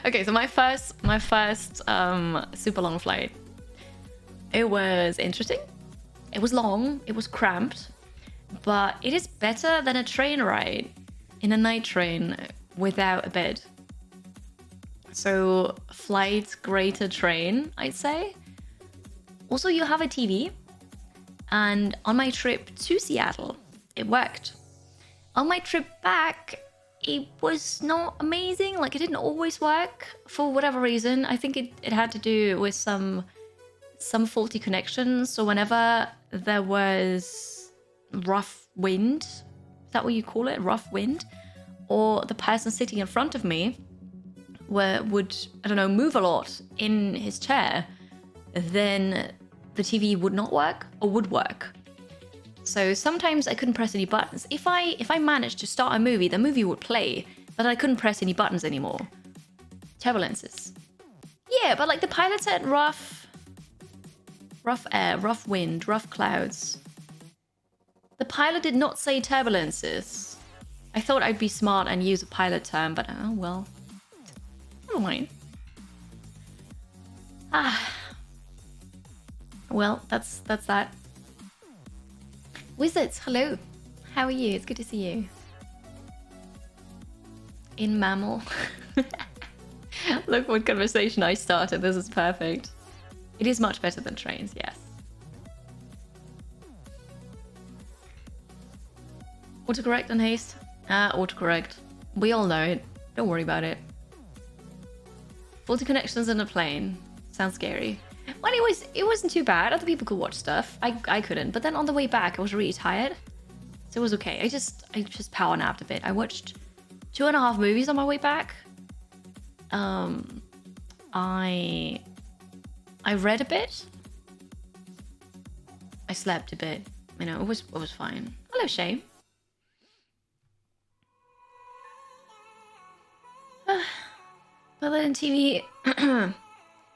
Okay, so my first super long flight. It was interesting. It was long. It was cramped, but it is better than a train ride in a night train without a bed. So flight greater train, I'd say. Also, you have a TV, and on my trip to Seattle, it worked. On my trip back, it was not amazing. Like, it didn't always work for whatever reason. I think it had to do with some faulty connections. So whenever there was rough wind, is that what you call it? Rough wind? Or the person sitting in front of me would, I don't know, move a lot in his chair, then the TV would not work or would work. So sometimes I couldn't press any buttons. If I managed to start a movie, the movie would play, but I couldn't press any buttons anymore. Turbulences. Yeah, but like the pilot said rough air, rough wind, rough clouds. The pilot did not say turbulences. I thought I'd be smart and use a pilot term, but oh well. Never mind. Well, that's that. Wizards, hello. How are you? It's good to see you. In mammal. Look what conversation I started. This is perfect. It is much better than trains, yes. Autocorrect and haste. Autocorrect. We all know it. Don't worry about it. Faulty connections in a plane. Sounds scary. Well, it wasn't too bad. Other people could watch stuff. I couldn't. But then on the way back, I was really tired. So it was okay. I just power napped a bit. I watched 2.5 movies on my way back. I read a bit. I slept a bit. You know, it was fine. Hello, Shay. Better than TV.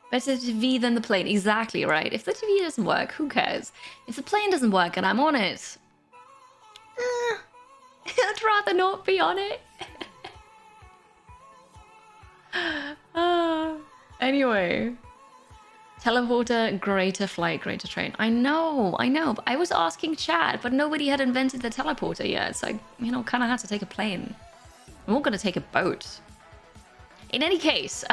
Better TV than the plane. Exactly right. If the TV doesn't work, who cares? If the plane doesn't work and I'm on it, I'd rather not be on it. Anyway. Teleporter, greater flight, greater train. I know. But I was asking chat, but nobody had invented the teleporter yet. So I, kind of had to take a plane. I'm not going to take a boat. In any case,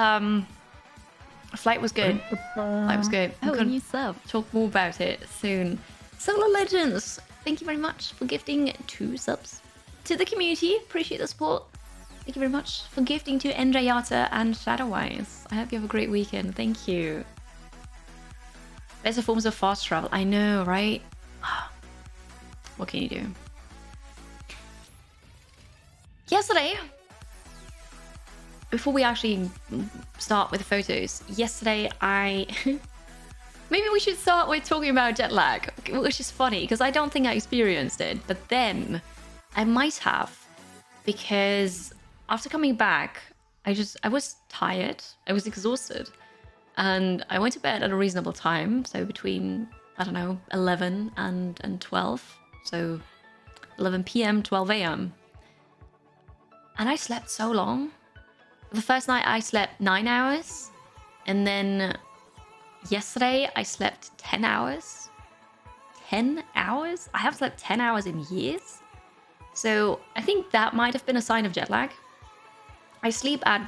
flight was good. Flight was good. Oh, a new sub. Talk more about it soon. Solar Legends, thank you very much for gifting 2 subs to the community. Appreciate the support. Thank you very much for gifting to Endrayata and Shadowwise. I hope you have a great weekend. Thank you. Better forms of fast travel. I know, right? What can you do? Yesterday, before we actually start with the photos, yesterday maybe we should start with talking about jet lag, which is funny because I don't think I experienced it, but then I might have, because after coming back, I was tired, I was exhausted, and I went to bed at a reasonable time, so between, I don't know, 11 and 12, so 11 p.m, 12 a.m. And I slept so long. The first night I slept 9 hours, and then yesterday I slept 10 hours. 10 hours? I haven't slept 10 hours in years. So I think that might have been a sign of jet lag. I sleep at,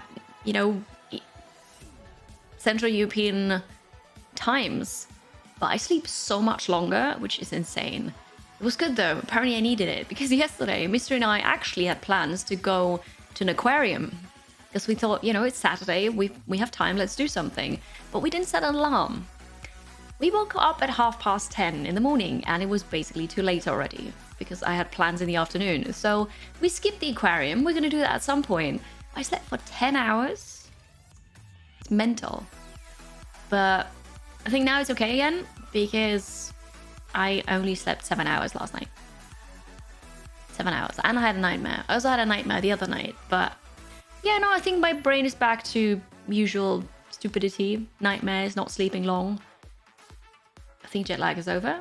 Central European times, but I sleep so much longer, which is insane. It was good though. Apparently I needed it, because yesterday Mystery and I actually had plans to go to an aquarium. Because we thought, it's Saturday, we have time, let's do something. But we didn't set an alarm. We woke up at 10:30 in the morning, and it was basically too late already, because I had plans in the afternoon. So we skipped the aquarium. We're going to do that at some point. I slept for 10 hours. It's mental. But I think now it's okay again, because I only slept 7 hours last night. 7 hours. And I had a nightmare. I also had a nightmare the other night, but yeah, no, I think my brain is back to usual stupidity, nightmares, not sleeping long. I think jet lag is over.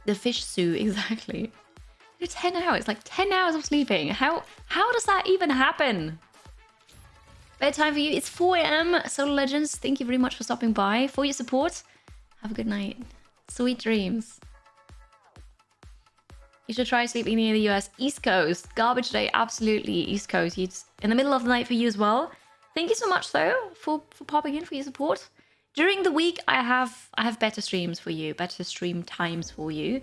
The fish zoo, exactly. 10 hours, like 10 hours of sleeping. How does that even happen? Bedtime for you. It's 4 a.m. Solar Legends, thank you very much for stopping by, for your support. Have a good night. Sweet dreams. You should try sleeping near the US East Coast. Garbage day, absolutely East Coast. It's in the middle of the night for you as well. Thank you so much though for popping in, for your support. During the week, I have better streams for you, better stream times for you.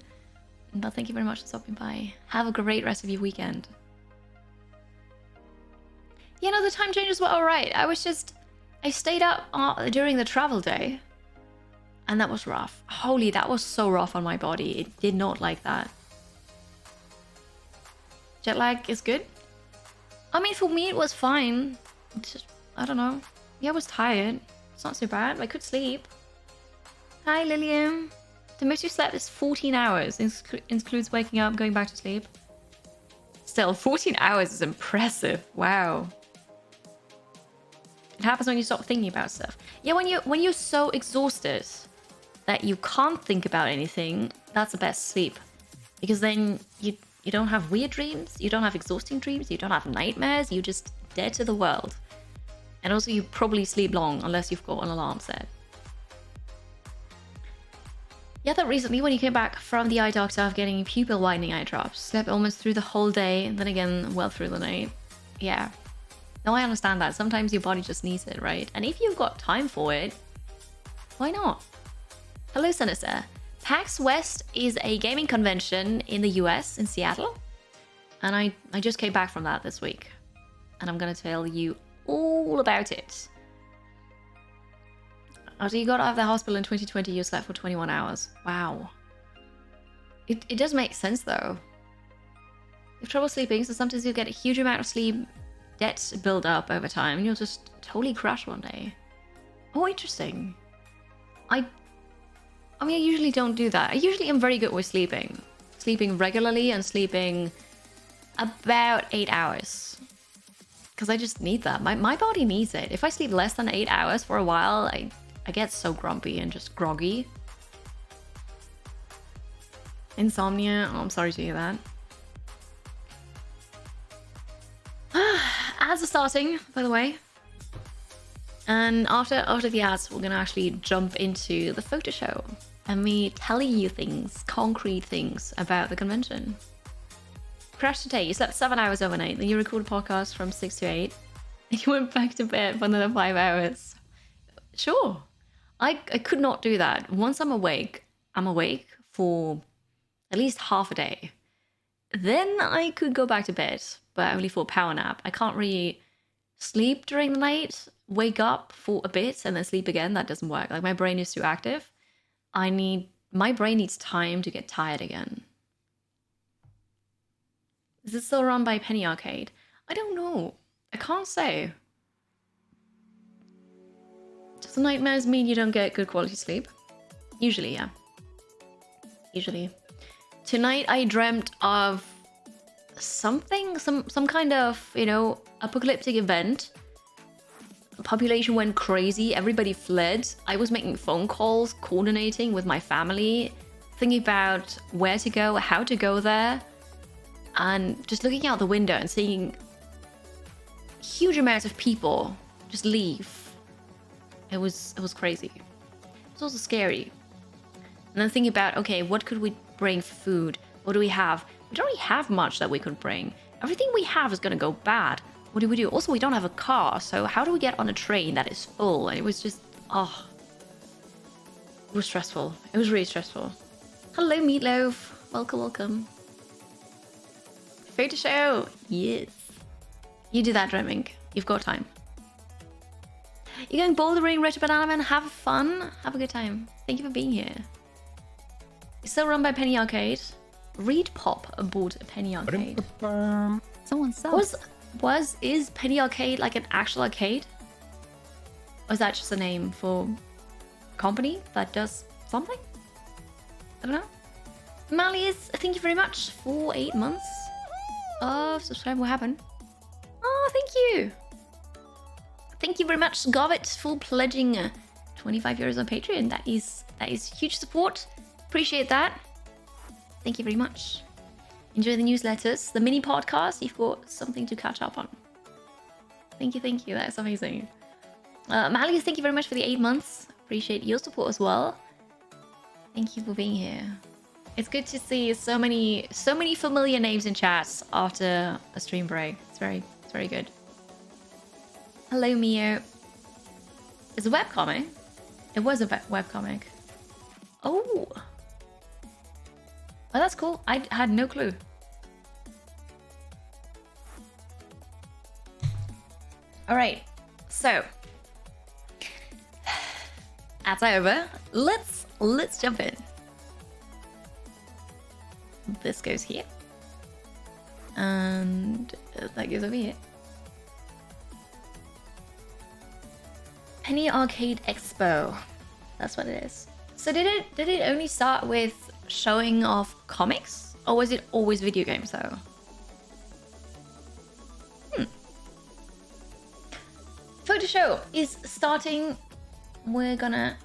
But thank you very much for stopping by. Have a great rest of your weekend. Yeah, no, the time changes were alright. I stayed up during the travel day. And that was rough. Holy, that was so rough on my body. It did not like that. Jet lag is good. I mean, for me, it was fine. Just, I don't know. Yeah, I was tired. It's not so bad. I could sleep. Hi, Lillian. The most you slept is 14 hours. Includes waking up, going back to sleep. Still, 14 hours is impressive. Wow. It happens when you stop thinking about stuff. Yeah, when you're so exhausted that you can't think about anything, that's the best sleep. Because then you don't have weird dreams, you don't have exhausting dreams, you don't have nightmares, you're just dead to the world. And also you probably sleep long unless you've got an alarm set. Yeah, that recently when you came back from the eye doctor of getting pupil widening eye drops, slept almost through the whole day, and then again well through the night. Yeah. No, I understand that. Sometimes your body just needs it, right? And if you've got time for it, why not? Hello, Sinister. PAX West is a gaming convention in the US, in Seattle. And I just came back from that this week. And I'm going to tell you all about it. After you got out of the hospital in 2020, you slept for 21 hours. Wow. It does make sense, though. You have trouble sleeping, so sometimes you'll get a huge amount of sleep, debts build up over time, and you'll just totally crash one day. Oh, interesting. I mean, I usually don't do that. I usually am very good with sleeping. Sleeping regularly and sleeping about 8 hours. Because I just need that. My body needs it. If I sleep less than 8 hours for a while, I get so grumpy and just groggy. Insomnia. Oh, I'm sorry to hear that. Ads are starting, by the way. And after the ads, we're going to actually jump into the photo show. And me telling you things, concrete things about the convention. Crash today. You slept 7 hours overnight. Then you recorded a podcast from 6 to 8. And you went back to bed for another 5 hours. Sure. I could not do that. Once I'm awake for at least half a day. Then I could go back to bed, but only for a power nap. I can't really sleep during the night, wake up for a bit, and then sleep again. That doesn't work. Like, my brain is too active. My brain needs time to get tired again. Is it still run by Penny Arcade? I don't know. I can't say. Does the nightmares mean you don't get good quality sleep? Usually, yeah. Usually. Tonight I dreamt of something, some kind of, apocalyptic event. The population went crazy, everybody fled. I was making phone calls, coordinating with my family, thinking about where to go, how to go there, and just looking out the window and seeing huge amounts of people just leave. It was crazy. It was also scary. And then thinking about, okay, what could we bring for food? What do we have? We don't really have much that we could bring. Everything we have is going to go bad. What do we do? Also, we don't have a car, so how do we get on a train that is full? And it was just, it was stressful. It was really stressful. Hello, Meatloaf. Welcome. Photo show. Yes. You do that, Dreaming. You've got time. You're going bouldering, Retro Banana Man. Have fun. Have a good time. Thank you for being here. It's still run by Penny Arcade. Reed Pop bought a Penny Arcade. Someone sells. Is Penny Arcade like an actual arcade? Or is that just a name for a company that does something? I don't know. Malleus, thank you very much for 8 months of subscribe. What happened? Oh, thank you. Thank you very much, Govit, for pledging 25 euros on Patreon. That is huge support. Appreciate that. Thank you very much. Enjoy the newsletters, the mini podcast. You've got something to catch up on. Thank you. That's amazing. Malius, thank you very much for the 8 months. Appreciate your support as well. Thank you for being here. It's good to see so many familiar names in chats after a stream break. It's very good. Hello, Mio. It's a webcomic. It was a webcomic. Oh. Oh, that's cool. I had no clue. All right. So, that's over. Let's jump in. This goes here. And that goes over here. Penny Arcade Expo. That's what it is. So did it only start with showing off comics? Or was it always video games though? Photo show is starting. We're gonna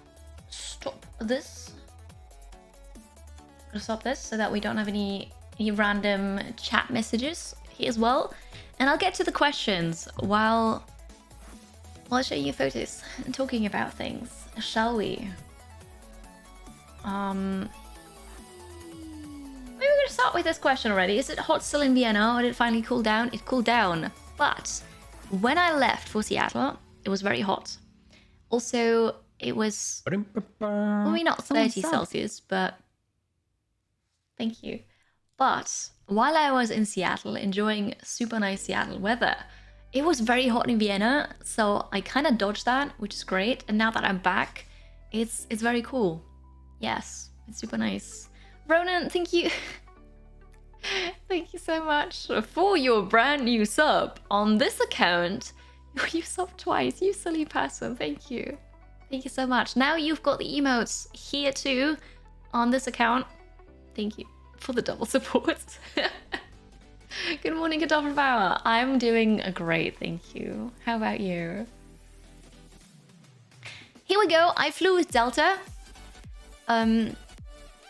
stop this. Stop this so that we don't have any random chat messages here as well. And I'll get to the questions while showing you photos and talking about things, shall we? Maybe we're gonna start with this question already. Is it hot still in Vienna or did it finally cool down? It cooled down, but when I left for Seattle, it was very hot. Also, it was maybe not 30 Celsius, but thank you. But while I was in Seattle, enjoying super nice Seattle weather, it was very hot in Vienna, so I kind of dodged that, which is great. And now that I'm back, it's very cool. Yes, it's super nice. Ronan, thank you. Thank you so much for your brand new sub on this account. You subbed twice, you silly person. Thank you. Thank you so much. Now you've got the emotes here too on this account. Thank you for the double support. Good morning, Kartoffelbauer. I'm doing great, thank you. How about you? Here we go. I flew with Delta.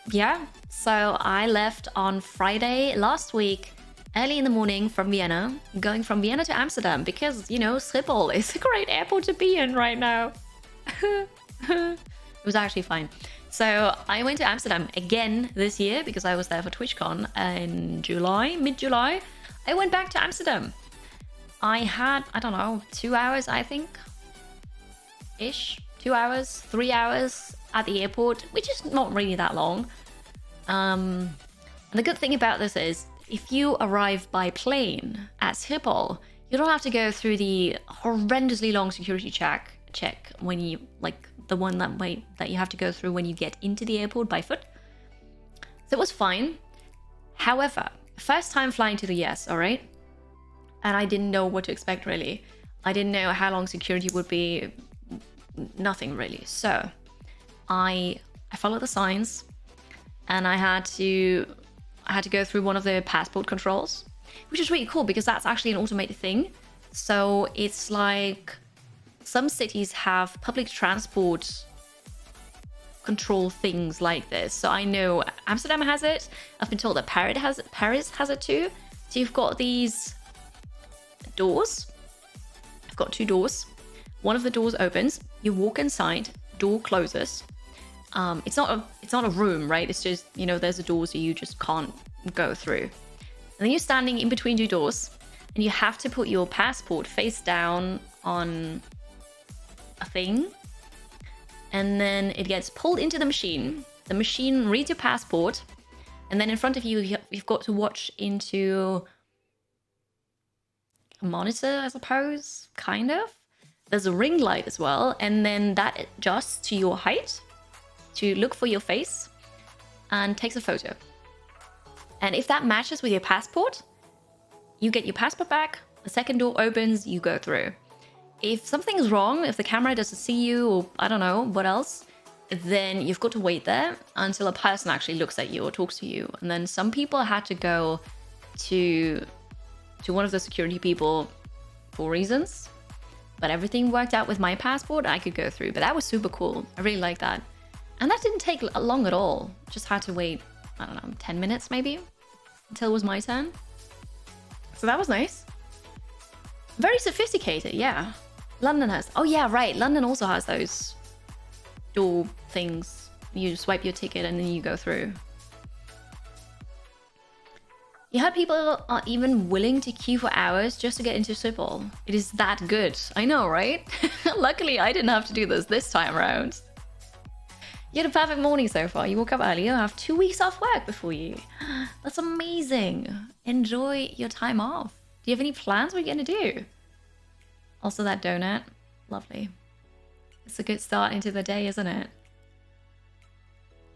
Yeah. So I left on Friday last week, early in the morning from Vienna, going from Vienna to Amsterdam because, you know, Schiphol is a great airport to be in right now. It was actually fine. So I went to Amsterdam again this year because I was there for TwitchCon in July, mid-July. I went back to Amsterdam. I had, I don't know, 2 hours, I think, ish. 2 hours, 3 hours at the airport, which is not really that long. And the good thing about this is if you arrive by plane at Schiphol, you don't have to go through the horrendously long security check when you, like the one that you have to go through when you get into the airport by foot. So it was fine. However, first time flying to the US, all right? And I didn't know what to expect really. I didn't know how long security would be, nothing really. So I followed the signs and I had to go through one of the passport controls, which is really cool because that's actually an automated thing. So it's like some cities have public transport control things like this. So I know Amsterdam has it. I've been told that Paris has it too. So you've got these doors. I've got 2 doors. One of the doors opens. You walk inside. Door closes. It's not a room, right? It's just, you know, there's a door so you just can't go through. And then you're standing in between 2 doors, and you have to put your passport face down on a thing, and then it gets pulled into the machine. The machine reads your passport, and then in front of you, you've got to watch into a monitor, I suppose, kind of. There's a ring light as well, and then that adjusts to your height to look for your face and takes a photo. And if that matches with your passport, you get your passport back, the second door opens, you go through. If something's wrong, if the camera doesn't see you, or I don't know what else, then you've got to wait there until a person actually looks at you or talks to you. And then some people had to go to one of the security people for reasons, but everything worked out with my passport. I could go through, but that was super cool. I really like that. And that didn't take long at all. Just had to wait, I don't know, 10 minutes maybe until it was my turn. So that was nice. Very sophisticated, yeah. London has... Oh yeah, right. London also has those door things. You swipe your ticket and then you go through. You heard people are even willing to queue for hours just to get into Schiphol. It is that good. I know, right? Luckily, I didn't have to do this time around. You had a perfect morning so far. You woke up early. You have 2 weeks off work before you. That's amazing. Enjoy your time off. Do you have any plans? What are you going to do? Also, that donut. Lovely. It's a good start into the day, isn't it?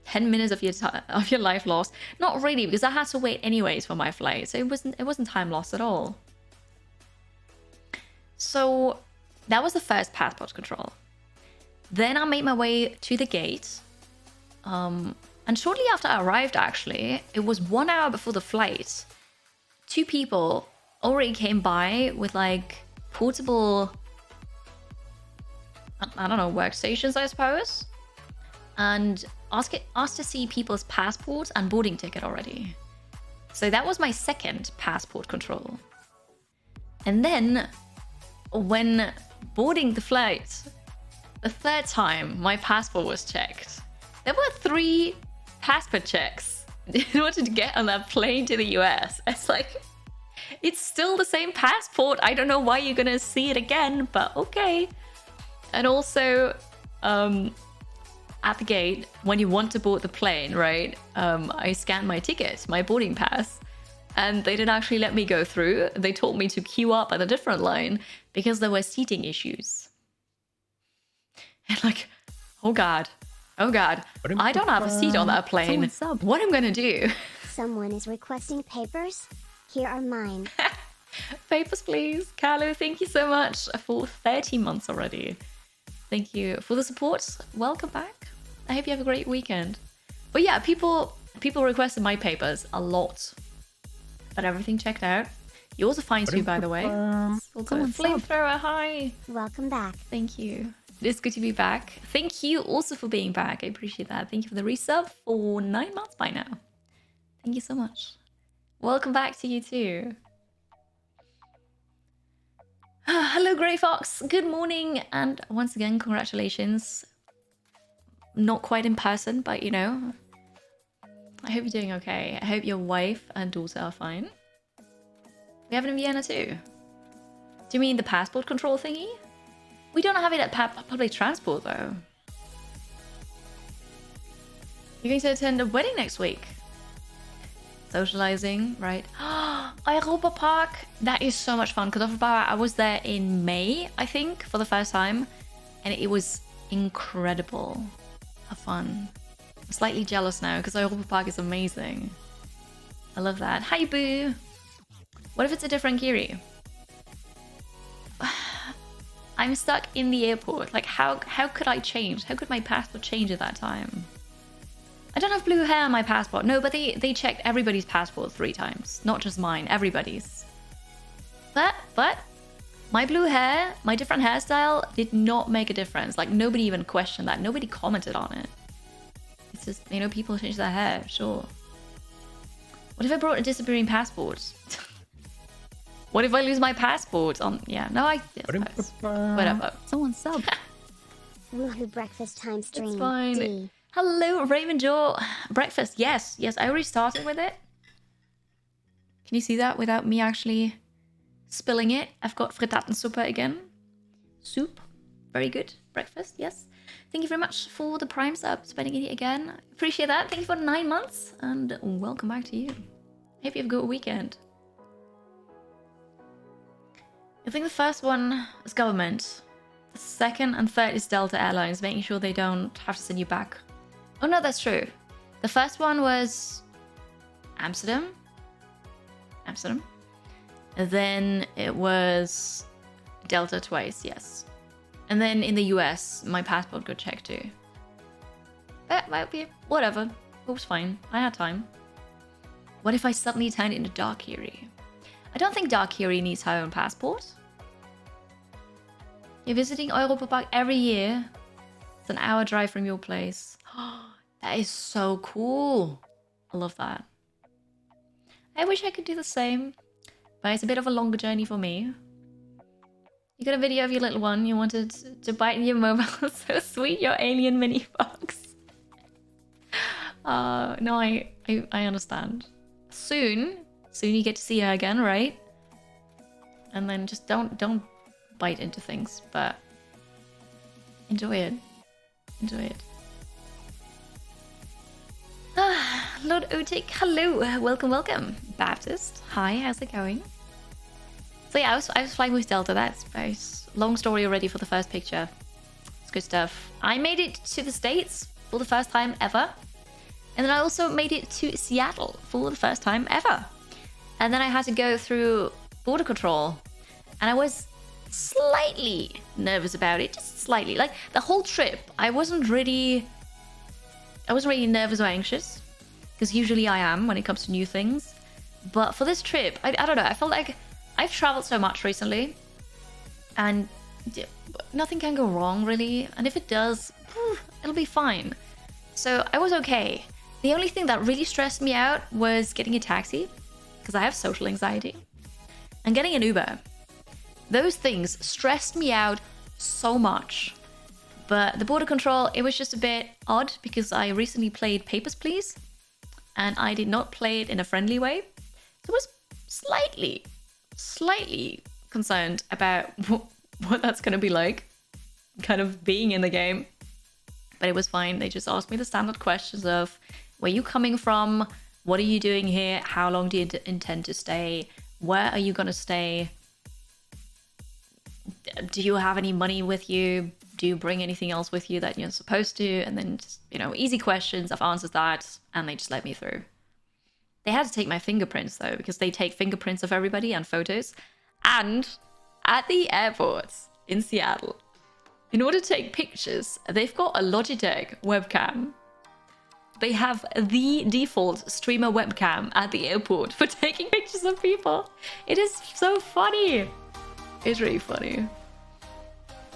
10 minutes of your life lost. Not really, because I had to wait anyways for my flight, so it wasn't time lost at all. So that was the first passport control. Then I made my way to the gate. And shortly after I arrived, actually, it was 1 hour before the flight. 2 people already came by with like portable, I don't know, workstations, I suppose. And asked to see people's passports and boarding ticket already. So that was my second passport control. And then when boarding the flight, the third time my passport was checked, there were 3 passport checks in order to get on that plane to the US. It's like, it's still the same passport. I don't know why you're gonna see it again, but okay. And also, at the gate, when you want to board the plane, right? I scanned my ticket, my boarding pass, and they didn't actually let me go through. They told me to queue up at a different line because there were seating issues. And like, oh God, I don't have a seat on that plane. What am I gonna do? Someone is requesting papers. Here are mine. Papers, please. Carlo, thank you so much for 30 months already. Thank you for the support. Welcome back. I hope you have a great weekend. But yeah, people requested my papers a lot. But everything checked out. Yours are fine too, by the way. Flamethrower, hi. Welcome back. Thank you. It is good to be back. Thank you also for being back. I appreciate that. Thank you for the resub for 9 months by now. Thank you so much. Welcome back to you too. Hello, Grey Fox. Good morning. And once again, congratulations. Not quite in person, but you know, I hope you're doing okay. I hope your wife and daughter are fine. We have it in Vienna too. Do you mean the passport control thingy? We don't have it at public transport though. You're going to attend a wedding next week. Socializing, right? Europa Park. That is so much fun. Because I was there in May, I think, for the first time. And it was incredible. How fun. I'm slightly jealous now because Europa Park is amazing. I love that. Hi, Boo. What if it's a different Kiri? I'm stuck in the airport. Like, how could I change? How could my passport change at that time? I don't have blue hair on my passport. No, but they checked everybody's passport 3 times. Not just mine, everybody's. But my blue hair, my different hairstyle did not make a difference. Like, nobody even questioned that. Nobody commented on it. It's just, you know, people change their hair, sure. What if I brought a disappearing passport? What if I lose my passport? Yeah, no, whatever. Someone sub. Woohoo breakfast time stream. It's fine. D. Hello, Raven Jaw. Breakfast, yes. I already started with it. Can you see that without me actually spilling it? I've got frittatensuppe again. Soup, very good. Breakfast, yes. Thank you very much for the Prime sub, spending it again. Appreciate that. Thank you for 9 months, and welcome back to you. Hope you have a good weekend. I think the first one is government. The second and third is Delta Airlines, making sure they don't have to send you back. Oh no, that's true. The first one was Amsterdam. And then it was Delta twice, yes. And then in the US, my passport got checked too. But whatever. It was fine. I had time. What if I suddenly turned into Dark Kiri? I don't think Dark Kiri needs her own passport. You're visiting Europa Park every year. It's an hour drive from your place. That is so cool. I love that. I wish I could do the same, but it's a bit of a longer journey for me. You got a video of your little one. You wanted to bite in your mobile. So sweet, your alien mini fox. No, I understand. Soon you get to see her again, right? And then just don't bite into things, but enjoy it. Enjoy it. Lord Otik, hello, welcome. Baptist, hi, how's it going? So yeah, I was flying with Delta. That's very long story already for the first picture. It's good stuff. I made it to the States for the first time ever. And then I also made it to Seattle for the first time ever. And then I had to go through border control. And I was slightly nervous about it, just slightly. Like the whole trip, I wasn't really nervous or anxious. Because usually I am when it comes to new things. But for this trip, I don't know, I felt like I've traveled so much recently. And nothing can go wrong, really. And if it does, it'll be fine. So I was okay. The only thing that really stressed me out was getting a taxi, because I have social anxiety, and getting an Uber. Those things stressed me out so much. But the border control, it was just a bit odd, because I recently played Papers, Please, and I did not play it in a friendly way. So I was slightly concerned about what that's going to be like, kind of being in the game. But it was fine. They just asked me the standard questions of, where are you coming from? What are you doing here? How long do you intend to stay? Where are you going to stay? Do you have any money with you? Do you bring anything else with you that you're supposed to? And then just, easy questions. I've answered that, and they just let me through. They had to take my fingerprints, though, because they take fingerprints of everybody and photos. And at the airport in Seattle, in order to take pictures, they've got a Logitech webcam. They have the default streamer webcam at the airport for taking pictures of people. It is so funny. It's really funny.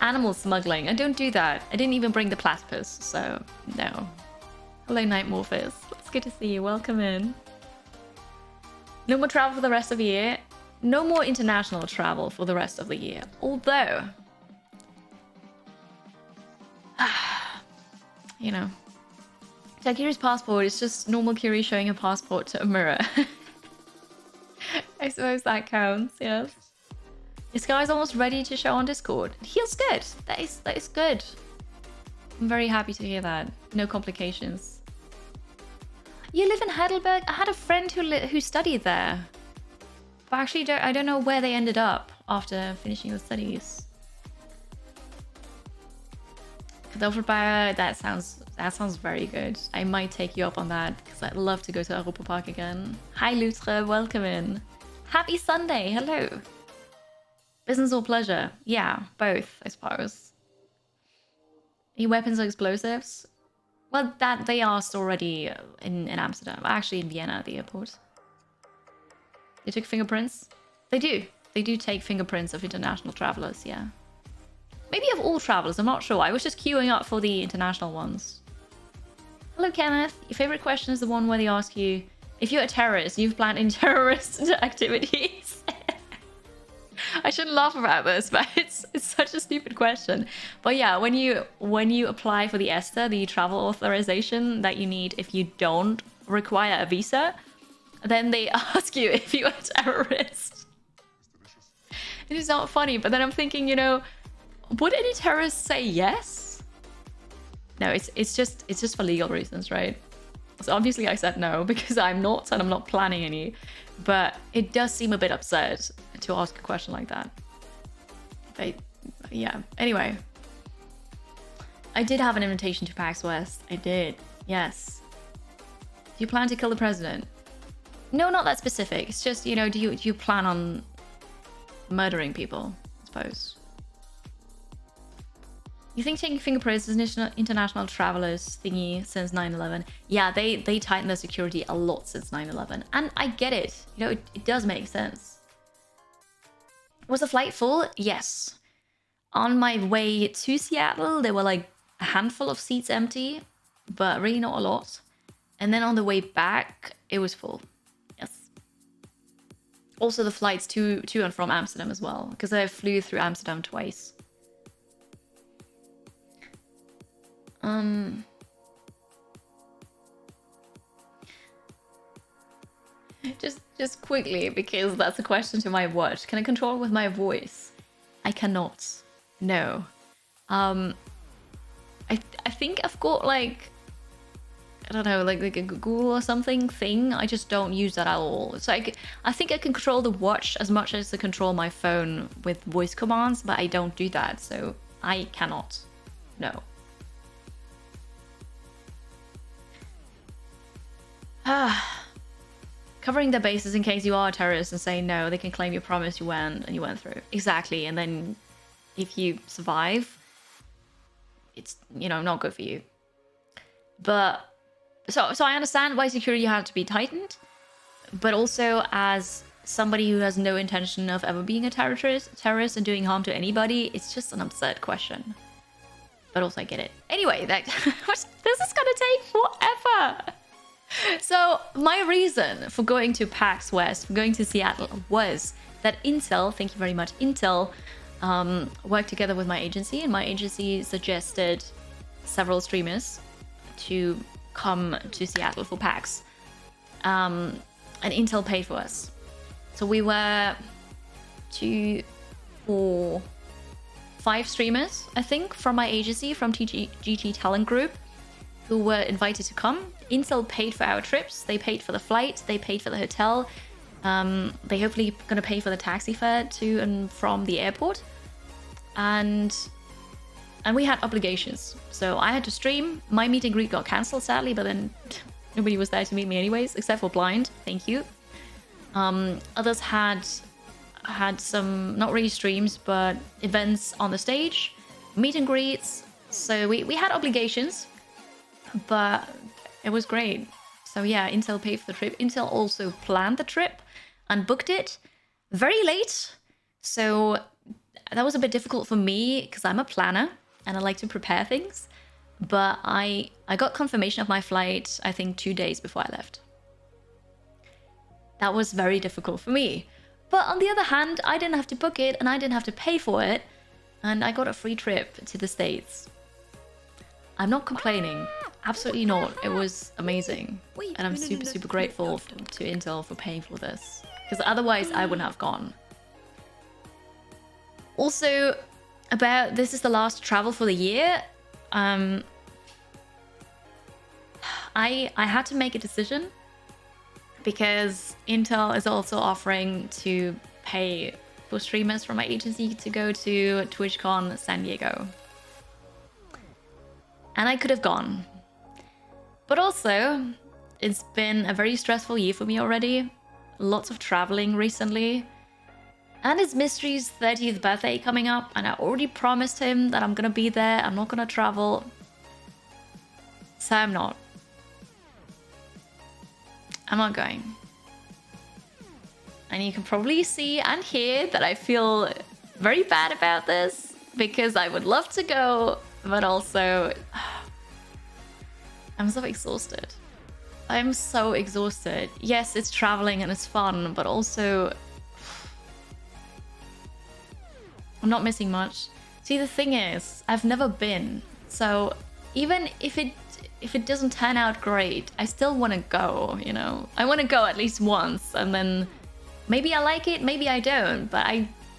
Animal smuggling. I don't do that. I didn't even bring the platypus, so no. Hello, Nightmorphus. It's good to see you. Welcome in. No more travel for the rest of the year. No more international travel for the rest of the year. Although, Takiri's passport is just normal Kiri showing a passport to a mirror. I suppose that counts, yes. This guy's almost ready to show on Discord. It feels good. That is good. I'm very happy to hear that. No complications. You live in Heidelberg? I had a friend who studied there. But actually, I don't know where they ended up after finishing the studies. Kartoffelbauer, that sounds very good. I might take you up on that, because I'd love to go to Europa Park again. Hi Lutre, welcome in. Happy Sunday, hello. Business or pleasure? Yeah, both, I suppose. Any weapons or explosives? Well, that they asked already in Amsterdam. Actually, in Vienna at the airport. They took fingerprints? They do. They do take fingerprints of international travelers, yeah. Maybe of all travelers, I'm not sure. I was just queuing up for the international ones. Hello, Kenneth. Your favorite question is the one where they ask you, if you're a terrorist, you've planned any terrorist activities? I shouldn't laugh about this, but it's such a stupid question. But yeah, when you apply for the ESTA, the travel authorization that you need if you don't require a visa, then they ask you if you're a terrorist. It is not funny, but then I'm thinking, would any terrorists say yes? No, it's just for legal reasons, right? So obviously I said no, because I'm not, and I'm not planning any. But it does seem a bit absurd to ask a question like that. But yeah, anyway. I did have an invitation to PAX West. I did, yes. Do you plan to kill the president? No, not that specific. It's just, do you plan on murdering people, I suppose? You think taking fingerprints is an international travelers thingy since 9/11? Yeah, they tightened their security a lot since 9/11. And I get it. It does make sense. Was the flight full? Yes. On my way to Seattle, there were like a handful of seats empty, but really not a lot. And then on the way back, it was full. Yes. Also the flights to and from Amsterdam as well, because I flew through Amsterdam twice. Just quickly, because that's a question to my watch. Can I control it with my voice? I cannot. No. I think I've got like, I don't know, like a Google or something thing. I just don't use that at all. So I think I can control the watch as much as I control my phone with voice commands, but I don't do that. So I cannot. No. Covering their bases in case you are a terrorist and saying no, they can claim you promised you went and you went through. Exactly. And then if you survive, it's, you know, not good for you. But so I understand why security had to be tightened, but also as somebody who has no intention of ever being a terrorist and doing harm to anybody, it's just an absurd question. But also I get it. Anyway, this is gonna take forever. So my reason for going to PAX West, for going to Seattle, was that Intel, thank you very much, Intel, worked together with my agency, and my agency suggested several streamers to come to Seattle for PAX. And Intel paid for us. So we were 2, 4, 5 streamers, I think, from my agency, from GT Talent Group, who were invited to come. Intel paid for our trips. They paid for the flight. They paid for the hotel. They hopefully gonna pay for the taxi fare to and from the airport. And we had obligations. So I had to stream. My meet and greet got cancelled, sadly, but then nobody was there to meet me anyways, except for Blind. Thank you. Others had some, not really streams, but events on the stage, meet and greets. So we had obligations, but it was great. So yeah, Intel paid for the trip. Intel also planned the trip and booked it very late. So that was a bit difficult for me because I'm a planner and I like to prepare things. But I got confirmation of my flight, I think 2 days before I left. That was very difficult for me. But on the other hand, I didn't have to book it and I didn't have to pay for it. And I got a free trip to the States. I'm not complaining. Absolutely not. It was amazing. And I'm super grateful to Intel for paying for this. Because otherwise I wouldn't have gone. Also, about this is the last travel for the year. I had to make a decision. Because Intel is also offering to pay for streamers from my agency to go to TwitchCon San Diego. And I could have gone. But also, it's been a very stressful year for me already. Lots of traveling recently. And it's Mystery's 30th birthday coming up, and I already promised him that I'm gonna be there. I'm not gonna travel. So I'm not. I'm not going. And you can probably see and hear that I feel very bad about this, because I would love to go, but also I'm so exhausted. I'm so exhausted. Yes, it's traveling and it's fun, but also I'm not missing much. See, the thing is, I've never been, so even if it doesn't turn out great, I still want to go, you know? I want to go at least once, and then maybe I like it, maybe I don't, but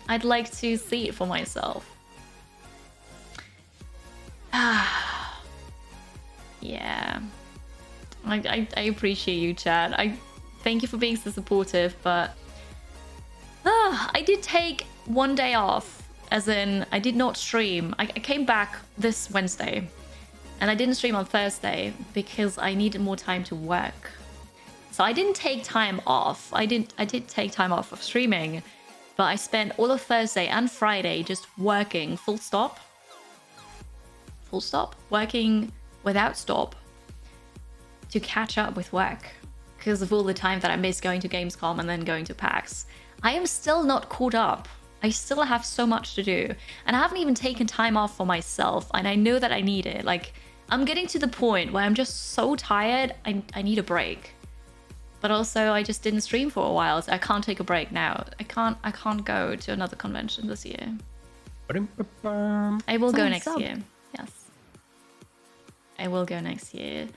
I'd like to see it for myself. Yeah. I appreciate you, Chad. I thank you for being so supportive, but I did take one day off, as in I did not stream. I came back this Wednesday. And I didn't stream on Thursday because I needed more time to work. So I didn't take time off. I did take time off of streaming, but I spent all of Thursday and Friday just working full stop. Full stop? Working without stop to catch up with work because of all the time that I missed going to Gamescom and then going to PAX. I am still not caught up. I still have so much to do. And I haven't even taken time off for myself, and I know that I need it. Like, I'm getting to the point where I'm just so tired, I need a break. But also I just didn't stream for a while, so I can't take a break now. I can't go to another convention this year. I will go next year. Yes. I will go next year.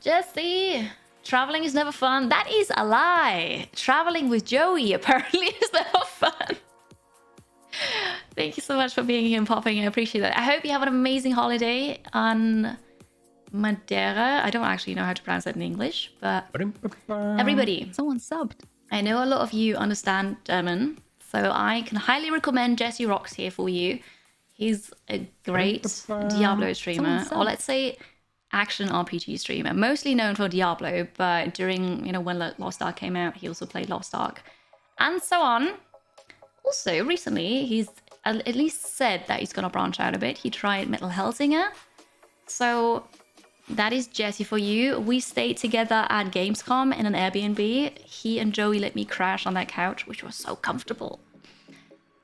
Jesse! Traveling is never fun. That is a lie. Traveling with Joey apparently is never fun. Thank you so much for being here and popping. I appreciate that. I hope you have an amazing holiday on Madeira. I don't actually know how to pronounce that in English, but everybody. Someone subbed. I know a lot of you understand German, so I can highly recommend Jesse Rocks here for you. He's a great Diablo streamer, or let's say action RPG streamer, mostly known for Diablo, but during, you know, when Lost Ark came out, he also played Lost Ark and so on. Also, recently, he's at least said that he's gonna branch out a bit. He tried Metal Hellsinger, so that is Jesse for you. We stayed together at Gamescom in an Airbnb. He and Joey let me crash on that couch, which was so comfortable.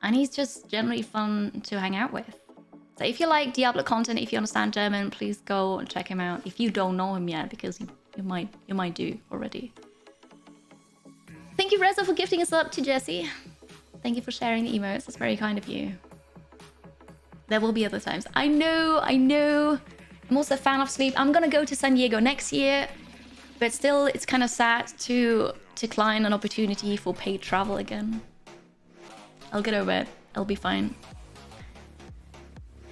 And he's just generally fun to hang out with. So if you like Diablo content, if you understand German, please go and check him out. If you don't know him yet, because you might do already. Thank you, Reza, for gifting us up to Jesse. Thank you for sharing the emotes. That's very kind of you. There will be other times. I know. I'm also a fan of sleep. I'm gonna go to San Diego next year, but still, it's kind of sad to decline an opportunity for paid travel again. I'll get over it. I'll be fine.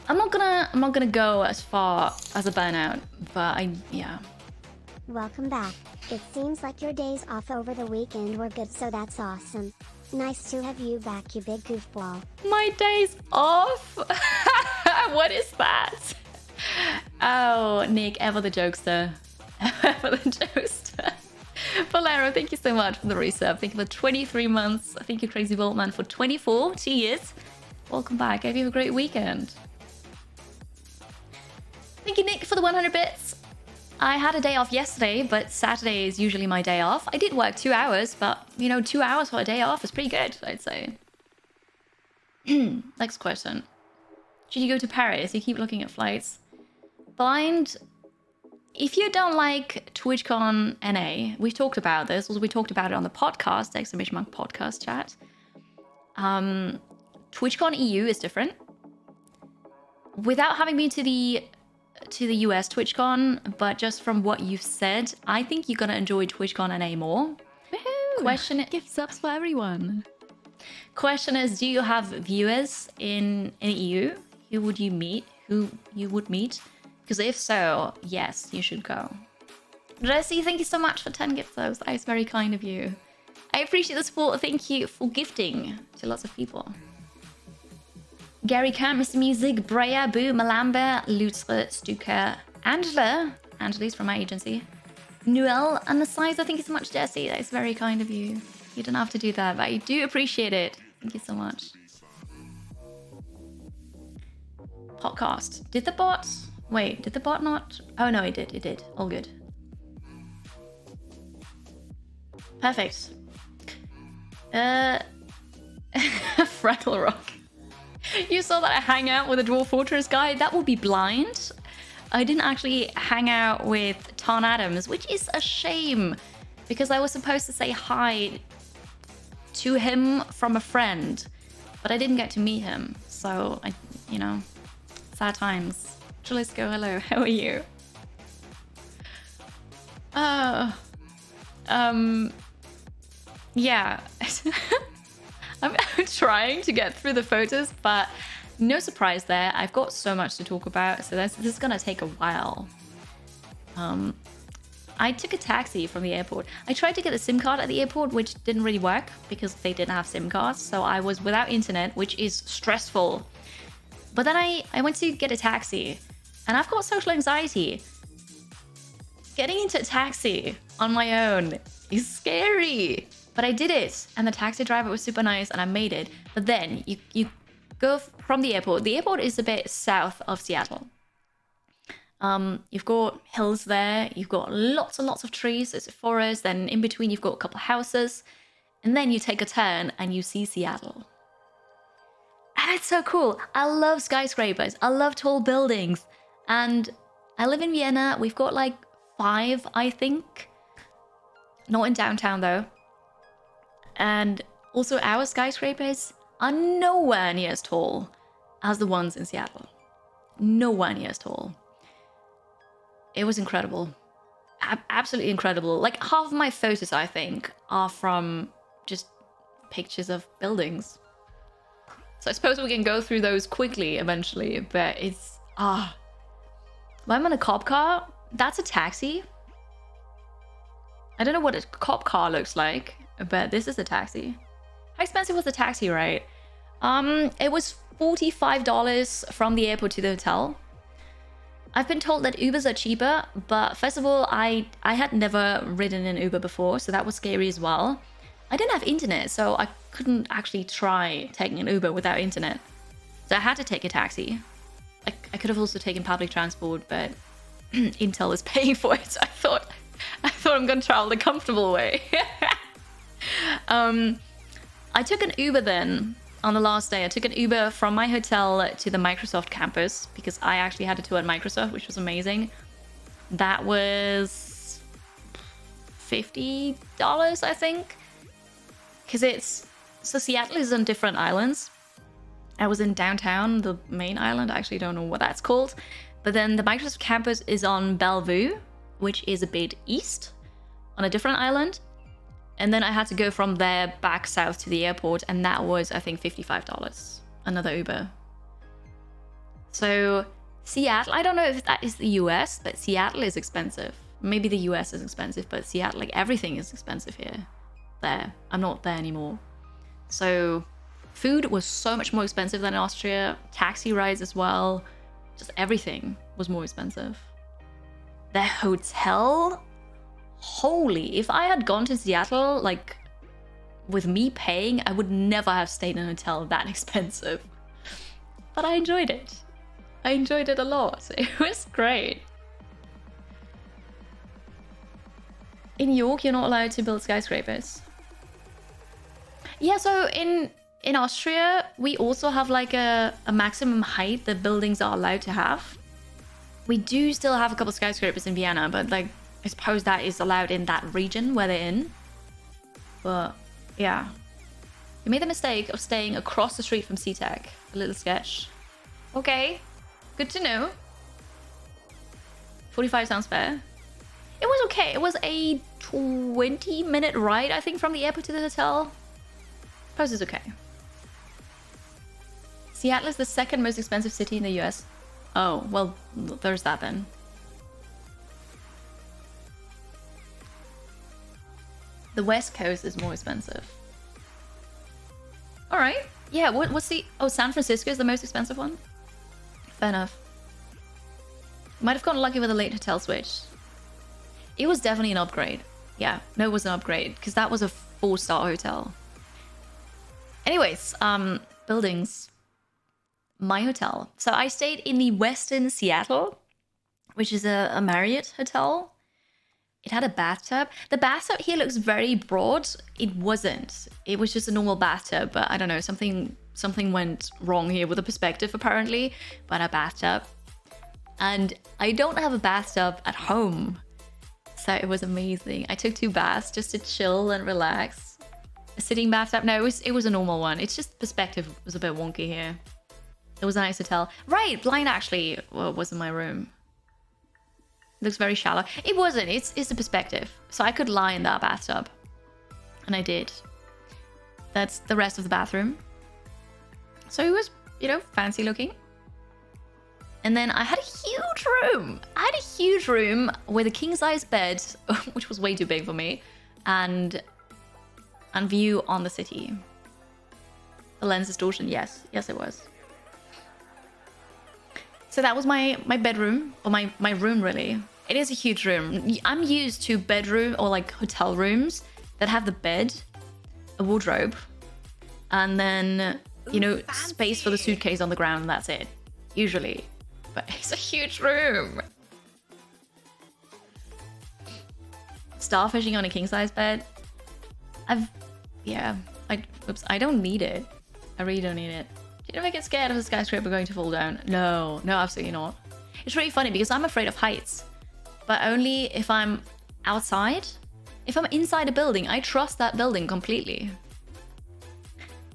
I'm not gonna go as far as a burnout, but yeah. Welcome back. It seems like your days off over the weekend were good, so that's awesome. Nice to have you back, you big goofball. My days off? What is that? Oh, Nick, ever the jokester. Ever the jokester. Valero, thank you so much for the resub. Thank you for 23 months. Thank you, Crazy Boltman, for 24, 2 years. Welcome back. I hope you have a great weekend. Thank you, Nick, for the 100 bits. I had a day off yesterday, but Saturday is usually my day off. I did work 2 hours, but, you know, 2 hours for a day off is pretty good, I'd say. Next question. Should you go to Paris? You keep looking at flights. Blind, if you don't like TwitchCon NA, we've talked about this. Also, we talked about it on the podcast, Exclamation Mark podcast chat. TwitchCon EU is different. Without having been to the US TwitchCon, but just from what you've said, I think you're gonna enjoy TwitchCon NA more. Woohoo! Gift subs for everyone. Question is, do you have viewers in EU? Who would you meet? Who you would meet? Because if so, yes, you should go. Jesse, thank you so much for 10 gift subs. That is very kind of you. I appreciate the support. Thank you for gifting to lots of people. Gary Camp, Mr. Music, Brea, Boo, Malamba, Lutre, Stuka, Angela. Angela's from my agency. Noel and the Sizer. Thank you so much, Jesse. That is very kind of you. You don't have to do that, but I do appreciate it. Thank you so much. Podcast. Did the bot... Wait, did the bot not... Oh, no, it did. It did. All good. Perfect. Freckle Rock. You saw that I hang out with a Dwarf Fortress guy? That would be blind. I didn't actually hang out with Tarn Adams, which is a shame. Because I was supposed to say hi to him from a friend. But I didn't get to meet him. So, you know, sad times. Jalisco, hello, how are you? Yeah. I'm trying to get through the photos, but no surprise there. I've got so much to talk about, so this is gonna take a while. I took a taxi from the airport. I tried to get a SIM card at the airport, which didn't really work because they didn't have SIM cards, so I was without internet, which is stressful. But then I went to get a taxi, and I've got social anxiety. Getting into a taxi on my own is scary. But I did it, and the taxi driver was super nice, and I made it. But then you go from the airport. The airport is a bit south of Seattle. You've got hills there. You've got lots and lots of trees. It's a forest. Then in between, you've got a couple of houses. And then you take a turn, and you see Seattle. And it's so cool. I love skyscrapers. I love tall buildings. And I live in Vienna. We've got like 5, I think. Not in downtown though. And also our skyscrapers are nowhere near as tall as the ones in Seattle. Nowhere near as tall. It was incredible. Absolutely incredible. Like half of my photos, I think, are from just pictures of buildings. So I suppose we can go through those quickly eventually, but it's... When I'm in a cop car, that's a taxi. I don't know what a cop car looks like, but this is a taxi. How expensive was the taxi ride? It was $45 from the airport to the hotel. I've been told that Ubers are cheaper, but first of all, I had never ridden an Uber before, so that was scary as well. I didn't have internet, so I couldn't actually try taking an Uber without internet. So I had to take a taxi. I could have also taken public transport, but Intel is paying for it, so I thought I'm gonna travel the comfortable way. I took an Uber then. On the last day, I took an Uber from my hotel to the Microsoft campus because I actually had a tour at Microsoft, which was amazing. That was $50, I think. Because so Seattle is on different islands. I was in downtown, the main island. I actually don't know what that's called. But then the Microsoft campus is on Bellevue, which is a bit east on a different island. And then I had to go from there back south to the airport, and that was, I think, $55. Another Uber. So Seattle, I don't know if that is the US, but Seattle is expensive. Maybe the US is expensive, but Seattle, like everything is expensive here. There. I'm not there anymore. So food was so much more expensive than in Austria. Taxi rides as well. Just everything was more expensive. The hotel... Holy, if I had gone to Seattle, like, with me paying, I would never have stayed in a hotel that expensive. But I enjoyed it. I enjoyed it a lot. It was great. In New York, you're not allowed to build skyscrapers. Yeah, so in Austria, we also have like a maximum height that buildings are allowed to have. We do still have a couple skyscrapers in Vienna, but like, I suppose that is allowed in that region where they're in. But yeah. You made the mistake of staying across the street from SeaTech. A little sketch. Okay. Good to know. 45 sounds fair. It was okay. It was a 20-minute ride, I think, from the airport to the hotel. Suppose it's okay. Seattle is the second most expensive city in the US. Oh, well, there's that then. The West Coast is more expensive. All right. Yeah, what's the... Oh, San Francisco is the most expensive one? Fair enough. Might have gotten lucky with a late hotel switch. It was definitely an upgrade. Yeah, no, it was an upgrade because that was a 4-star hotel. Anyways, buildings. My hotel. So I stayed in the Westin Seattle, which is a Marriott hotel. It had a bathtub. The bathtub here looks very broad. It wasn't. It was just a normal bathtub, but I don't know, something went wrong here with the perspective apparently, but a bathtub. And I don't have a bathtub at home. So it was amazing. I took 2 baths just to chill and relax. A sitting bathtub? No, it was a normal one. It's just perspective was a bit wonky here. It was a nice hotel. Right, blind actually was in my room. Looks very shallow. It wasn't. It's the perspective. So I could lie in that bathtub. And I did. That's the rest of the bathroom. So it was, you know, fancy looking. And then I had a huge room. I had a huge room with a king-size bed, which was way too big for me, and view on the city. The lens distortion, yes. Yes, it was. So that was my bedroom, or my room, really. It is a huge room. I'm used to bedroom or like hotel rooms that have the bed, a wardrobe, and then, you know, space for the suitcase on the ground, and that's it. Usually. But it's a huge room. Starfishing on a king-size bed. Oops, I don't need it. I really don't need it. Do you ever get scared of a skyscraper going to fall down? No, absolutely not. It's really funny because I'm afraid of heights, but only if I'm outside. If I'm inside a building, I trust that building completely.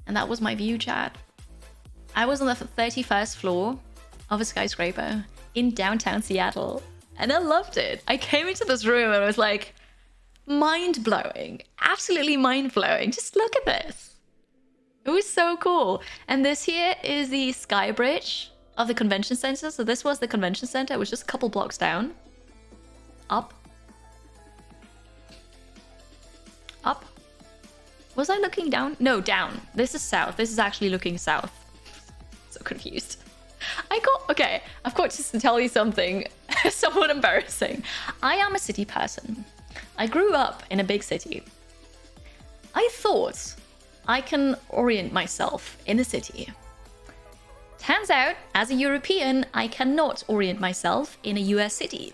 And that was my view, chat. I was on the 31st floor of a skyscraper in downtown Seattle, and I loved it. I came into this room and I was like, mind-blowing, absolutely mind-blowing. Just look at this. It was so cool. And this here is the sky bridge of the convention center. So this was the convention center. It was just a couple blocks down. Up. Up. Was I looking down? No, down. This is south. This is actually looking south. So confused. Okay, I've got just to tell you something somewhat embarrassing. I am a city person. I grew up in a big city. I thought I can orient myself in a city. Turns out, as a European, I cannot orient myself in a US city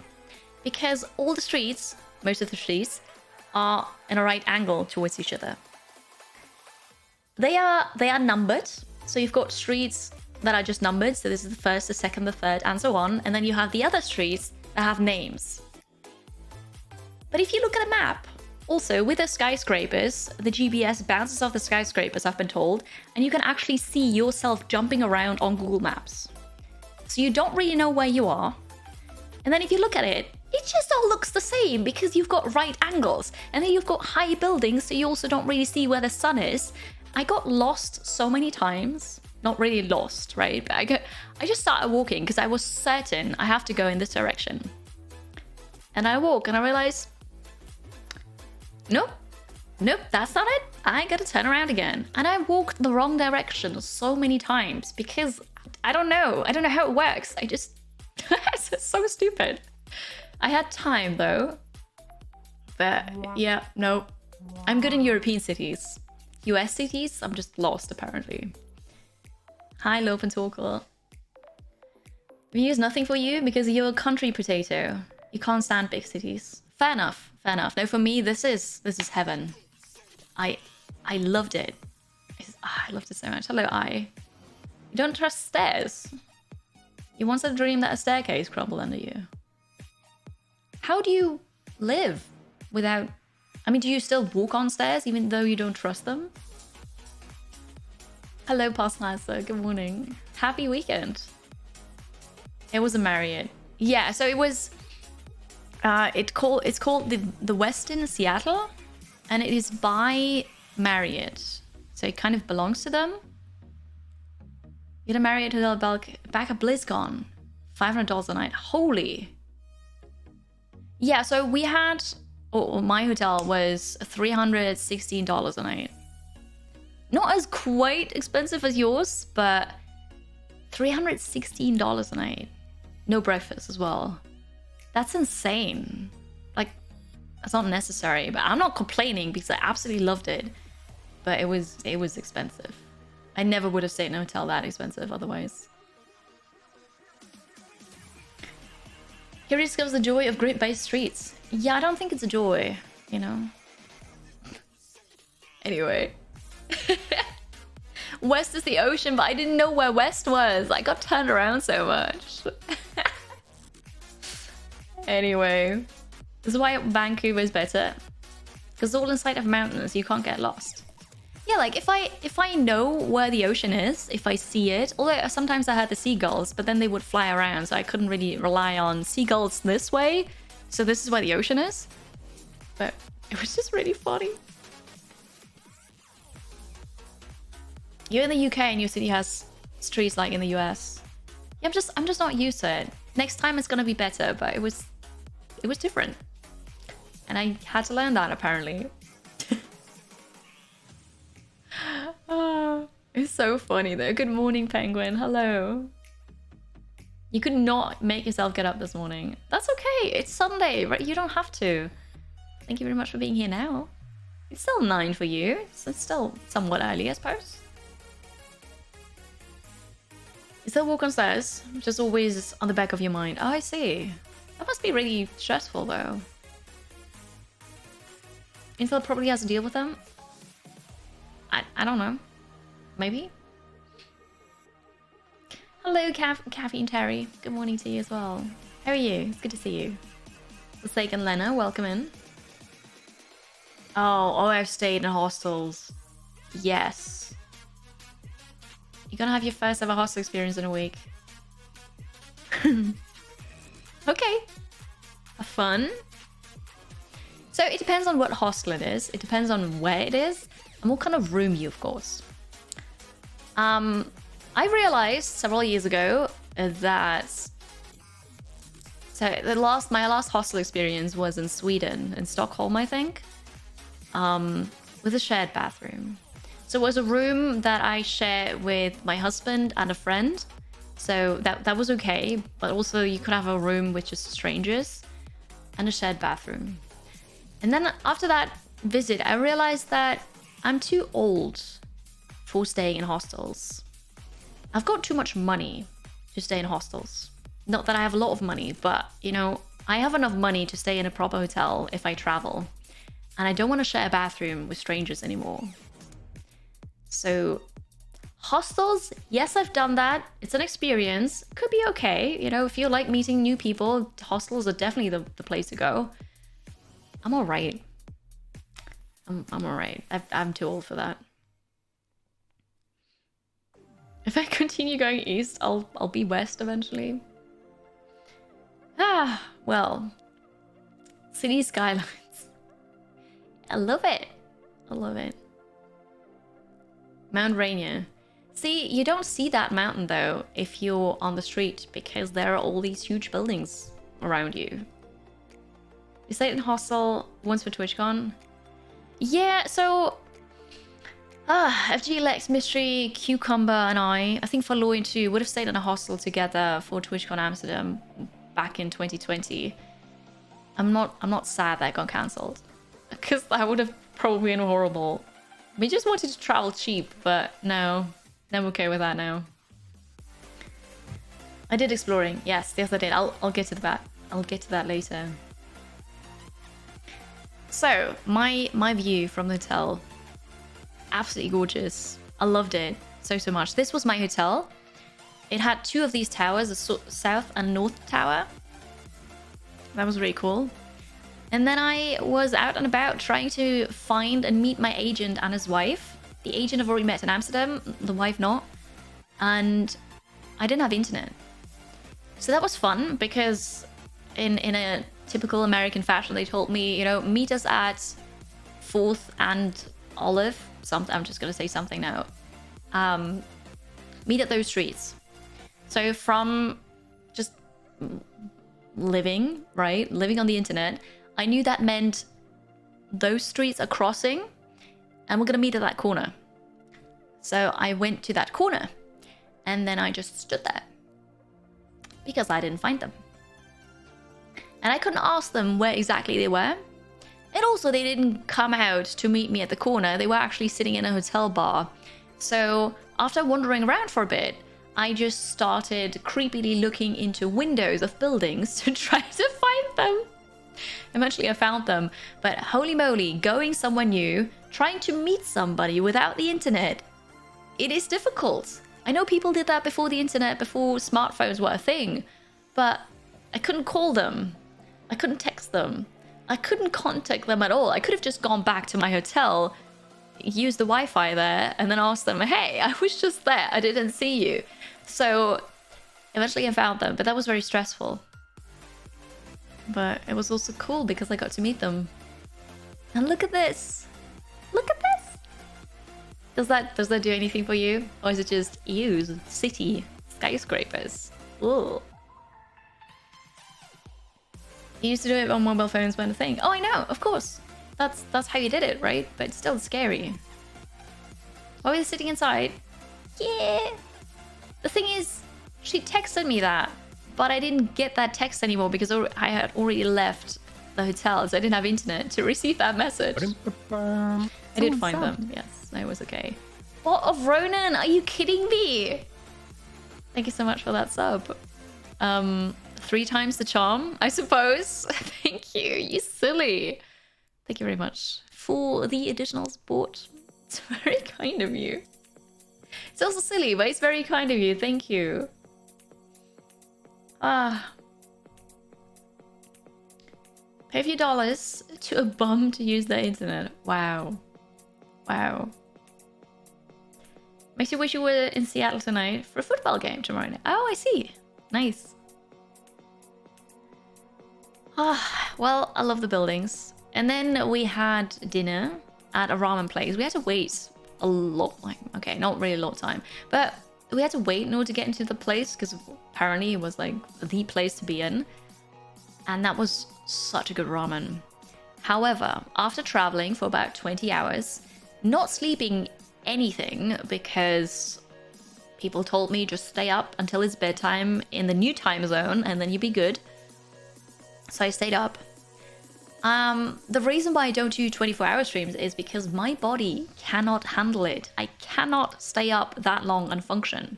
because all the streets, most of the streets, are in a right angle towards each other. They are numbered, so you've got streets that are just numbered, so this is the first, the second, the third, and so on, and then you have the other streets that have names. But if you look at a map, also with the skyscrapers, the GPS bounces off the skyscrapers, I've been told, and you can actually see yourself jumping around on Google Maps. So you don't really know where you are. And then if you look at it, it just all looks the same because you've got right angles, and then you've got high buildings, so you also don't really see where the sun is. I got lost so many times. Not really lost, right? But I just started walking because I was certain I have to go in this direction. And I walk and I realize, nope, that's not it. I gotta turn around again. And I walked the wrong direction so many times because I don't know how it works. It's so stupid. I had time though. But yeah, no. I'm good in European cities. US cities, I'm just lost apparently. Hi, Lope and Talker. View is nothing for you because you're a country potato. You can't stand big cities. Fair enough. No, for me, this is heaven. I loved it. I loved it so much. Hello, I. You don't trust stairs. You once had a dream that a staircase crumbled under you. How do you live without... I mean, do you still walk on stairs even though you don't trust them? Hello, Pastor. Good morning. Happy weekend. It was a Marriott. Yeah, so it was... it's called the Westin Seattle, and it is by Marriott. So it kind of belongs to them. You had a Marriott Hotel back at BlizzCon. $500 a night. Holy. Yeah, so we had... my hotel was $316 a night. Not as quite expensive as yours, but $316 a night. No breakfast as well. That's insane. Like, that's not necessary, but I'm not complaining because I absolutely loved it. But it was expensive. I never would have stayed in a hotel that expensive otherwise. Here discovers the joy of grid-based streets. Yeah, I don't think it's a joy, you know? Anyway. West is the ocean, but I didn't know where West was. I got turned around so much. Anyway. This is why Vancouver is better. Because all inside of mountains, you can't get lost. Yeah, like if I know where the ocean is, if I see it, although sometimes I heard the seagulls, but then they would fly around, so I couldn't really rely on seagulls this way. So this is where the ocean is. But it was just really funny. You're in the UK and your city has streets like in the US. Yeah, I'm just not used to it. Next time it's gonna be better, but it was different. And I had to learn that apparently. Oh, it's so funny though. Good morning, Penguin. Hello. You could not make yourself get up this morning. That's okay. It's Sunday, right? You don't have to. Thank you very much for being here now. It's still 9 for you. So it's still somewhat early, I suppose. You still walk on stairs, just always on the back of your mind. Oh, I see. That must be really stressful though. Intel probably has to deal with them. I don't know. Maybe? Hello, Caffeine Terry. Good morning to you as well. How are you? It's good to see you. Forsaken Lena, welcome in. Oh, I've stayed in hostels. Yes. You're gonna have your first ever hostel experience in a week. Okay. Fun. So it depends on what hostel it is. It depends on where it is and what kind of room you, of course. I realized several years ago that my last hostel experience was in Sweden, in Stockholm, I think, with a shared bathroom. So it was a room that I shared with my husband and a friend. So that was okay, but also you could have a room with just strangers and a shared bathroom. And then after that visit, I realized that I'm too old for staying in hostels. I've got too much money to stay in hostels. Not that I have a lot of money, but you know, I have enough money to stay in a proper hotel if I travel. And I don't want to share a bathroom with strangers anymore. So hostels, yes, I've done that. It's an experience. Could be okay. You know, if you like meeting new people, hostels are definitely the place to go. I'm all right. I'm all right. I'm too old for that. If I continue going east, I'll be west eventually. Ah, well. City skylines. I love it. I love it. Mount Rainier. See, you don't see that mountain though if you're on the street because there are all these huge buildings around you. You stayed in hostel once for TwitchCon? Yeah, so FG Lex, Mystery, Cucumber, and I think for Loin too, would have stayed in a hostel together for TwitchCon Amsterdam back in 2020. I'm not sad that got cancelled because that would have probably been horrible. We just wanted to travel cheap, but no, I'm okay with that now. I did exploring, yes, I did. I'll get to that. I'll get to that later. So my view from the hotel, absolutely gorgeous. I loved it so much. This was my hotel. It had two of these towers, a south and north tower. That was really cool. And then I was out and about trying to find and meet my agent and his wife. The agent I've already met in Amsterdam, the wife not. And I didn't have internet. So that was fun because in a typical American fashion, they told me, you know, meet us at 4th and Olive. I'm just going to say something now. Meet at those streets. So from just living on the internet, I knew that meant those streets are crossing and we're going to meet at that corner. So I went to that corner and then I just stood there because I didn't find them. And I couldn't ask them where exactly they were. And also they didn't come out to meet me at the corner. They were actually sitting in a hotel bar. So after wandering around for a bit, I just started creepily looking into windows of buildings to try to find them. Eventually I found them, but holy moly, going somewhere new, trying to meet somebody without the internet, it is difficult. I know people did that before the internet, before smartphones were a thing, but I couldn't call them. I couldn't text them. I couldn't contact them at all. I could have just gone back to my hotel, used the Wi-Fi there, and then asked them, hey, I was just there. I didn't see you. So eventually I found them, but that was very stressful. But it was also cool because I got to meet them. And look at this. Look at this. Does that do anything for you? Or is it just ew, city, skyscrapers? Ooh. You used to do it on mobile phones when a thing. Oh, I know, of course. That's how you did it, right? But it's still scary. Why were they sitting inside? Yeah. The thing is, she texted me that, but I didn't get that text anymore because I had already left the hotel, so I didn't have internet to receive that message. I did find them. Yes, it was okay. What of Ronan? Are you kidding me? Thank you so much for that sub. 3 times the charm, I suppose. Thank you. You silly. Thank you very much for the additional support. It's very kind of you. It's also silly, but it's very kind of you. Thank you. Pay a few dollars to a bum to use the internet. Wow. Wow. Makes you wish you were in Seattle tonight for a football game tomorrow night. Oh, I see. Nice. Ah, well, I love the buildings. And then we had dinner at a ramen place. We had to wait a lot. Okay, not really a lot of time. But we had to wait in order to get into the place because apparently it was like the place to be in. And that was such a good ramen. However, after traveling for about 20 hours, not sleeping anything because people told me just stay up until it's bedtime in the new time zone and then you'll be good. So I stayed up. The reason why I don't do 24-hour streams is because my body cannot handle it. I cannot stay up that long and function.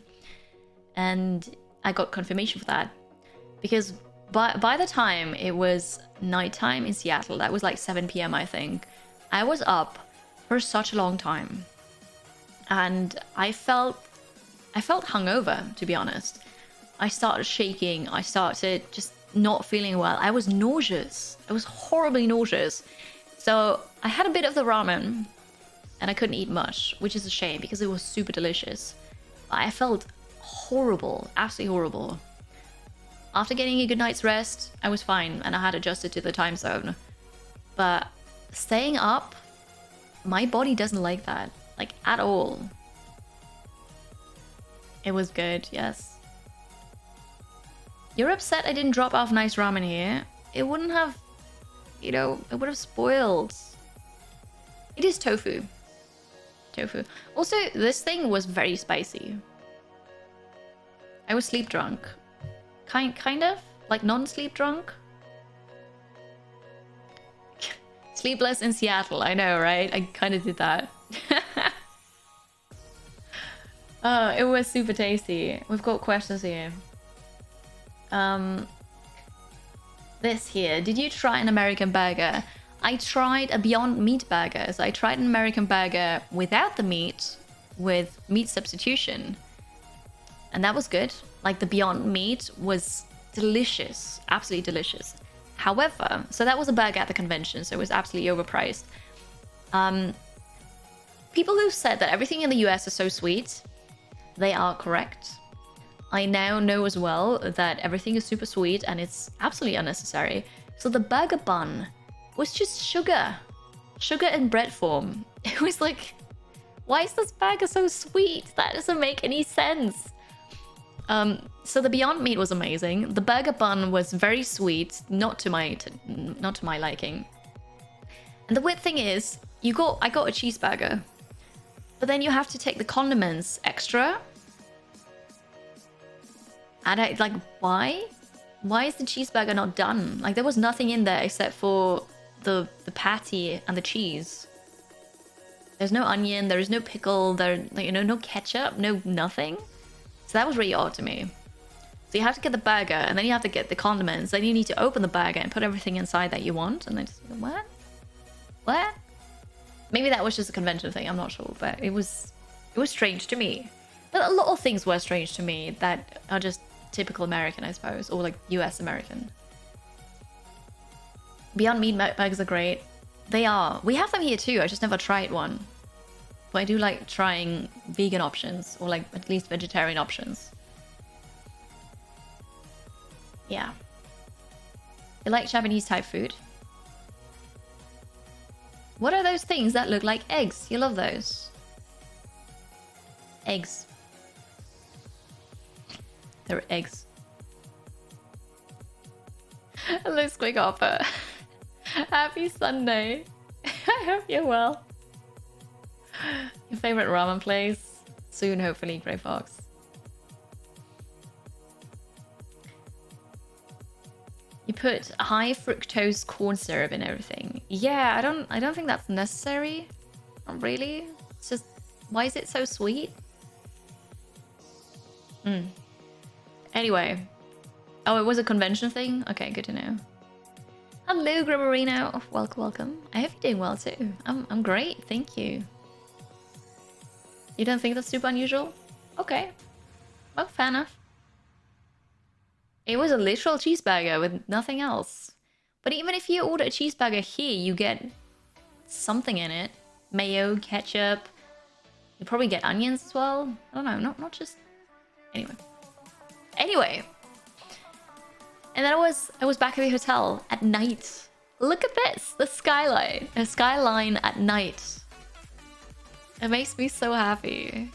And I got confirmation for that. Because by the time it was nighttime in Seattle, that was like 7 p.m. I think, I was up for such a long time. And I felt hungover, to be honest. I started shaking. I started just not feeling well. I was nauseous. I was horribly nauseous. So I had a bit of the ramen and I couldn't eat much, which is a shame because it was super delicious. But I felt horrible, absolutely horrible. After getting a good night's rest, I was fine and I had adjusted to the time zone. But staying up, my body doesn't like that, like at all. It was good, yes. You're upset I didn't drop off nice ramen here. It wouldn't have, you know, it would have spoiled. It is tofu. Tofu. Also, this thing was very spicy. I was sleep drunk. Kind of? Like non-sleep drunk? Sleepless in Seattle, I know, right? I kind of did that. It was super tasty. We've got questions here. This here. Did you try an American burger? I tried a Beyond Meat burger. So I tried an American burger without the meat, with meat substitution. And that was good. Like the Beyond Meat was delicious. Absolutely delicious. However, so that was a burger at the convention, so it was absolutely overpriced. People who said that everything in the US is so sweet, they are correct. I now know as well that everything is super sweet and it's absolutely unnecessary. So the burger bun was just sugar. Sugar in bread form. It was like, why is this burger so sweet? That doesn't make any sense. So the Beyond Meat was amazing. The burger bun was very sweet, not to my liking. And the weird thing is, I got a cheeseburger, but then you have to take the condiments extra. And I like, why? Why is the cheeseburger not done? Like there was nothing in there except for the patty and the cheese. There's no onion, there is no pickle, no ketchup, no nothing. So that was really odd to me. So you have to get the burger and then you have to get the condiments. Then you need to open the burger and put everything inside that you want. And then just what? What? Maybe that was just a convention thing, I'm not sure. But it was strange to me. But a lot of things were strange to me that are just typical American, I suppose. Or like US American. Beyond Meat burgers are great. They are. We have them here too, I just never tried one. But I do like trying vegan options, or like at least vegetarian options. Yeah. You like Japanese type food? What are those things that look like eggs? You love those. Eggs. They're eggs. Hello, Squig Hopper. Happy Sunday. I hope you're well. Your favorite ramen place? Soon, hopefully, Grey Fox. You put high fructose corn syrup in everything. Yeah, I don't think that's necessary. Not really. It's just, why is it so sweet? Anyway. Oh, it was a convention thing? Okay, good to know. Hello, Grimmarino. Welcome. I hope you're doing well too. I'm great, thank you. You don't think that's super unusual? Okay. Well, fair enough. It was a literal cheeseburger with nothing else. But even if you order a cheeseburger here, you get something in it. Mayo, ketchup. You probably get onions as well. I don't know, not just... Anyway. And then I was back at the hotel at night. Look at this, the skyline. A skyline at night. It makes me so happy.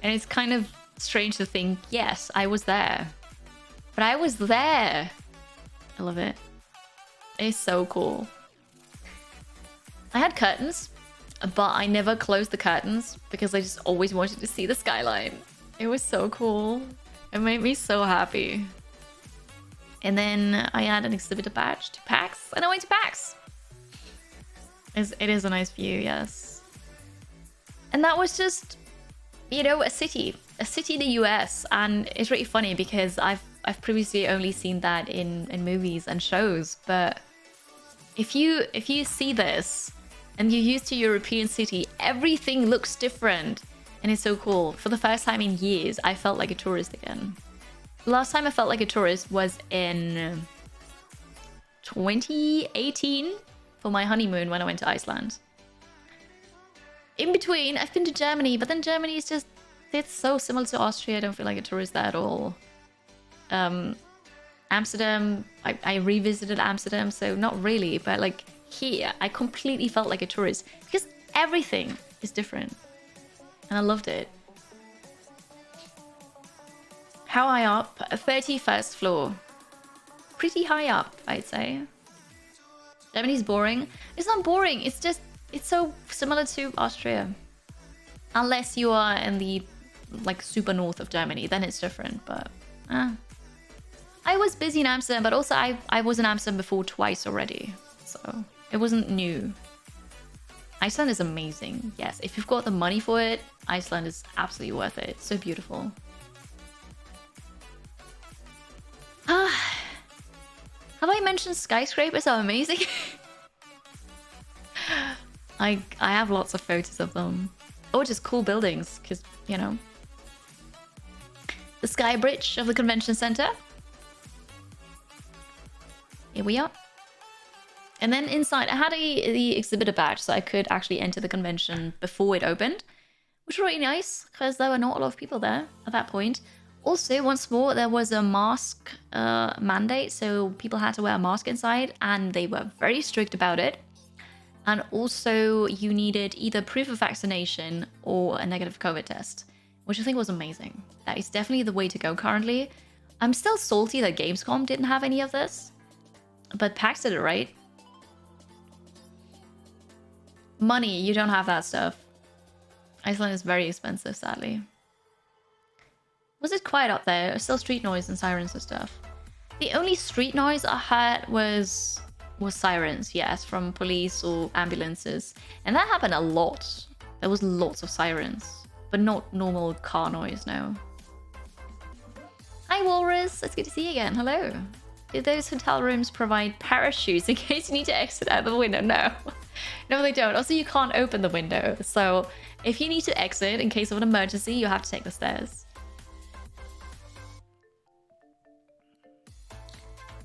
And it's kind of strange to think, yes, I was there. But I was there. I love it. It's so cool. I had curtains, but I never closed the curtains because I just always wanted to see the skyline. It was so cool. It made me so happy. And then I had an exhibitor badge to PAX, and I went to PAX. It is a nice view, yes. And that was just, you know, a city in the US, and it's really funny because I've previously only seen that in movies and shows, but if you see this and you're used to European city, everything looks different, and it's so cool. For the first time in years, I felt like a tourist again. The last time I felt like a tourist was in 2018 for my honeymoon when I went to Iceland. In between, I've been to Germany, but then Germany is just, it's so similar to Austria. I don't feel like a tourist there at all. Amsterdam, I revisited Amsterdam, so not really, but like here, I completely felt like a tourist because everything is different. And I loved it. How high up? 31st floor. Pretty high up, I'd say. Germany's boring. It's not boring, it's just, it's so similar to Austria. Unless you are in the like super north of Germany, then it's different, but I was busy in Amsterdam, but also I was in Amsterdam before twice already, so it wasn't new. Iceland is amazing. Yes, if you've got the money for it, Iceland is absolutely worth it. It's so beautiful. Have I mentioned skyscrapers are amazing? I have lots of photos of them. Or just cool buildings, because, you know. The sky bridge of the convention center. Here we are. And then inside, I had the exhibitor badge, so I could actually enter the convention before it opened, which was really nice, because there were not a lot of people there at that point. Also, once more, there was a mask mandate, so people had to wear a mask inside, and they were very strict about it. And also, you needed either proof of vaccination or a negative COVID test, which I think was amazing. That is definitely the way to go currently. I'm still salty that Gamescom didn't have any of this, but PAX did it right. Money, you don't have that stuff. Iceland is very expensive, sadly. Was it quiet up there? Still street noise and sirens and stuff. The only street noise I heard was sirens, yes, from police or ambulances. And that happened a lot. There was lots of sirens, but not normal car noise, no. Hi Walrus, it's good to see you again, hello. Do those hotel rooms provide parachutes in case you need to exit out the window? No. No, they don't. Also, you can't open the window. So if you need to exit in case of an emergency, you have to take the stairs.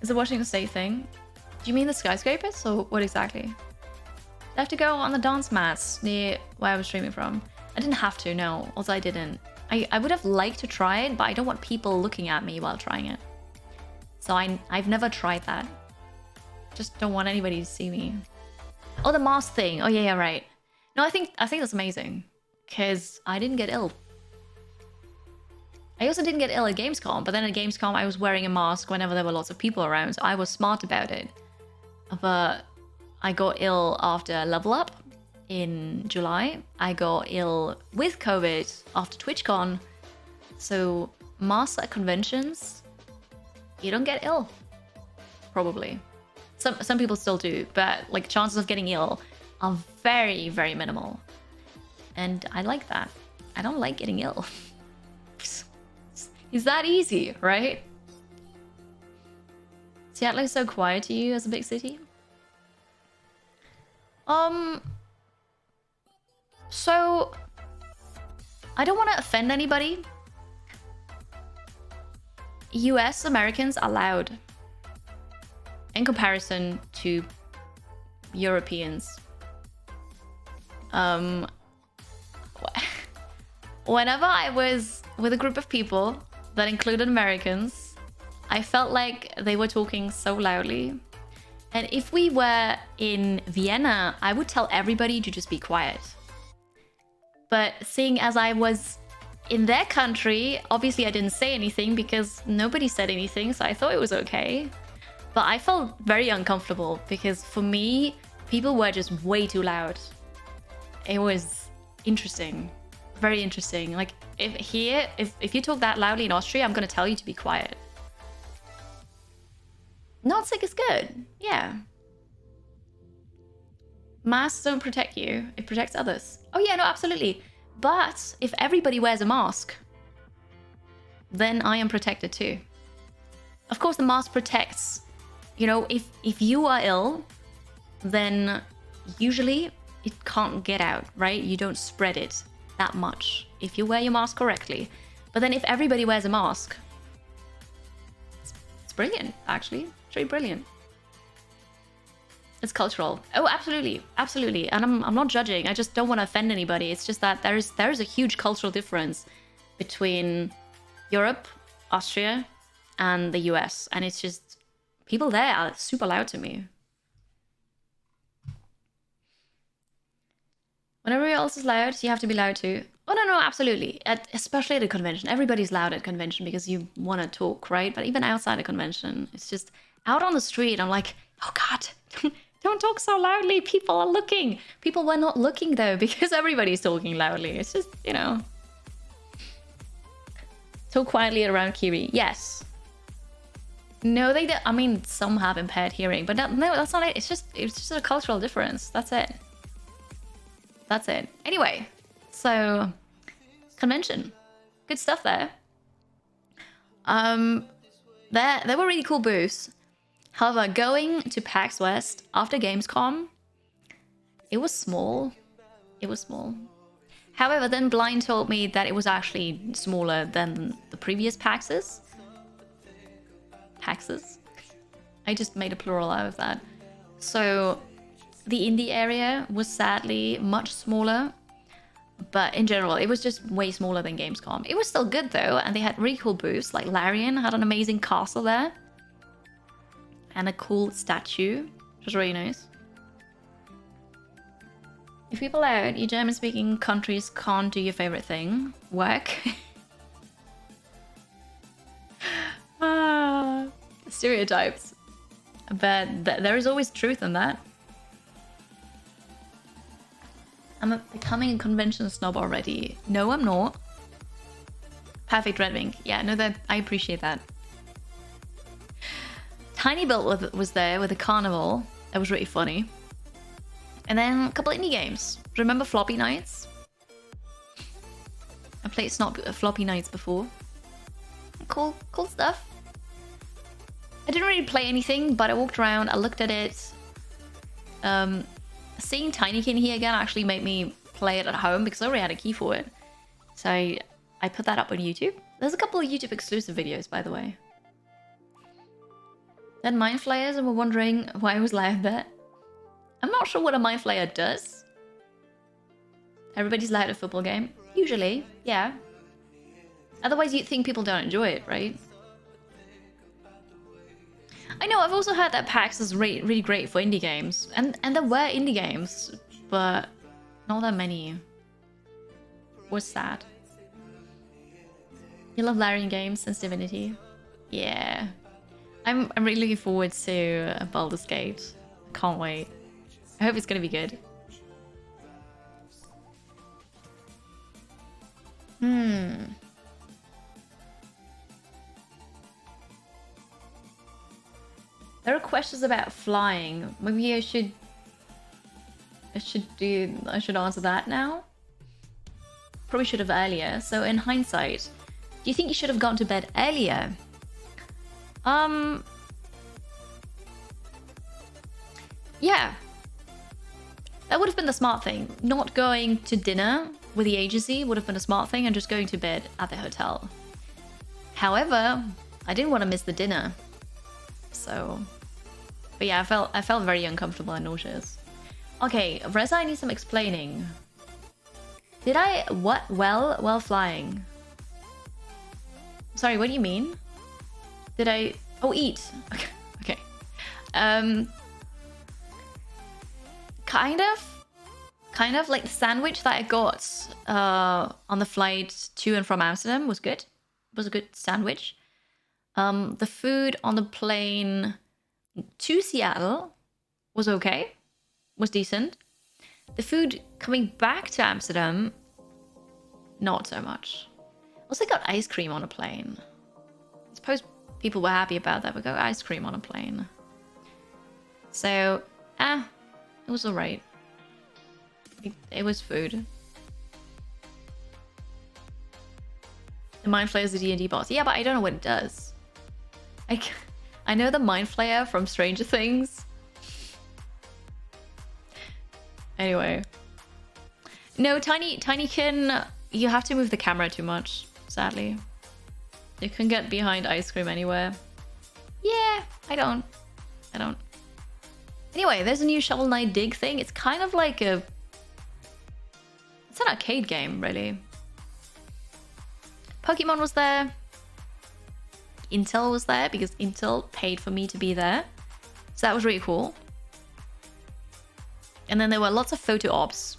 Is it Washington State thing? Do you mean the skyscrapers or what exactly? I have to go on the dance mats near where I was streaming from. I didn't have to, no. Also, I didn't. I would have liked to try it, but I don't want people looking at me while trying it. So I've never tried that. Just don't want anybody to see me. Oh, the mask thing. Oh, yeah, right. No, I think that's amazing. Because I didn't get ill. I also didn't get ill at Gamescom, but then at Gamescom I was wearing a mask whenever there were lots of people around, so I was smart about it. But I got ill after Level Up in July. I got ill with COVID after TwitchCon. So masks at conventions, you don't get ill. Probably. Some people still do, but like chances of getting ill are very, very minimal. And I like that. I don't like getting ill. It's that easy, right? Seattle is so quiet to you as a big city? So I don't want to offend anybody. US Americans are loud. in comparison to Europeans. Whenever I was with a group of people that included Americans, I felt like they were talking so loudly. And if we were in Vienna, I would tell everybody to just be quiet. But seeing as I was in their country, obviously I didn't say anything because nobody said anything, so I thought it was okay. But I felt very uncomfortable because for me, people were just way too loud. It was interesting. Very interesting. Like, if you talk that loudly in Austria, I'm gonna tell you to be quiet. Not sick is good. Yeah. Masks don't protect you. It protects others. Oh yeah, no, absolutely. But if everybody wears a mask, then I am protected too. Of course, the mask protects. You know, if you are ill, then usually it can't get out, right? You don't spread it that much if you wear your mask correctly. But then if everybody wears a mask, it's brilliant, actually. It's really brilliant. It's cultural. Oh, absolutely, absolutely. And I'm not judging. I just don't want to offend anybody. It's just that there is a huge cultural difference between Europe, Austria, and the US. And it's just, people there are super loud to me. When everybody else is loud, you have to be loud too. Oh, no, absolutely. Especially at a convention. Everybody's loud at convention because you want to talk, right? But even outside a convention, it's just out on the street. I'm like, oh God, don't talk so loudly. People are looking. People were not looking though because everybody's talking loudly. It's just, you know. Talk quietly around Kiri. Yes. No, they don't. I mean, some have impaired hearing, but no, that's not it. It's just a cultural difference. That's it. That's it. Anyway, so convention, good stuff there. There were really cool booths. However, going to PAX West after Gamescom, it was small. It was small. However, then Blind told me that it was actually smaller than the previous PAXs. PAXs. I just made a plural out of that. So the indie area was sadly much smaller, but in general, it was just way smaller than Gamescom. It was still good though, and they had really cool booths. Like Larian had an amazing castle there, and a cool statue, which was really nice. If people out, you German-speaking countries can't do your favorite thing, work. Stereotypes. But there is always truth in that. I'm becoming a convention snob already. No, I'm not. Perfect Red Wing. Yeah, no, that I appreciate that. Tiny Built was there with a carnival. That was really funny. And then a couple indie games. Remember Floppy Nights? I played Floppy Nights before. Cool stuff. I didn't really play anything, but I walked around, I looked at it. Seeing Tinykin here again actually made me play it at home because I already had a key for it. So I put that up on YouTube. There's a couple of YouTube exclusive videos, by the way. Then Mind Flayers, and we're wondering why I was loud there. I'm not sure what a Mind Flayer does. Everybody's loud at a football game. Usually, yeah. Otherwise you'd think people don't enjoy it, right? I know, I've also heard that PAX is really great for indie games. And there were indie games, but not that many. Was sad. You love Larian games since Divinity? Yeah. I'm really looking forward to Baldur's Gate. Can't wait. I hope it's gonna be good. There are questions about flying. Maybe I should answer that now. Probably should have earlier. So in hindsight, do you think you should have gone to bed earlier? Yeah. That would have been the smart thing. Not going to dinner with the agency would have been a smart thing, and just going to bed at the hotel. However, I didn't want to miss the dinner. So But yeah, I felt very uncomfortable and nauseous. Okay, Reza, I need some explaining. Did I what while flying? Sorry, what do you mean? Did I eat? Okay. Okay. Kind of like the sandwich that I got on the flight to and from Amsterdam was good. It was a good sandwich. The food on the plane to Seattle was okay, was decent. The food coming back to Amsterdam, not so much. Also got ice cream on a plane. I suppose people were happy about that. We got ice cream on a plane. So, it was alright. It was food. The Mind Flayer is the D&D boss. Yeah, but I don't know what it does. I know the Mind Flayer from Stranger Things. Anyway. No, Tinykin, you have to move the camera too much, sadly. You can get behind ice cream anywhere. Yeah, I don't. Anyway, there's a new Shovel Knight Dig thing. It's kind of like a... It's an arcade game, really. Pokemon was there. Intel was there because Intel paid for me to be there. So that was really cool. And then there were lots of photo ops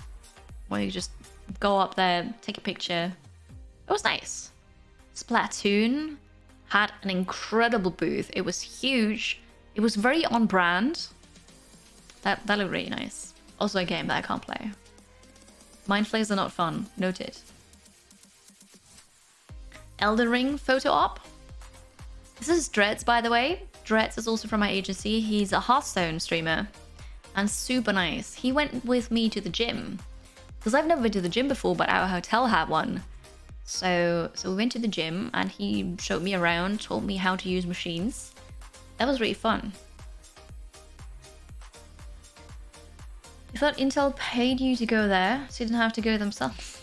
where you just go up there, take a picture. It was nice. Splatoon had an incredible booth. It was huge. It was very on brand. That looked really nice. Also a game that I can't play. Mind Flayers are not fun. Noted. Elden Ring photo op. This is Dreads, by the way. Dreads is also from my agency. He's a Hearthstone streamer. And super nice. He went with me to the gym. Because I've never been to the gym before, but our hotel had one. So we went to the gym and he showed me around, told me how to use machines. That was really fun. I thought Intel paid you to go there, so you didn't have to go themselves.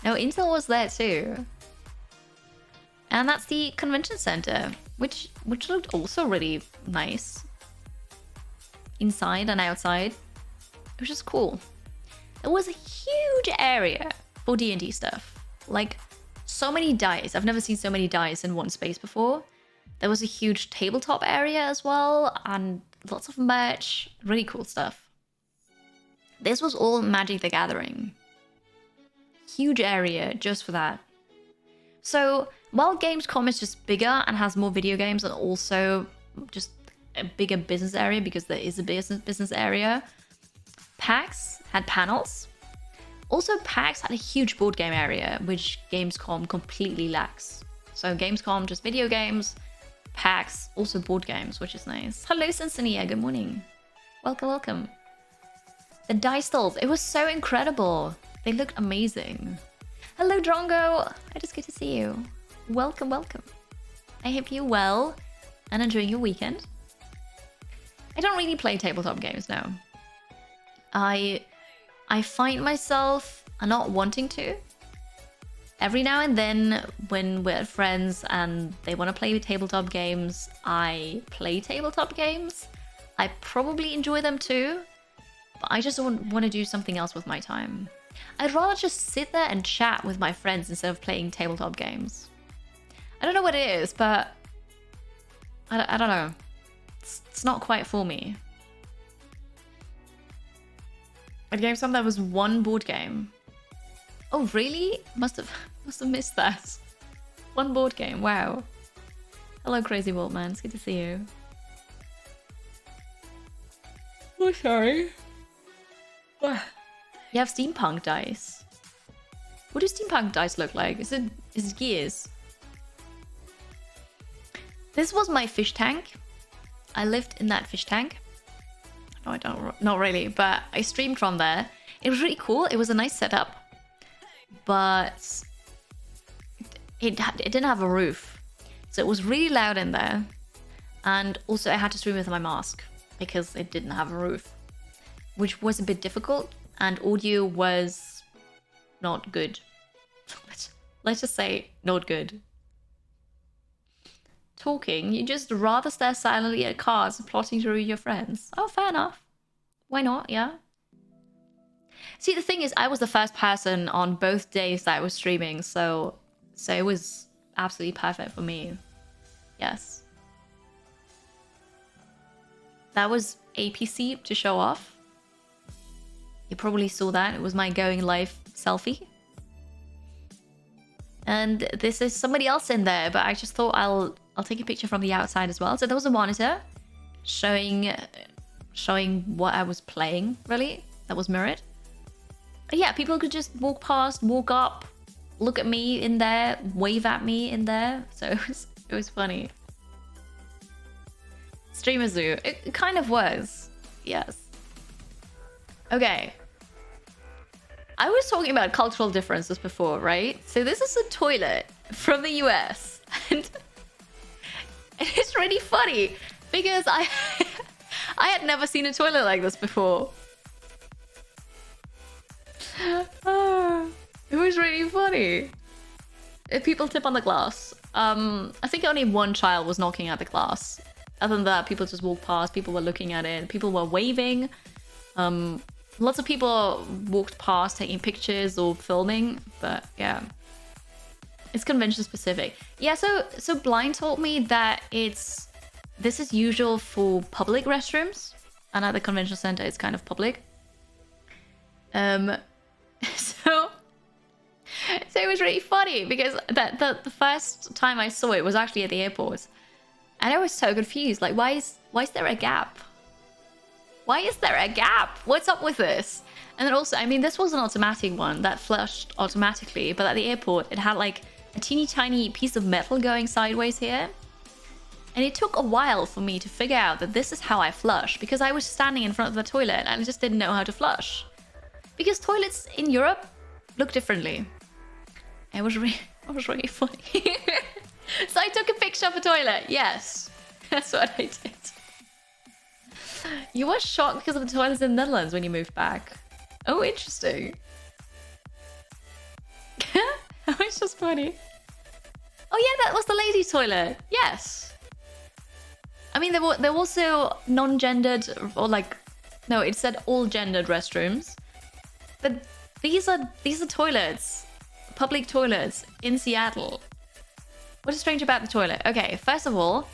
No, Intel was there too. And that's the convention center, which looked also really nice. Inside and outside. It was just cool. There was a huge area for D&D stuff. Like, so many dice. I've never seen so many dice in one space before. There was a huge tabletop area as well, and lots of merch. Really cool stuff. This was all Magic the Gathering. Huge area just for that. So, while Gamescom is just bigger and has more video games and also just a bigger business area because there is a business area, PAX had panels. Also, PAX had a huge board game area, which Gamescom completely lacks. So Gamescom, just video games. PAX, also board games, which is nice. Hello, Cincinnati. Good morning. Welcome, welcome. The dice stalls. It was so incredible. They looked amazing. Hello, Drongo. It is good to see you. Welcome, welcome. I hope you're well and enjoying your weekend. I don't really play tabletop games now. I find myself not wanting to. Every now and then, when we're friends and they want to play tabletop games, I play tabletop games. I probably enjoy them too, but I just don't want to do something else with my time. I'd rather just sit there and chat with my friends instead of playing tabletop games. I don't know what it is, but I don't know. It's not quite for me. At GameStop there was one board game. Oh really? Must have missed that. One board game. Wow. Hello, Crazy Wolfman. It's good to see you. Oh, sorry. You have steampunk dice. What do steampunk dice look like? Is it gears? This was my fish tank. I lived in that fish tank. No, I don't. Not really, but I streamed from there. It was really cool. It was a nice setup, but it didn't have a roof, so it was really loud in there. And also, I had to stream with my mask because it didn't have a roof, which was a bit difficult. And audio was not good. Let's just say not good. talking. You just rather stare silently at cards plotting to ruin your friends. Oh, fair enough. Why not? Yeah. See, the thing is, I was the first person on both days that I was streaming, so it was absolutely perfect for me. Yes. That was APC to show off. You probably saw that. It was my going live selfie. And this is somebody else in there, but I just thought I'll take a picture from the outside as well. So there was a monitor showing what I was playing, really. That was mirrored. But yeah, people could just walk past, walk up, look at me in there, wave at me in there. So it was funny. Streamer Zoo. It kind of was. Yes. Okay. I was talking about cultural differences before, right? So this is a toilet from the US. And it's really funny because I had never seen a toilet like this before. It was really funny. If people tip on the glass. I think only one child was knocking at the glass. Other than that, people just walked past. People were looking at it. People were waving. Lots of people walked past taking pictures or filming. But yeah, it's convention specific. Yeah, so Blind told me that this is usual for public restrooms, and at the convention center it's kind of public. So it was really funny because the first time I saw it was actually at the airport, and I was so confused. Like, why is there a gap? Why is there a gap? What's up with this? And then also, I mean, this was an automatic one that flushed automatically, but at the airport it had like a teeny tiny piece of metal going sideways here. And it took a while for me to figure out that this is how I flush, because I was standing in front of the toilet and I just didn't know how to flush. Because toilets in Europe look differently. It was really funny. So I took a picture of a toilet. Yes, that's what I did. You were shocked because of the toilets in the Netherlands when you moved back. Oh, interesting. That was just funny. Oh yeah, that was the ladies' toilet. Yes. I mean, there were also non-gendered, or like, no, it said all gendered restrooms. But these are toilets, public toilets in Seattle. What is strange about the toilet? Okay, first of all,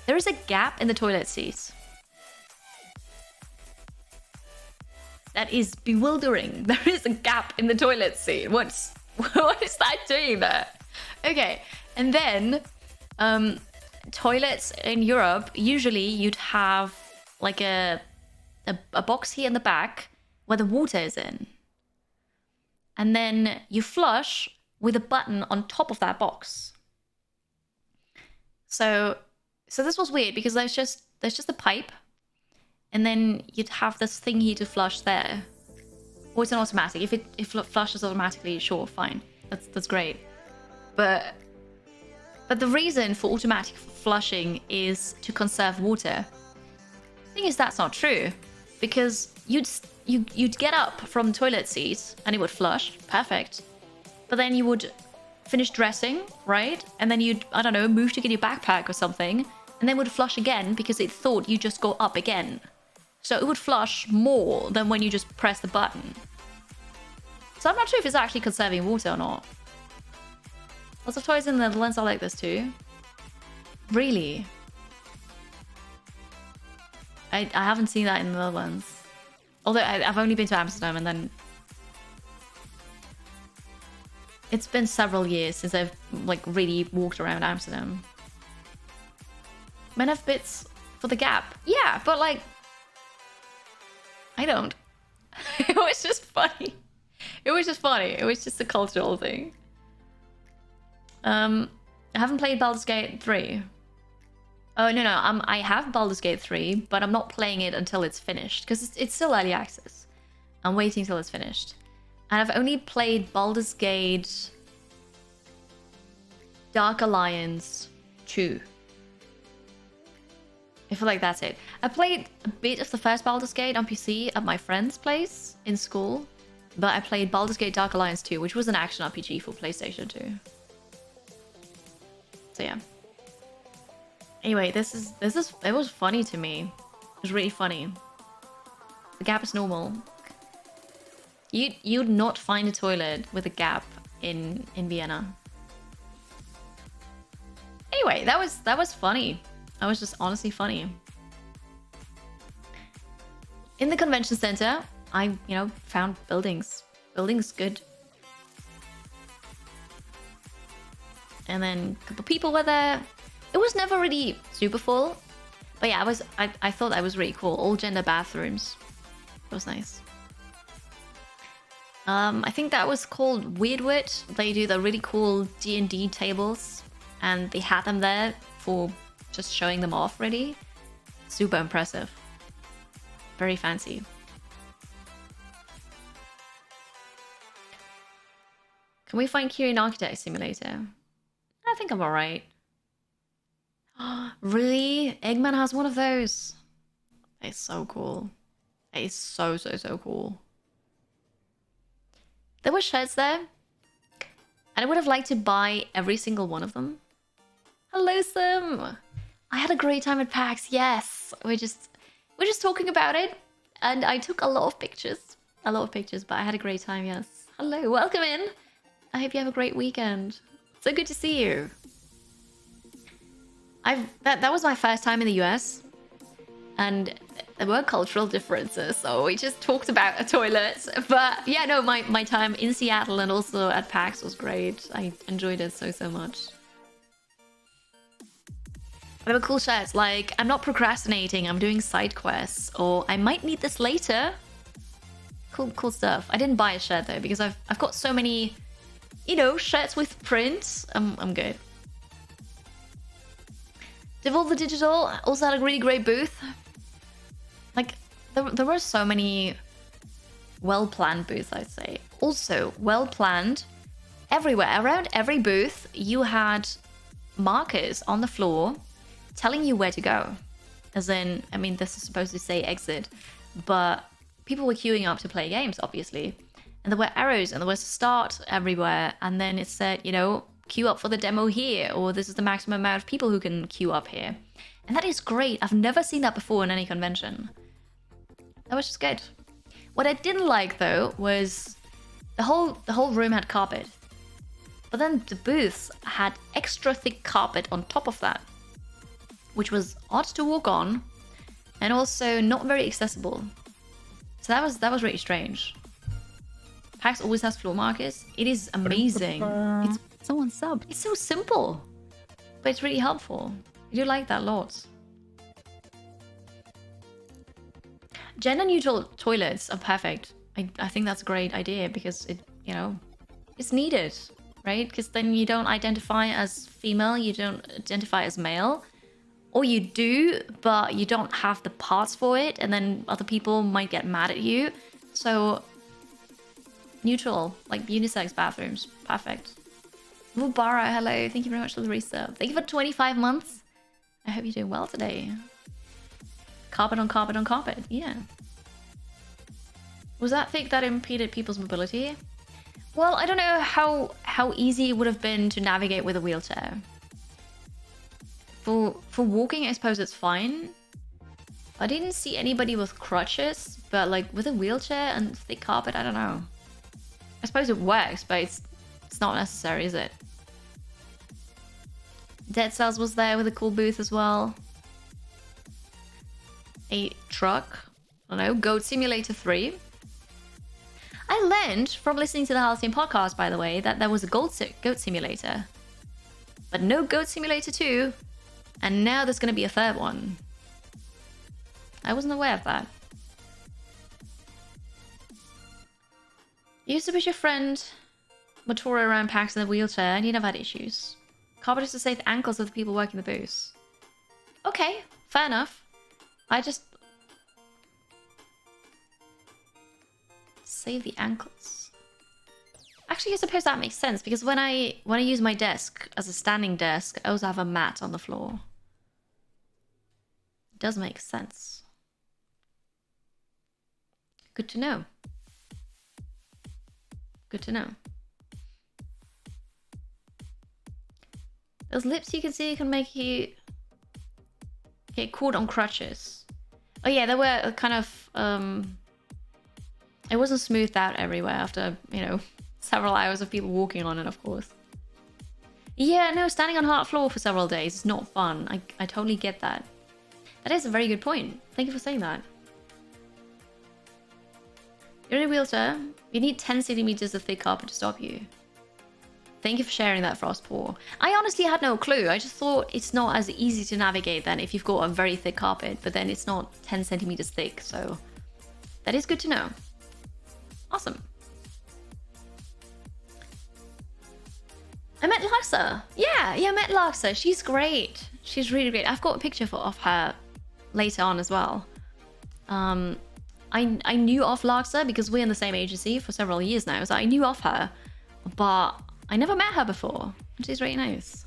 there is a gap in the toilet seats. That is bewildering. There is a gap in the toilet seat. What is that doing there? Okay, and then toilets in Europe, usually you'd have like a box here in the back where the water is in. And then you flush with a button on top of that box. So this was weird because there's just a pipe, and then you'd have this thingy to flush there. Or it's an automatic. If it flushes automatically, sure, fine. That's great. But the reason for automatic flushing is to conserve water. The thing is, that's not true, because you'd get up from the toilet seat and it would flush, perfect. But then you would finish dressing, right? And then you'd, I don't know, move to get your backpack or something, and then would flush again because it thought you just go up again. So it would flush more than when you just press the button. So I'm not sure if it's actually conserving water or not. Lots of toys in the Netherlands are like this too. Really? I haven't seen that in the Netherlands. Although I've only been to Amsterdam, and then it's been several years since I've like really walked around Amsterdam. Men have bits for the gap. Yeah, but like, I don't. It was just funny. It was just funny. It was just a cultural thing. I haven't played Baldur's Gate 3. Oh, no. I have Baldur's Gate 3, but I'm not playing it until it's finished, because it's still early access. I'm waiting till it's finished. And I've only played Baldur's Gate Dark Alliance 2. I feel like that's it. I played a bit of the first Baldur's Gate on PC at my friend's place in school, but I played Baldur's Gate Dark Alliance 2, which was an action RPG for PlayStation 2. So yeah. Anyway, it was funny to me. It was really funny. The gap is normal. You'd not find a toilet with a gap in Vienna. Anyway, that was funny. That was just honestly funny. In the convention center, I found buildings. Buildings good. And then a couple people were there. It was never really super full. But yeah, I thought that was really cool. All gender bathrooms. It was nice. I think that was called Weirdwood. They do the really cool D&D tables. And they had them there for just showing them off, really. Super impressive. Very fancy. Can we find Kirin Architect Simulator? I think I'm alright. Really? Eggman has one of those? That is so cool. That is so cool. There were shirts there. And I would have liked to buy every single one of them. Hello, Sim! I had a great time at PAX, yes! We're just talking about it. And I took a lot of pictures. But I had a great time, yes. Hello, welcome in! I hope you have a great weekend. So good to see you. That was my first time in the US. And there were cultural differences, so we just talked about a toilet. But yeah, no, my time in Seattle and also at PAX was great. I enjoyed it so much. There were cool shirts like, I'm not procrastinating, I'm doing side quests, or I might need this later. Cool stuff. I didn't buy a shirt though, because I've got so many, shirts with prints. I'm good. Devolver Digital also had a really great booth. Like, there were so many well-planned booths, I'd say. Also, well-planned. Everywhere, around every booth, you had markers on the floor telling you where to go. As in, I mean, this is supposed to say exit, but people were queuing up to play games, obviously. And there were arrows and there was start everywhere. And then it said, queue up for the demo here, or this is the maximum amount of people who can queue up here. And that is great. I've never seen that before in any convention. That was just good. What I didn't like though was the whole room had carpet. But then the booths had extra thick carpet on top of that, which was odd to walk on and also not very accessible. So that was really strange. PAX always has floor markers. It is amazing. It's Someone subbed. It's so simple, but it's really helpful. I do like that a lot. Gender neutral toilets are perfect. I think that's a great idea because it's needed, right? Because then you don't identify as female, you don't identify as male, or you do, but you don't have the parts for it, and then other people might get mad at you. So neutral, like unisex bathrooms, perfect. Mubara, hello. Thank you very much for the resub. Thank you for 25 months. I hope you're doing well today. Carpet on carpet on carpet. Yeah. Was that thick that impeded people's mobility? Well, I don't know how easy it would have been to navigate with a wheelchair. For walking, I suppose it's fine. I didn't see anybody with crutches, but like with a wheelchair and thick carpet, I don't know. I suppose it works, but it's not necessary, is it? Dead Cells was there with a cool booth as well. A truck. I don't know, Goat Simulator 3. I learned from listening to the Halcyon podcast, by the way, that there was a goat simulator. But no Goat Simulator 2. And now there's going to be a third one. I wasn't aware of that. You used to push your friend Motora around PAX in a wheelchair and you never had issues. Carpet is to save the ankles of the people working the booth. Okay, fair enough. I just... Save the ankles. Actually, I suppose that makes sense because when I use my desk as a standing desk, I also have a mat on the floor. It does make sense. Good to know. Good to know. Those lips you can see can make you get caught on crutches. Oh yeah, there were kind of it wasn't smoothed out everywhere after, you know, several hours of people walking on it, of course. Yeah, no, standing on hard floor for several days is not fun. I totally get that. That is a very good point. Thank you for saying that. You're in a wheelchair. You need 10 centimeters of thick carpet to stop you. Thank you for sharing that, Frostpaw. I honestly had no clue. I just thought it's not as easy to navigate then if you've got a very thick carpet, but then it's not 10 centimeters thick, so that is good to know. Awesome. I met Larsa. Yeah, I met Larsa. She's great. She's really great. I've got a picture of her later on as well. I knew of Larsa because we're in the same agency for several years now, so I knew of her, but I never met her before. She's really nice.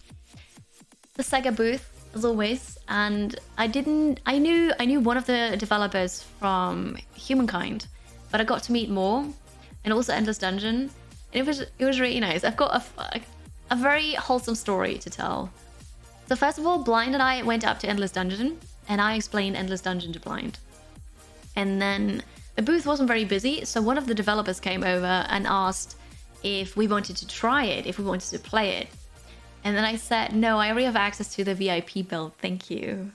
The Sega booth, as always, and I knew one of the developers from Humankind, but I got to meet more, and also Endless Dungeon. And it was really nice. I've got a very wholesome story to tell. So first of all, Blind and I went up to Endless Dungeon, and I explained Endless Dungeon to Blind. And then the booth wasn't very busy, so one of the developers came over and asked if we wanted to try it, if we wanted to play it. And then I said, no, I already have access to the VIP build, thank you.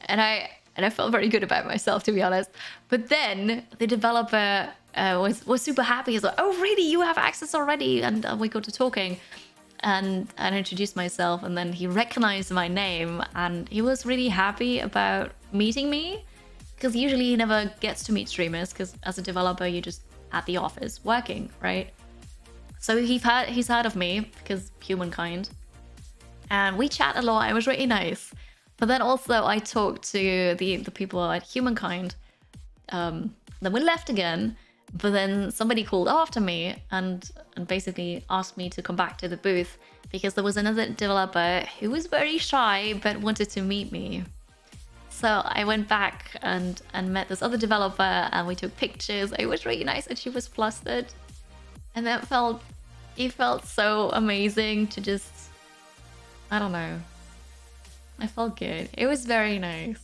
And I felt very good about myself, to be honest. But then the developer was super happy. He's like, oh, really? You have access already? And we got to talking. And I introduced myself, and then he recognized my name, and he was really happy about meeting me, because usually he never gets to meet streamers, because as a developer you're just at the office working, right? So he's heard of me because Humankind, and we chat a lot. It was really nice. But then also I talked to the people at Humankind. Then we left again. But then somebody called after me and basically asked me to come back to the booth because there was another developer who was very shy but wanted to meet me. So I went back and met this other developer, and we took pictures. It was really nice, and she was flustered. And it felt so amazing to just, I don't know. I felt good. It was very nice.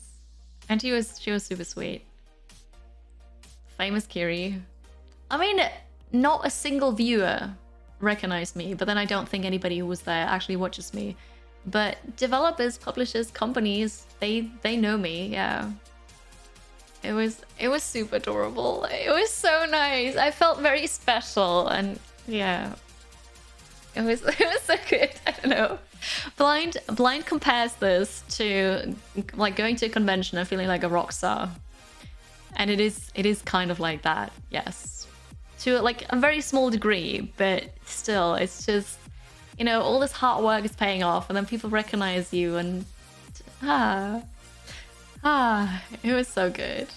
And she was super sweet. Famous Kiri. I mean, not a single viewer recognized me, but then I don't think anybody who was there actually watches me. But developers, publishers, companies, they know me, yeah. It was super adorable. It was so nice. I felt very special, and yeah. It was so good. I don't know. Blind compares this to like going to a convention and feeling like a rock star. And it is kind of like that, yes. To like a very small degree, but still, it's just, you know, all this hard work is paying off, and then people recognize you, and it was so good.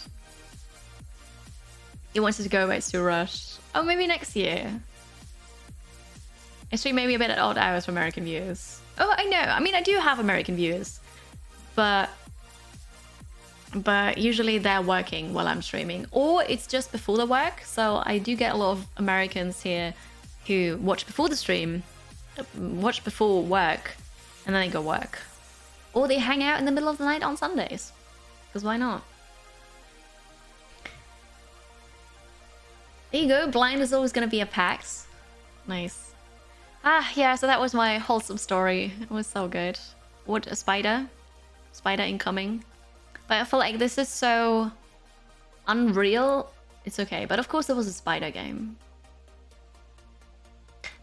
You wanted to go, but it's too rushed. Oh, maybe next year. It's maybe a bit at odd hours for American viewers. Oh, I know. I mean, I do have American viewers, but usually they're working while I'm streaming, or it's just before the work. So I do get a lot of Americans here who watch before the stream, watch before work, and then they go work, or they hang out in the middle of the night on Sundays, because why not? There you go. Blind is always going to be a PAX. Nice. Yeah, so that was my wholesome story. It was so good. What, a spider incoming. But I feel like this is so unreal. It's okay. But of course there was a spider game.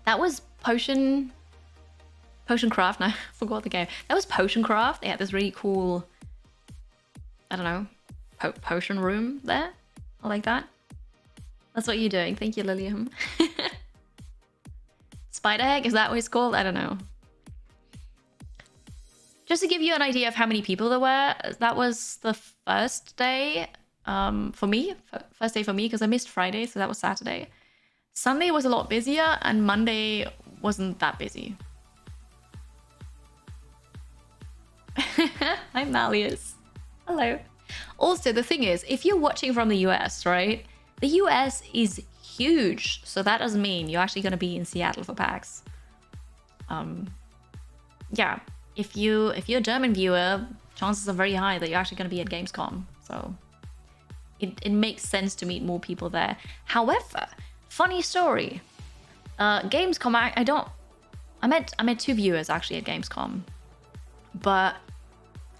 That was Potion Craft. No, I forgot the game. That was Potion Craft. They had this really cool, I don't know, potion room there. I like that. That's what you're doing. Thank you, Lilium. Spider Egg, is that what it's called? I don't know. Just to give you an idea of how many people there were, that was the first day for me. First day for me, because I missed Friday, so that was Saturday. Sunday was a lot busier, and Monday wasn't that busy. Hi, Malleus. Hello. Also, the thing is, if you're watching from the US, right? The US is huge, so that doesn't mean you're actually going to be in Seattle for PAX. Yeah, if you're a German viewer, chances are very high that you're actually going to be at Gamescom. So it makes sense to meet more people there. However, funny story. Gamescom, I met 2 viewers actually at Gamescom. But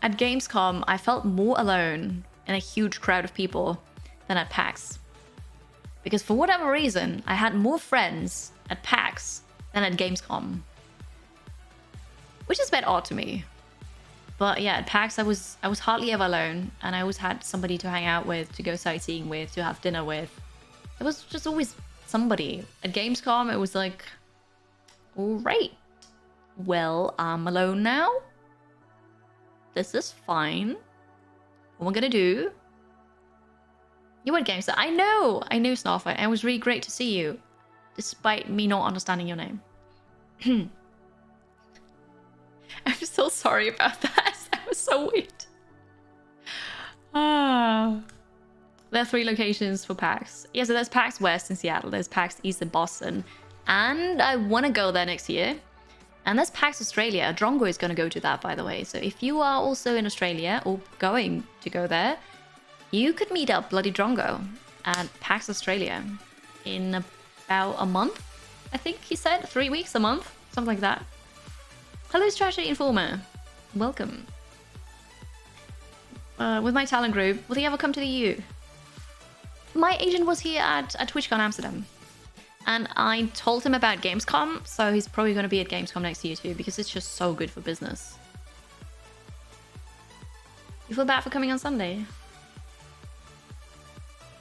at Gamescom, I felt more alone in a huge crowd of people than at PAX. Because for whatever reason, I had more friends at PAX than at Gamescom. Which is a bit odd to me. But yeah, at PAX I was hardly ever alone, and I always had somebody to hang out with, to go sightseeing with, to have dinner with. It was just always somebody. At Gamescom it was like, alright, well, I'm alone now. This is fine. What am I gonna do? You went Gamescom. I know, Snarfer, and it was really great to see you, despite me not understanding your name. I'm so sorry about that. That was so weird. There are 3 locations for PAX. Yeah, so there's PAX West in Seattle, there's PAX East in Boston, and I want to go there next year. And there's PAX Australia. Drongo is going to go to that, by the way. So if you are also in Australia or going to go there, you could meet up bloody Drongo at PAX Australia in about a month. I think he said 3 weeks, a month, something like that. Hello, Strategy Informer. Welcome. With my talent group, will he ever come to the EU? My agent was here at TwitchCon Amsterdam. And I told him about Gamescom, so he's probably going to be at Gamescom next year too, because it's just so good for business. You feel bad for coming on Sunday?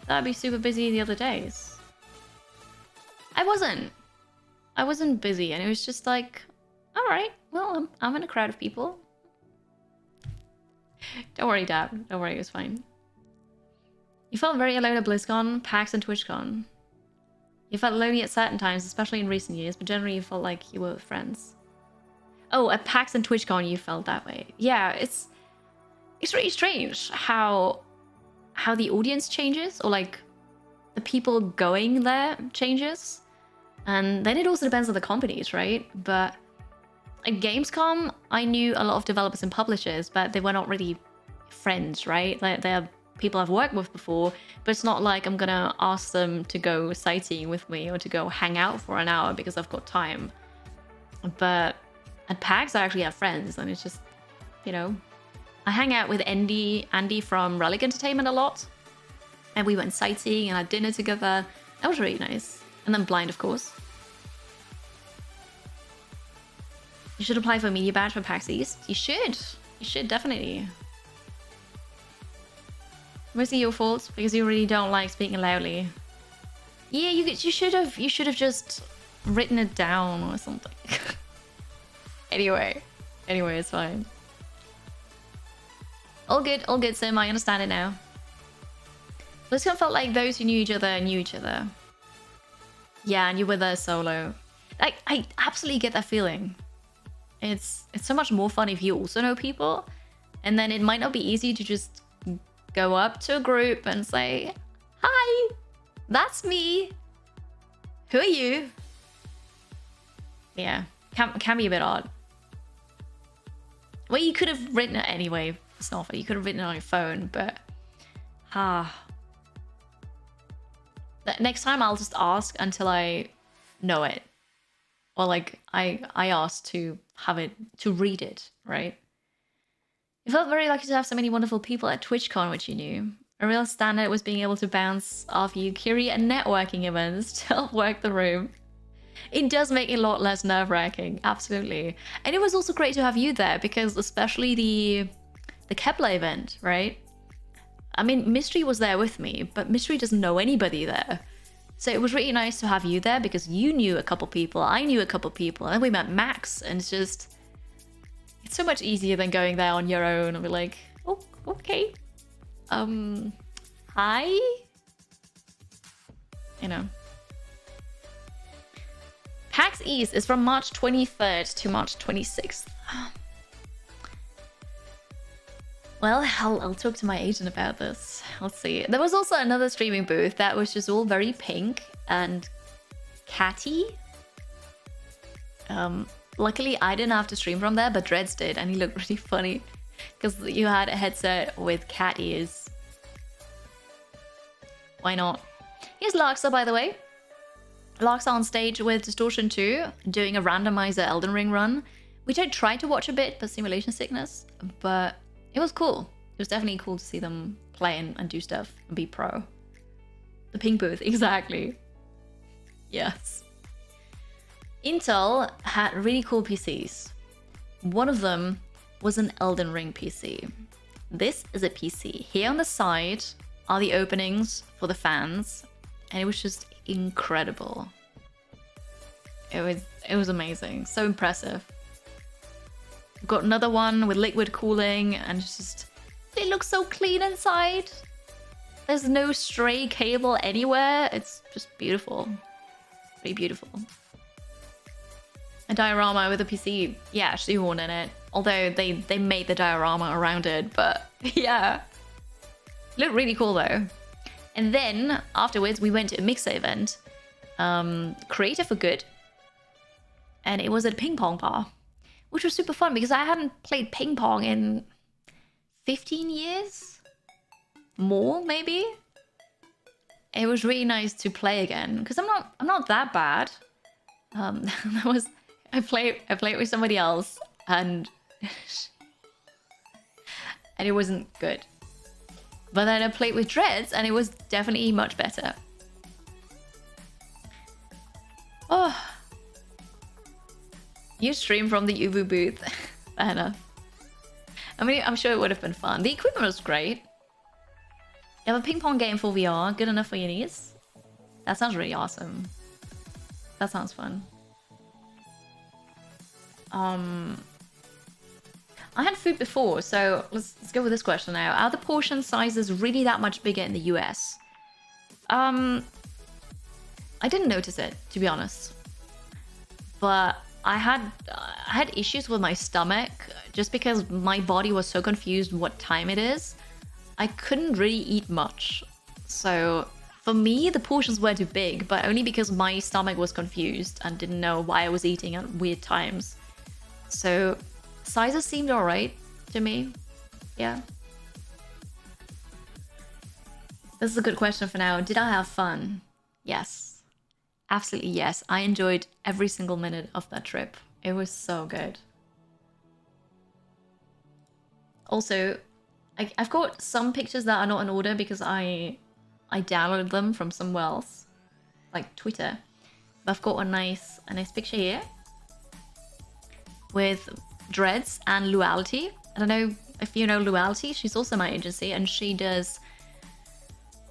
That'd be super busy the other days. I wasn't busy, and it was just like, alright, well, I'm in a crowd of people. Don't worry, Dad. Don't worry, it was fine. You felt very alone at BlizzCon, PAX, and TwitchCon. You felt lonely at certain times, especially in recent years, but generally you felt like you were with friends. Oh, at PAX and TwitchCon you felt that way. Yeah, it's really strange how the audience changes, or like the people going there changes. And then it also depends on the companies, right? But at Gamescom, I knew a lot of developers and publishers, but they were not really friends, right? Like they're people I've worked with before, but it's not like I'm gonna ask them to go sightseeing with me or to go hang out for an hour because I've got time. But at PAX, I actually have friends, and it's just, you know, I hang out with Andy from Relic Entertainment a lot, and we went sightseeing and had dinner together. That was really nice. And then Blind, of course. You should apply for a media badge for PAX East. You should definitely. Mostly your fault, because you really don't like speaking loudly. Yeah, you should have just written it down or something. Anyway, it's fine. All good, Sim. I understand it now. BlizzCon felt like those who knew each other knew each other. Yeah, and you were there solo. I absolutely get that feeling. It's so much more fun if you also know people, and then it might not be easy to just go up to a group and say, "Hi, that's me. Who are you?" Yeah, can be a bit odd. Well, you could have written it anyway, Snoffer. You could have written it on your phone, but next time I'll just ask until I know it, or like I asked to have it, to read it, right? You felt very lucky to have so many wonderful people at TwitchCon, which you knew. A real standout was being able to bounce off Yukiri at networking events to help work the room. It does make it a lot less nerve-wracking, absolutely. And it was also great to have you there, because especially the Kepler event, right? I mean, Mystery was there with me, but Mystery doesn't know anybody there. So it was really nice to have you there, because you knew a couple people, I knew a couple people, and we met Max, and it's just... It's so much easier than going there on your own and be like, oh, okay. Hi? You know. PAX East is from March 23rd to March 26th. Well, I'll talk to my agent about this. Let's see. There was also another streaming booth that was just all very pink and catty. Luckily, I didn't have to stream from there, but Dreads did, and he looked really funny. Because you had a headset with cat ears. Why not? Here's Larxa, by the way. Larxa on stage with Distortion 2, doing a randomizer Elden Ring run, which I tried to watch a bit for simulation sickness, but it was cool. It was definitely cool to see them play and do stuff and be pro. The ping booth, exactly. Yes. Intel had really cool PCs. One of them was an Elden Ring PC. This is a PC. Here on the side are the openings for the fans, and it was just incredible. It was amazing. So impressive. Got another one with liquid cooling, and it's just, it looks so clean inside. There's no stray cable anywhere. It's just beautiful. Pretty beautiful. A diorama with a PC, yeah, shoehorn in it. Although they made the diorama around it, but yeah. Looked really cool though. And then afterwards we went to a mixer event, Creative for Good. And it was at a ping pong bar, which was super fun because I hadn't played ping pong in 15 years? More, maybe? It was really nice to play again because I'm not that bad. I played with somebody else and it wasn't good. But then I played with Dreads and it was definitely much better. Oh. You stream from the Ubu booth. Fair enough. I mean, I'm sure it would have been fun. The equipment was great. You have a ping pong game for VR, good enough for your needs? That sounds really awesome. That sounds fun. I had food before, so let's go with this question now. Are the portion sizes really that much bigger in the US? I didn't notice it, to be honest. But I had issues with my stomach just because my body was so confused what time it is. I couldn't really eat much. So for me, the portions were too big, but only because my stomach was confused and didn't know why I was eating at weird times. So sizes seemed alright to me. Yeah. This is a good question for now. Did I have fun? Yes. Absolutely yes. I enjoyed every single minute of that trip. It was so good. Also, I've got some pictures that are not in order because I downloaded them from somewhere else, like Twitter. But I've got a nice picture here with Dreads and Luality. I don't know if you know Luality. She's also my agency, and she does.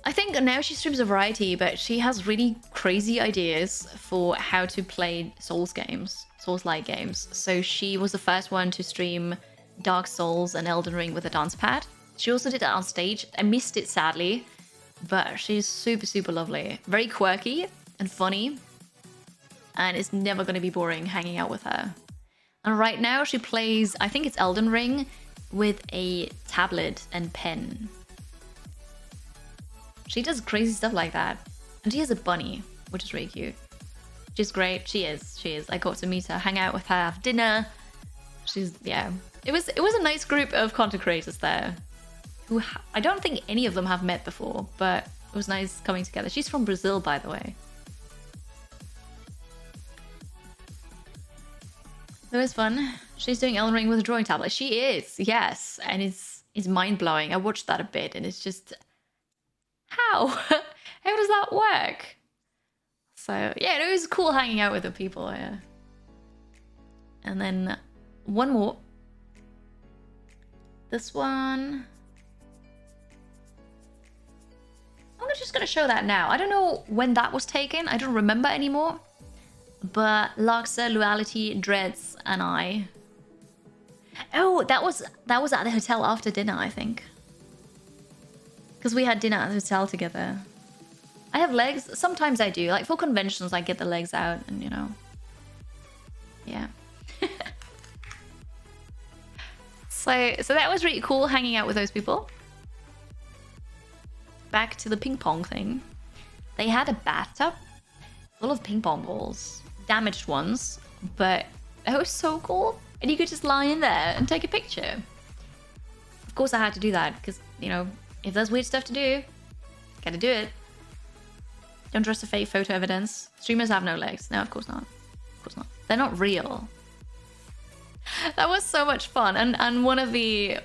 I think now she streams a variety, but she has really crazy ideas for how to play Souls-like games. So she was the first one to stream Dark Souls and Elden Ring with a dance pad. She also did that on stage. I missed it sadly, but she's super, super lovely. Very quirky and funny, and it's never going to be boring hanging out with her. And right now she plays, I think it's Elden Ring, with a tablet and pen. She does crazy stuff like that. And she has a bunny, which is really cute. She's great. She is. I got to meet her, hang out with her, have dinner. Yeah. It was a nice group of content creators there. Who I don't think any of them have met before, but it was nice coming together. She's from Brazil, by the way. It was fun. She's doing Elden Ring with a drawing tablet. She is, yes. And it's mind-blowing. I watched that a bit and it's just... How? How does that work? So, yeah, it was cool hanging out with the people, yeah. And then one more. This one... I'm just going to show that now. I don't know when that was taken. I don't remember anymore. But Larxa, Luality, Dreads, and I... Oh, that was at the hotel after dinner, I think. Because we had dinner at the hotel together. I have legs. Sometimes I do. Like for conventions, I get the legs out and, you know. Yeah. So that was really cool hanging out with those people. Back to the ping pong thing. They had a bathtub full of ping pong balls. Damaged ones, but that was so cool. And you could just lie in there and take a picture. of course I had to do that because, you know, if there's weird stuff to do, gotta do it. Don't trust the fake photo evidence. Streamers have no legs. No, of course not. Of course not. They're not real. That was so much fun. And one of the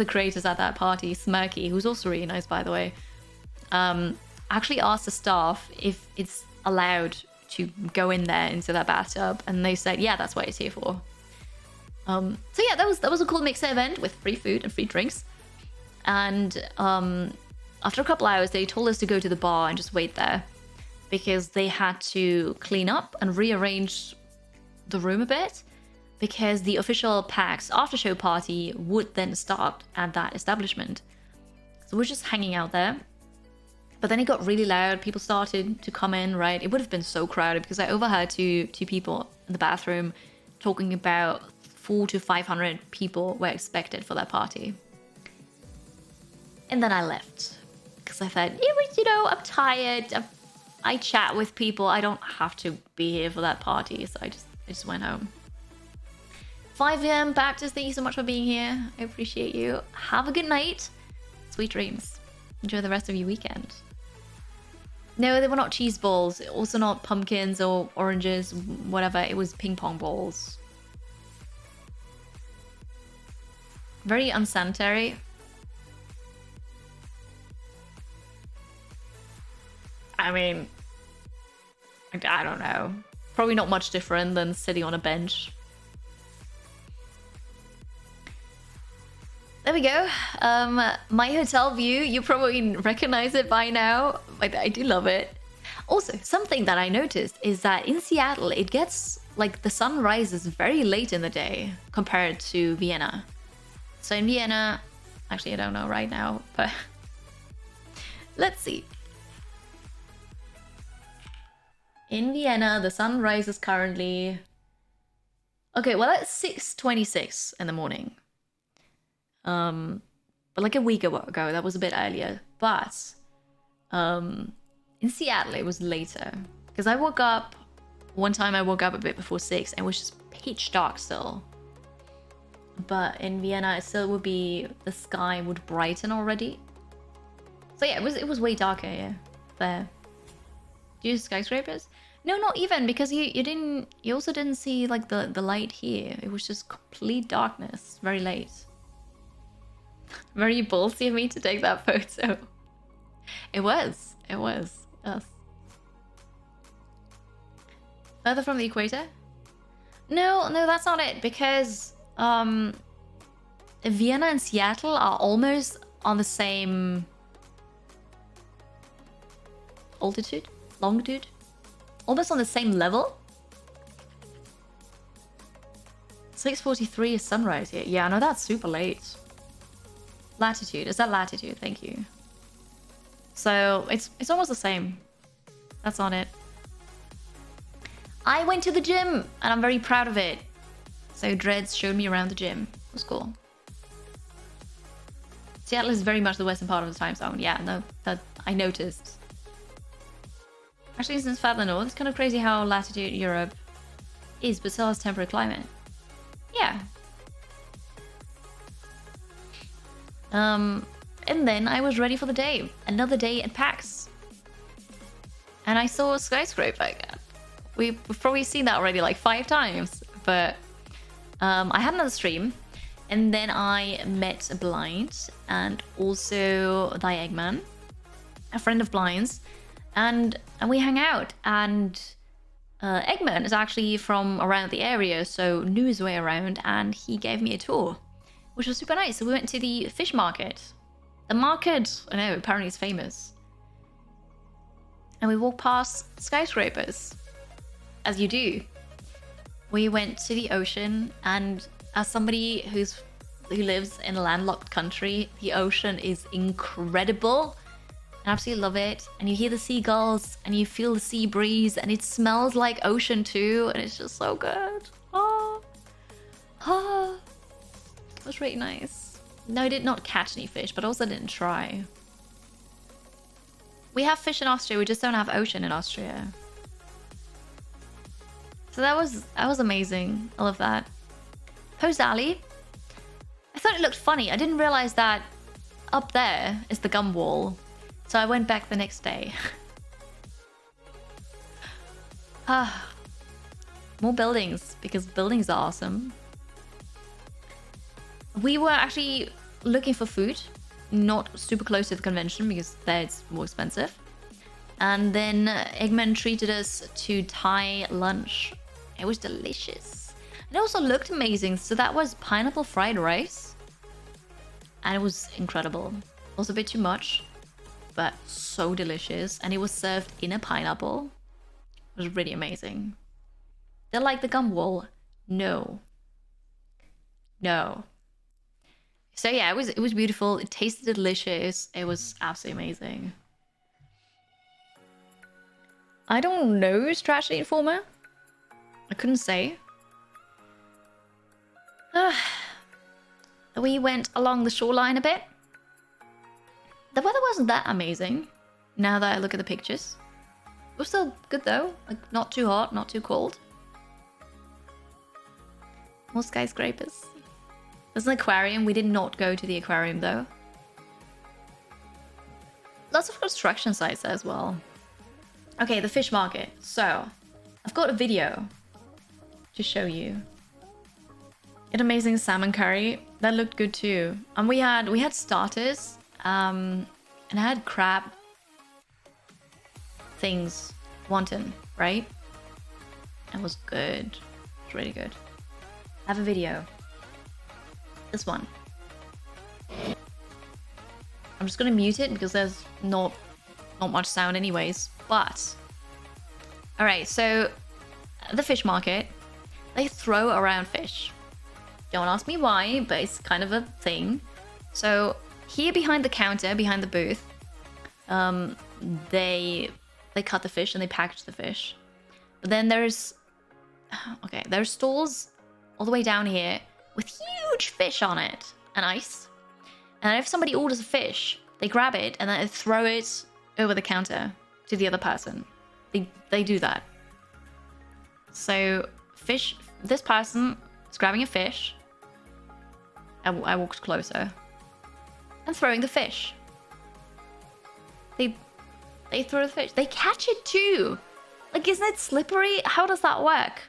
creators at that party, Smirky, who's also really nice by the way, actually asked the staff if it's allowed to go in there into that bathtub, and they said, yeah, that's what it's here for. So yeah, that was a cool mixer event with free food and free drinks. And after a couple hours, they told us to go to the bar and just wait there because they had to clean up and rearrange the room a bit because the official PAX after show party would then start at that establishment. So we're just hanging out there. But then it got really loud. People started to come in, right? It would have been so crowded because I overheard two people in the bathroom talking about 400 to 500 people were expected for that party. And then I left because I thought, you know, I'm tired. I chat with people. I don't have to be here for that party. So I just went home. 5 a.m. Baptist, thank you so much for being here. I appreciate you. Have a good night. Sweet dreams. Enjoy the rest of your weekend. No, they were not cheese balls. Also not pumpkins or oranges, whatever. It was ping pong balls. Very unsanitary. I mean, I don't know. Probably not much different than sitting on a bench. There we go. My hotel view, you probably recognize it by now. I do love it. Also, something that I noticed is that in Seattle, it gets, like, the sun rises very late in the day compared to Vienna. So in Vienna, actually I don't know right now, but let's see. In Vienna, the sun rises currently... Okay, well, it's 6:26 in the morning. But like a week ago, that was a bit earlier. But in Seattle, it was later. Because one time I woke up a bit before 6 and it was just pitch dark still. But in Vienna, it still would be, the sky would brighten already. So yeah, it was way darker, yeah, there. Do you use skyscrapers? No, not even, because you also didn't see like the light here. It was just complete darkness, very late. Very ballsy of me to take that photo. It was, yes. Further from the equator? No, that's not it, because Vienna and Seattle are almost on the same longitude, almost on the same level. 6:43 is sunrise here. Yeah, no, that's super late. Latitude, is that latitude? Thank you. So it's almost the same. That's on it. I went to the gym and I'm very proud of it. So Dreads showed me around the gym. It was cool. Seattle is very much the western part of the time zone. Yeah, no, that I noticed. Actually, since further north, it's kind of crazy how latitude Europe is, but still has temperate climate. Yeah. And then I was ready for the day. Another day at PAX. And I saw a skyscraper. We've probably seen that already like 5 times. But I had another stream. And then I met Blind and also Thy Eggman, a friend of Blind's. And we hang out. And Eggman is actually from around the area, so knew his way around. And he gave me a tour, which was super nice. So we went to the fish market. The market, I know, apparently it's famous. And we walked past skyscrapers, as you do. We went to the ocean, and as somebody who lives in a landlocked country, the ocean is incredible. I absolutely love it. And you hear the seagulls, and you feel the sea breeze, and it smells like ocean too, and it's just so good. Oh. It was really nice. No, I did not catch any fish, but also didn't try. We have fish in Austria, we just don't have ocean in Austria. So that was amazing. I love that. Post Alley. I thought it looked funny. I didn't realize that up there is the gum wall. So I went back the next day. More buildings, because buildings are awesome. We were actually looking for food, not super close to the convention because there it's more expensive. And then Eggman treated us to Thai lunch. It was delicious. It also looked amazing. So that was pineapple fried rice. And it was incredible. Also a bit too much, but so delicious. And it was served in a pineapple. It was really amazing. Did I like the gum wall? No. No. So yeah, it was beautiful. It tasted delicious. It was absolutely amazing. I don't know Strategy Informer. I couldn't say. We went along the shoreline a bit. The weather wasn't that amazing, now that I look at the pictures. It was still good though, like not too hot, not too cold. More skyscrapers. There's an aquarium. We did not go to the aquarium though. Lots of construction sites there as well. Okay, the fish market. So, I've got a video to show you. An amazing salmon curry. That looked good too. And we had starters. And I had crab things, wonton, right? It was good. It's really good. I have a video. This one. I'm just gonna mute it because there's not much sound anyways. But alright, so the fish market, they throw around fish. Don't ask me why, but it's kind of a thing. So here behind the counter, behind the booth, they cut the fish and they package the fish. But then there's stalls all the way down here with huge fish on it and ice. And if somebody orders a fish, they grab it and then they throw it over the counter to the other person. They do that. So this person is grabbing a fish. I walked closer. And throwing the fish. They throw the fish. They catch it too. Like, isn't it slippery? How does that work?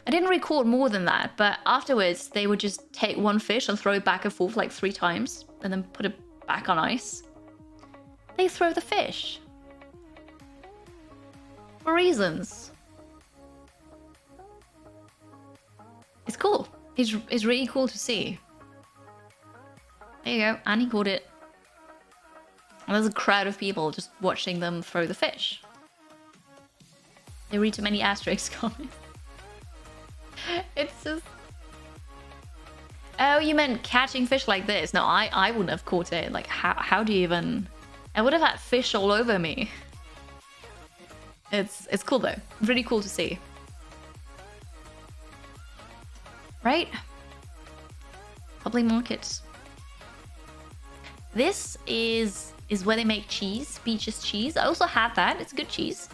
I didn't record more than that, but afterwards they would just take one fish and throw it back and forth like 3 times and then put it back on ice. They throw the fish. For reasons. It's cool. It's really cool to see. There you go. And he caught it. And there's a crowd of people just watching them throw the fish. They read too many asterisk comments. It's just... Oh, you meant catching fish like this? No, I wouldn't have caught it. Like, how do you even... I would have had fish all over me. It's cool though. Really cool to see. Right? Public markets. This is where they make cheese, Beaches cheese. I also had that. It's good cheese.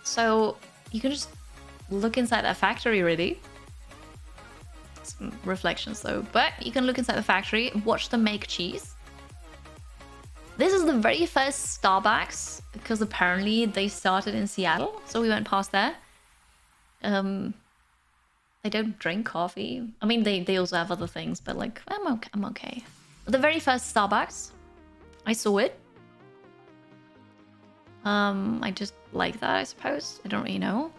So you can just look inside that factory, really. Some reflections though, but you can look inside the factory and watch them make cheese. This is the very first Starbucks because apparently they started in Seattle, so we went past there. They don't drink coffee. I mean, they also have other things, but like I'm okay. But the very first Starbucks, I saw it. I just like that, I suppose. I don't really know.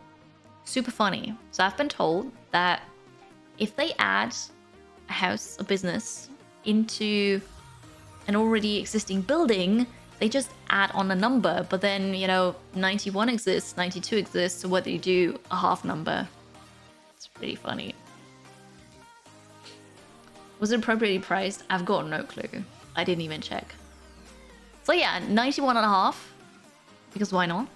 Super funny. So I've been told that if they add a house, a business, into an already existing building, they just add on a number. But then, 91 exists, 92 exists, so what do you do? A half number. It's pretty funny. Was it appropriately priced? I've got no clue. I didn't even check. So yeah, 91 and a half. Because why not?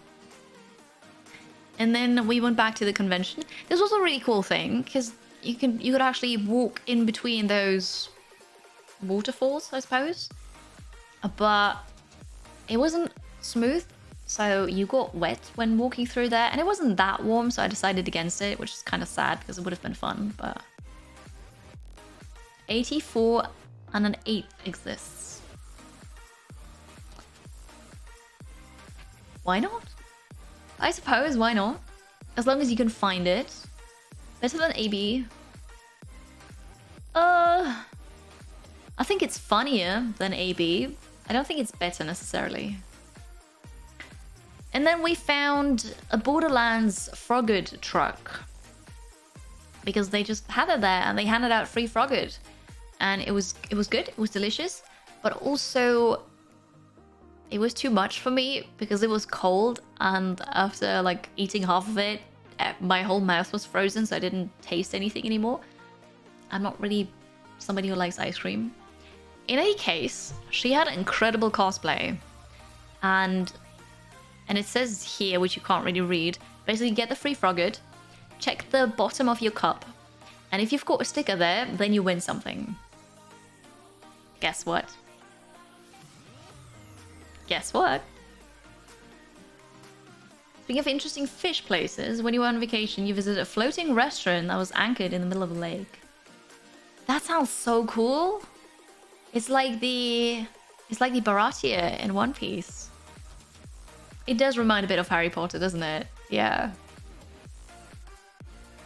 And then we went back to the convention. This was a really cool thing because you could actually walk in between those waterfalls, I suppose. But it wasn't smooth, so you got wet when walking through there, and it wasn't that warm, so I decided against it, which is kind of sad because it would have been fun, but 84 and an 8th exists. Why not? I suppose, why not? As long as you can find it. Better than AB. I think it's funnier than AB. I don't think it's better necessarily. And then we found a Borderlands Froggood truck. Because they just had it there and they handed out free Froggood. And it was good, it was delicious. But also, it was too much for me because it was cold. And after like eating half of it, my whole mouth was frozen, so I didn't taste anything anymore. I'm not really somebody who likes ice cream. In any case, she had an incredible cosplay. And it says here, which you can't really read, basically get the free Froggood, check the bottom of your cup, and if you've got a sticker there, then you win something. Guess what? Guess what? Speaking of interesting fish places, when you were on vacation, you visited a floating restaurant that was anchored in the middle of a lake. That sounds so cool. It's like the Baratia in One Piece. It does remind a bit of Harry Potter, doesn't it? Yeah.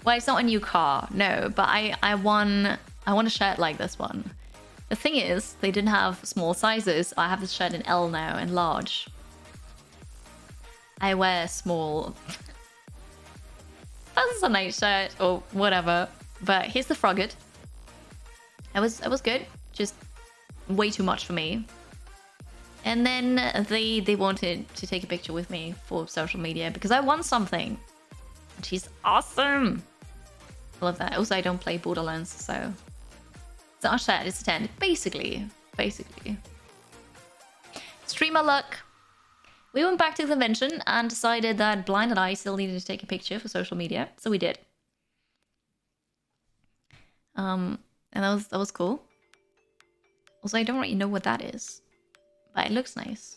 Well, it's not a new car, no, but I want a shirt like this one. The thing is, they didn't have small sizes. I have this shirt in L now and large. I wear small. This is a nice shirt or whatever. But here's the Froggood. It was good. Just way too much for me. And then they wanted to take a picture with me for social media because I won something. And she's awesome. I love that. Also, I don't play Borderlands, so it's our shirt. It's a 10. Basically. Streamer luck. We went back to the convention and decided that Blind and I still needed to take a picture for social media, so we did. And that was cool. Also, I don't really know what that is, but it looks nice.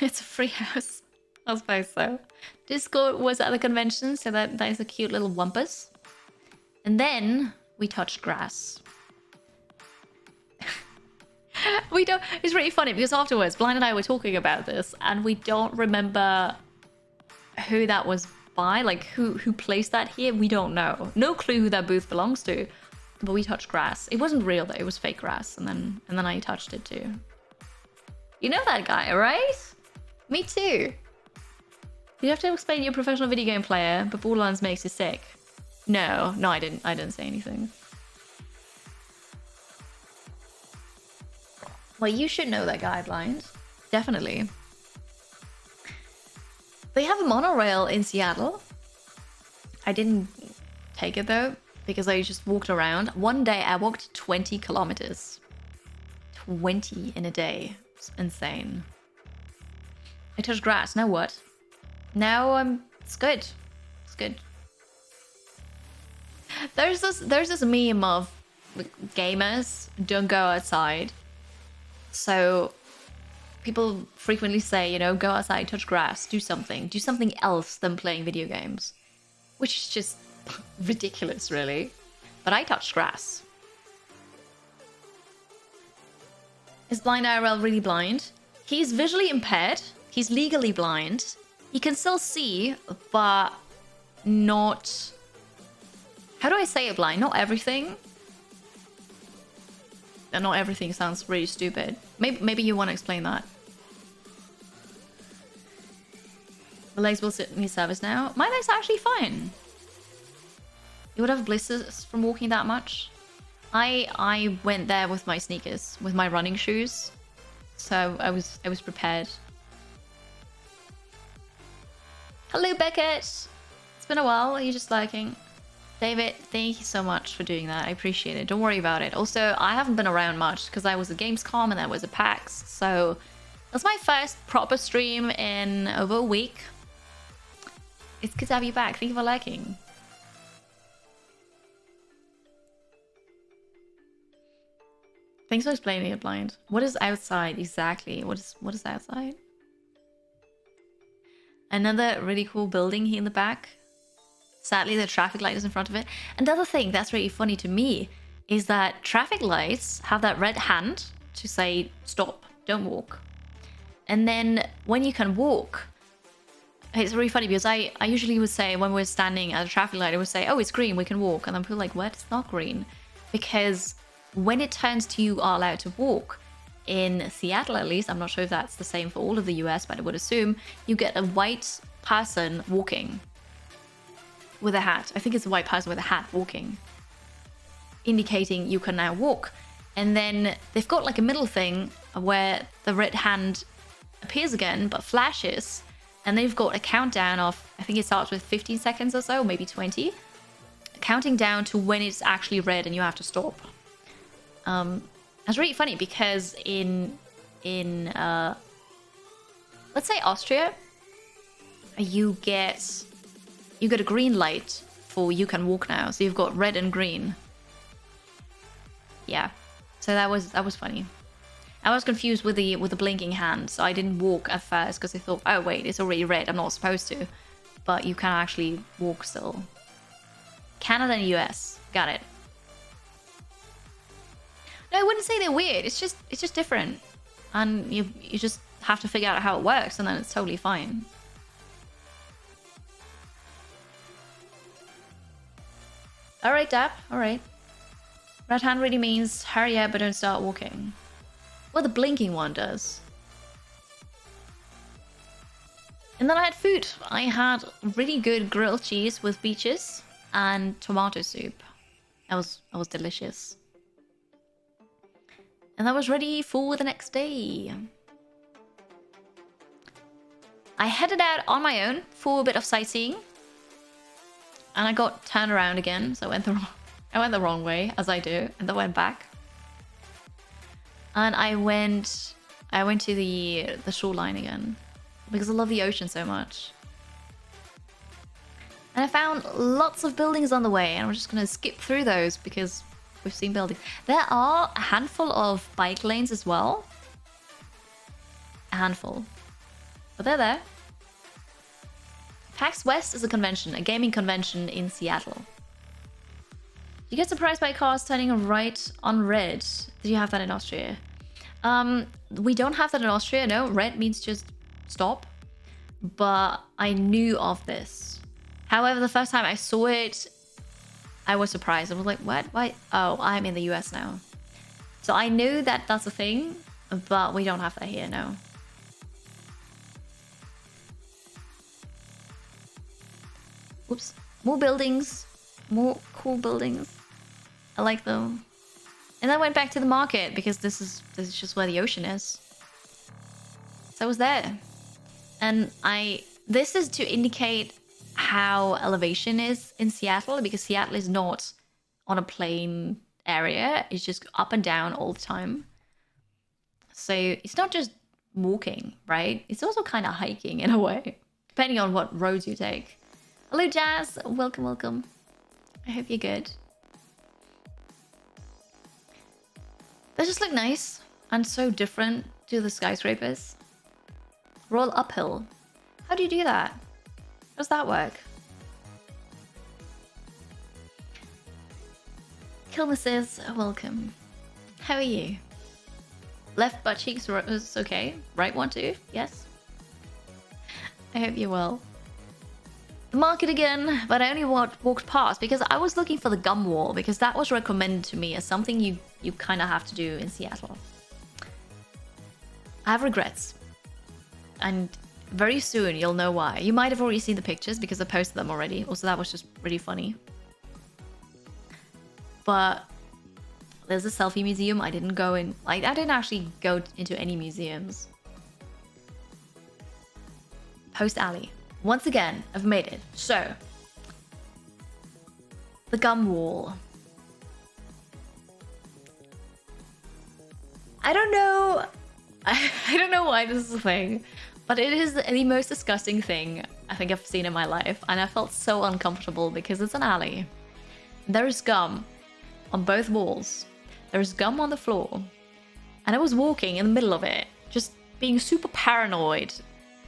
It's a free house. I suppose so. Discord was at the convention, so that is a cute little wampus. And then we touched grass. We don't. It's really funny because afterwards, Blind and I were talking about this, and we don't remember who that was by, like who placed that here. We don't know. No clue who that booth belongs to. But we touched grass. It wasn't real though. It was fake grass, and then I touched it too. You know that guy, right? Me too. You have to explain you're a professional video game player, but Borderlands makes you sick. No, I didn't say anything. Well, you should know that guy, Blind. Definitely. They have a monorail in Seattle. I didn't take it though, because I just walked around. One day I walked 20 kilometers. 20 in a day. It's insane. I touched grass. Now what? Now it's good. It's good. There's this meme of like, gamers don't go outside. So people frequently say, you know, go outside, touch grass, do something else than playing video games, which is just ridiculous, really. But I touched grass. Is Blind IRL really blind? He's visually impaired. He's legally blind. He can still see, but not... How do I say it, blind? Not everything. And not everything sounds really stupid. Maybe you want to explain that. The legs will sit in your service now. My legs are actually fine. You would have blisters from walking that much. I went there with my sneakers, with my running shoes. So I was prepared. Hello, Beckett. It's been a while. Are you just lurking? David, thank you so much for doing that. I appreciate it. Don't worry about it. Also, I haven't been around much because I was at Gamescom and I was at PAX. So that's my first proper stream in over a week. It's good to have you back. Thank you for lurking. Thanks for explaining it, Blind. What is outside exactly? What is outside? Another really cool building here in the back. Sadly, the traffic light is in front of it. Another thing that's really funny to me is that traffic lights have that red hand to say, stop, don't walk. And then when you can walk, it's really funny because I usually would say when we're standing at a traffic light, I would say, oh, it's green, we can walk. And then people are like, what? It's not green. Because when it turns to you are allowed to walk, in Seattle at least, I'm not sure if that's the same for all of the US, but I would assume you get a white person walking with a hat. I think it's a white person with a hat walking, indicating you can now walk. And then they've got like a middle thing where the red hand appears again, but flashes. And they've got a countdown of, I think it starts with 15 seconds or so, maybe 20, counting down to when it's actually red and you have to stop. It's really funny because in let's say Austria, you get a green light for you can walk now. So you've got red and green. Yeah. So that was funny. I was confused with the blinking hand, so I didn't walk at first because I thought, oh wait, it's already red, I'm not supposed to. But you can actually walk still. Canada and US. Got it. No, I wouldn't say they're weird. It's just different. And you just have to figure out how it works, and then it's totally fine. Alright, Dap. Alright. Red hand really means hurry up but don't start walking. Well, the blinking one does. And then I had food. I had really good grilled cheese with peaches and tomato soup. That was delicious. And I was ready for the next day. I headed out on my own for a bit of sightseeing. And I got turned around again, so I went the wrong way, as I do, and then went back. And I went to the shoreline again because I love the ocean so much. And I found lots of buildings on the way, and I'm just gonna skip through those because we've seen buildings. There are a handful of bike lanes as well. A handful. But they're there. PAX West is a convention, a gaming convention in Seattle. You get surprised by cars turning right on red. Did you have that in Austria? We don't have that in Austria, no. Red means just stop. But I knew of this. However, the first time I saw it, I was surprised. I was like, what? Why? Oh, I'm in the US now. So I knew that that's a thing, but we don't have that here, no. Oops. More buildings. More cool buildings. I like them. And I went back to the market because this is just where the ocean is. So I was there. And this is to indicate how elevation is in Seattle, because Seattle is not on a plain area. It's just up and down all the time. So it's not just walking, right? It's also kind of hiking in a way, depending on what roads you take. Hello, Jazz. Welcome, welcome. I hope you're good. They just look nice and so different to the skyscrapers. Roll uphill. How do you do that? How does that work? Kilmer welcome. How are you? Left butt cheeks is okay. Right one too? Yes. I hope you're well. The market again, but I only walked past because I was looking for the gum wall because that was recommended to me as something you kind of have to do in Seattle. I have regrets. And very soon you'll know why. You might have already seen the pictures because I posted them already. Also, that was just really funny. But there's a selfie museum. I didn't go in. I didn't actually go into any museums. Post Alley. Once again, I've made it. So, the gum wall. I don't know. I don't know why this is a thing, but it is the most disgusting thing I think I've seen in my life, and I felt so uncomfortable because it's an alley. There is gum on both walls. There is gum on the floor, and I was walking in the middle of it, just being super paranoid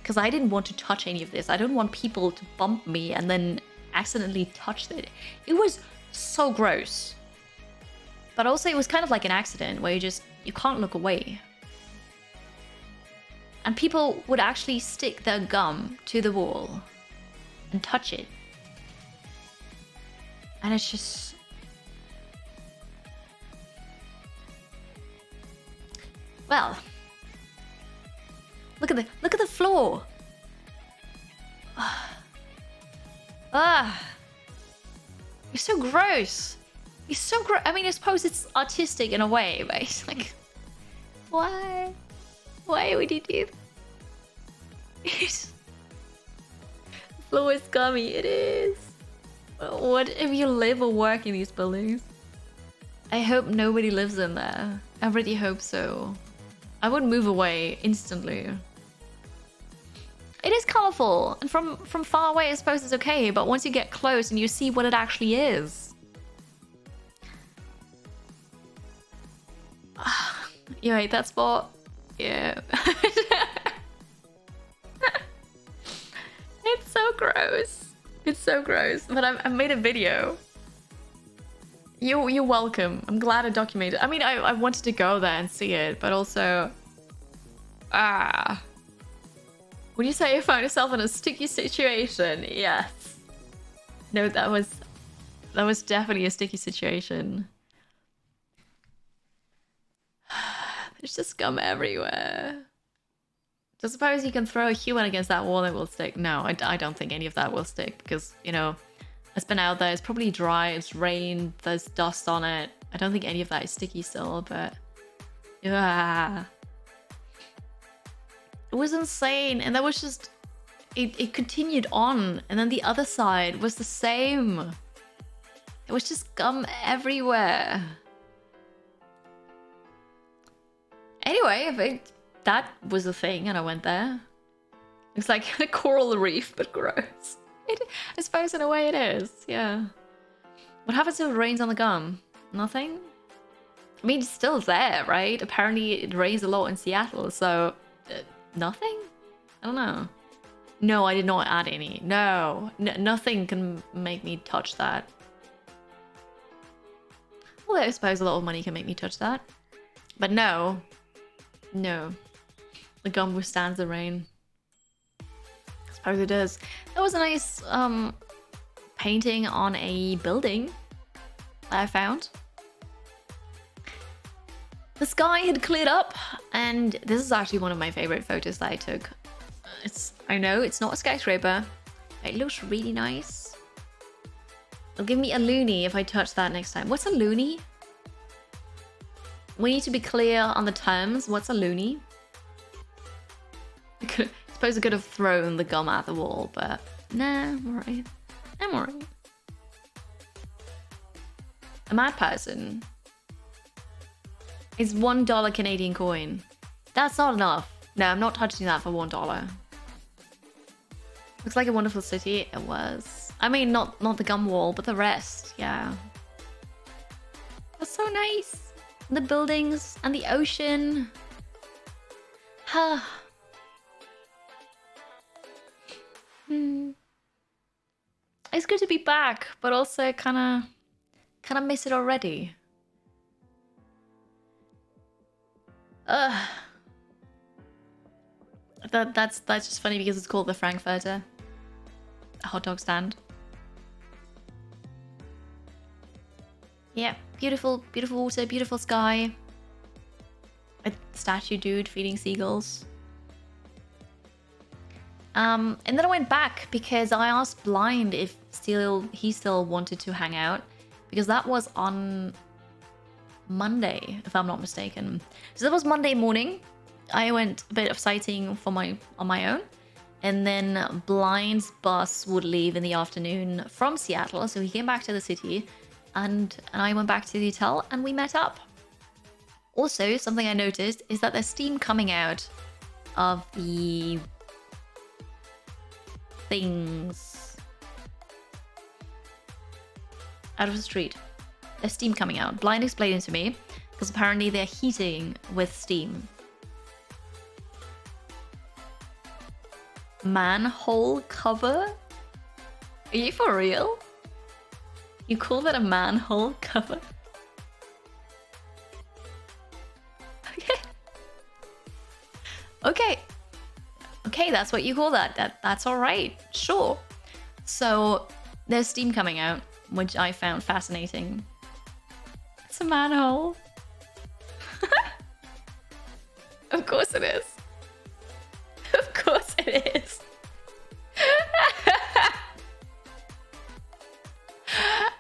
because I didn't want to touch any of this. I don't want people to bump me and then accidentally touched it. It was so gross. But also it was kind of like an accident where you can't look away. And people would actually stick their gum to the wall and touch it. And it's just... Well, look at the floor. It's so gross. It's so gross. I mean, I suppose it's artistic in a way, but it's like, why? Why would you do that? The floor is gummy. It is. What if you live or work in these buildings? I hope nobody lives in there. I really hope so. I would move away instantly. It is colorful, and from far away I suppose it's okay, but once you get close and you see what it actually is. You hate that spot? Yeah. It's so gross. It's so gross, but I made a video. You're welcome. I'm glad I documented. I mean, I wanted to go there and see it, but also... Would you say you found yourself in a sticky situation? Yes. No, that was definitely a sticky situation. There's just gum everywhere. So suppose you can throw a human against that wall and it will stick. No, I don't think any of that will stick because, you know, it's been out there, it's probably dry, it's rained, there's dust on it. I don't think any of that is sticky still, but... Yeah. It was insane, and that was just... It continued on, and then the other side was the same. It was just gum everywhere. Anyway, I think that was a thing, and I went there. It's like a coral reef, but gross. I suppose in a way it is, yeah. What happens if it rains on the gum? Nothing? I mean, it's still there, right? Apparently it rains a lot in Seattle, so... nothing? I don't know. No, I did not add any. No, nothing can make me touch that. Well, I suppose a lot of money can make me touch that. But no. No. The gum withstands the rain. I suppose it does. That was a nice painting on a building that I found. The sky had cleared up, and this is actually one of my favorite photos that I took. I know it's not a skyscraper, but it looks really nice. It'll give me a loony if I touch that next time. What's a loony? We need to be clear on the terms. What's a loony? I suppose I could have thrown the gum at the wall, but nah, I'm alright. I'm alright. A mad person is $1 Canadian coin. That's not enough. No, I'm not touching that for $1. Looks like a wonderful city. It was. I mean, not the gum wall, but the rest. Yeah. That's so nice. The buildings and the ocean. Huh. It's good to be back, but also kind of miss it already. That's just funny because it's called the Frankfurter, a hot dog stand. Yeah, beautiful, beautiful water, beautiful sky. A statue dude feeding seagulls. And then I went back because I asked Blind if he still wanted to hang out, because that was on Monday, if I'm not mistaken. So that was Monday morning. I went a bit of sightseeing on my own, and then Blind's bus would leave in the afternoon from Seattle, so he came back to the city, and I went back to the hotel and we met up. Also, something I noticed is that there's steam coming out of the things out of the street. There's steam coming out. Blind explained it to me, because apparently they're heating with steam. Manhole cover? Are you for real? You call that a manhole cover? Okay. Okay. Okay, that's what you call that. That's alright. Sure. So there's Steam coming out, which I found fascinating. It's a manhole. Of course it is. Of course it is.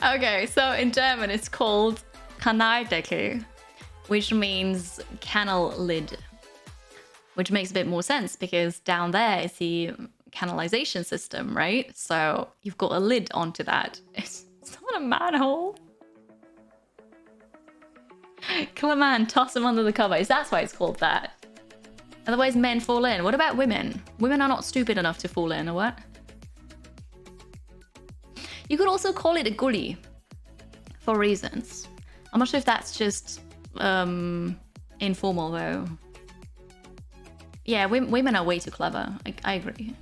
Okay, so in German it's called Kanaldeckel, which means kennel lid. Which makes a bit more sense because down there is the canalization system, right? So you've got a lid onto that. It's not a manhole. Kill a man, toss him under the covers. That's why it's called that. Otherwise men fall in. What about women? Women are not stupid enough to fall in, or what? You could also call it a gully for reasons. I'm not sure if that's just informal though. Yeah, women are way too clever. I agree.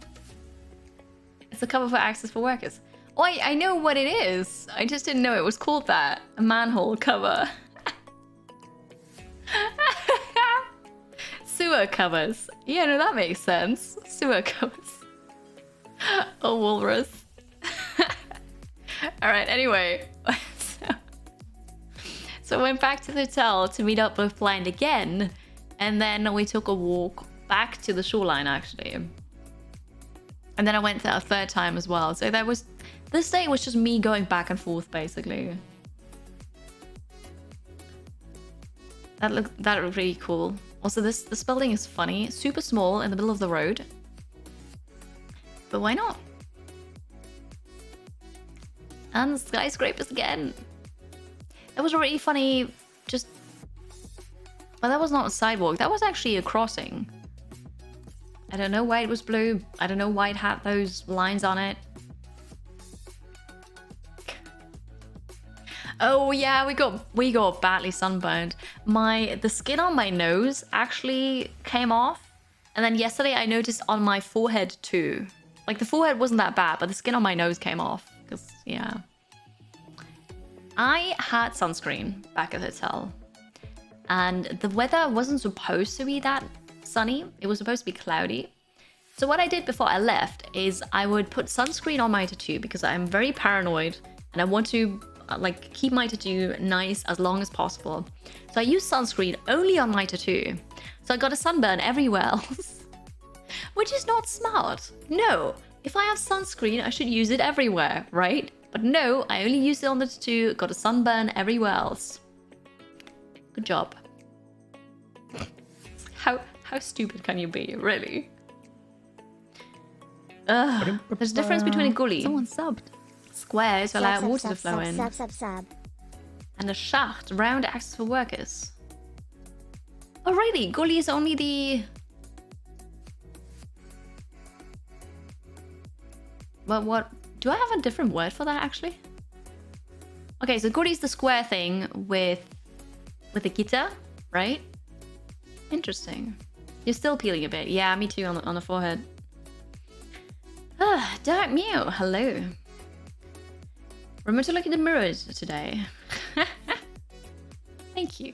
It's a cover for Access for Workers. Oh, I know what it is. I just didn't know it was called that. A manhole cover. Sewer covers. Yeah, no, that makes sense. Sewer covers. A walrus. Alright, anyway. So I went back to the hotel to meet up with Blind again. And then we took a walk back to the shoreline, actually. And then I went there a third time as well. So this day was just me going back and forth, basically. That looked really cool. Also, this building is funny. Super small in the middle of the road. But why not? And the skyscrapers again. That was a really funny, but that was not a sidewalk. That was actually a crossing. I don't know why it was blue. I don't know why it had those lines on it. Oh yeah, we got badly sunburned. The skin on my nose actually came off. And then yesterday I noticed on my forehead too. Like the forehead wasn't that bad, but the skin on my nose came off. Because, yeah. I had sunscreen back at the hotel. And the weather wasn't supposed to be that sunny. It was supposed to be cloudy. So what I did before I left is I would put sunscreen on my tattoo because I'm very paranoid and I want to keep my tattoo nice as long as possible. So I used sunscreen only on my tattoo. So I got a sunburn everywhere else. Which is not smart. No, if I have sunscreen, I should use it everywhere, right? But no, I only used it on the tattoo, got a sunburn everywhere else. Good job. How stupid can you be, really? There's a difference between a gully. Someone subbed. Squares allow water to flow in. Sub. And a shaft, round access for workers. Oh really? Gully is only the... Well, what? Do I have a different word for that, actually? Okay, so gully is the square thing with the guitar, right? Interesting. You're still peeling a bit. Yeah, me too on the forehead. Ah, Dark Mew, hello. Remember to look in the mirrors today. Thank you.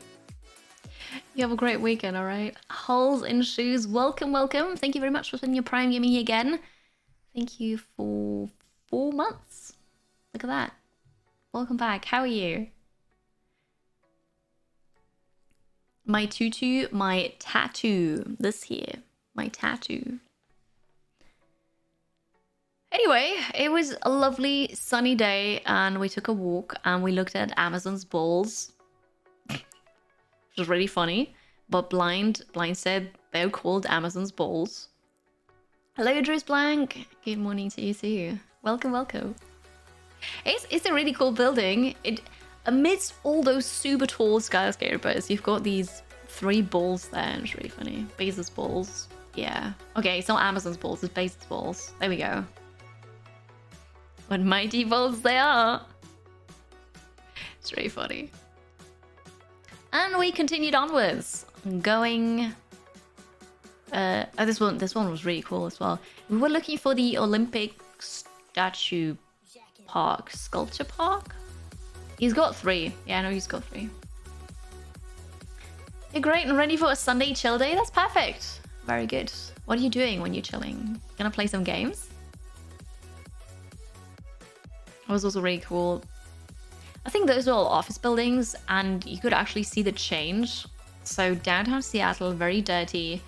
You have a great weekend, alright? Holes in Shoes, welcome. Thank you very much for spending your Prime Gaming here again. Thank you for 4 months. Look at that. Welcome back. How are you? My tutu, my tattoo. This here. My tattoo. Anyway, it was a lovely sunny day and we took a walk and we looked at Amazon's balls. Which was really funny. But Blind said they're called Amazon's balls. Hello, Drews Blank. Good morning to you too. Welcome. It's a really cool building. Amidst all those super tall skyscrapers, you've got these 3 balls there. It's really funny. Bezos balls. Yeah. Okay, it's not Amazon's balls, it's Bezos balls. There we go. What mighty balls they are. It's really funny. And we continued onwards. Going... this one was really cool as well. We were looking for the Olympic statue park? Sculpture Park? He's got 3. Yeah, I know he's got 3. You're great and ready for a Sunday chill day? That's perfect. Very good. What are you doing when you're chilling? Gonna play some games? That was also really cool. I think those are all office buildings and you could actually see the change. So downtown Seattle, very dirty.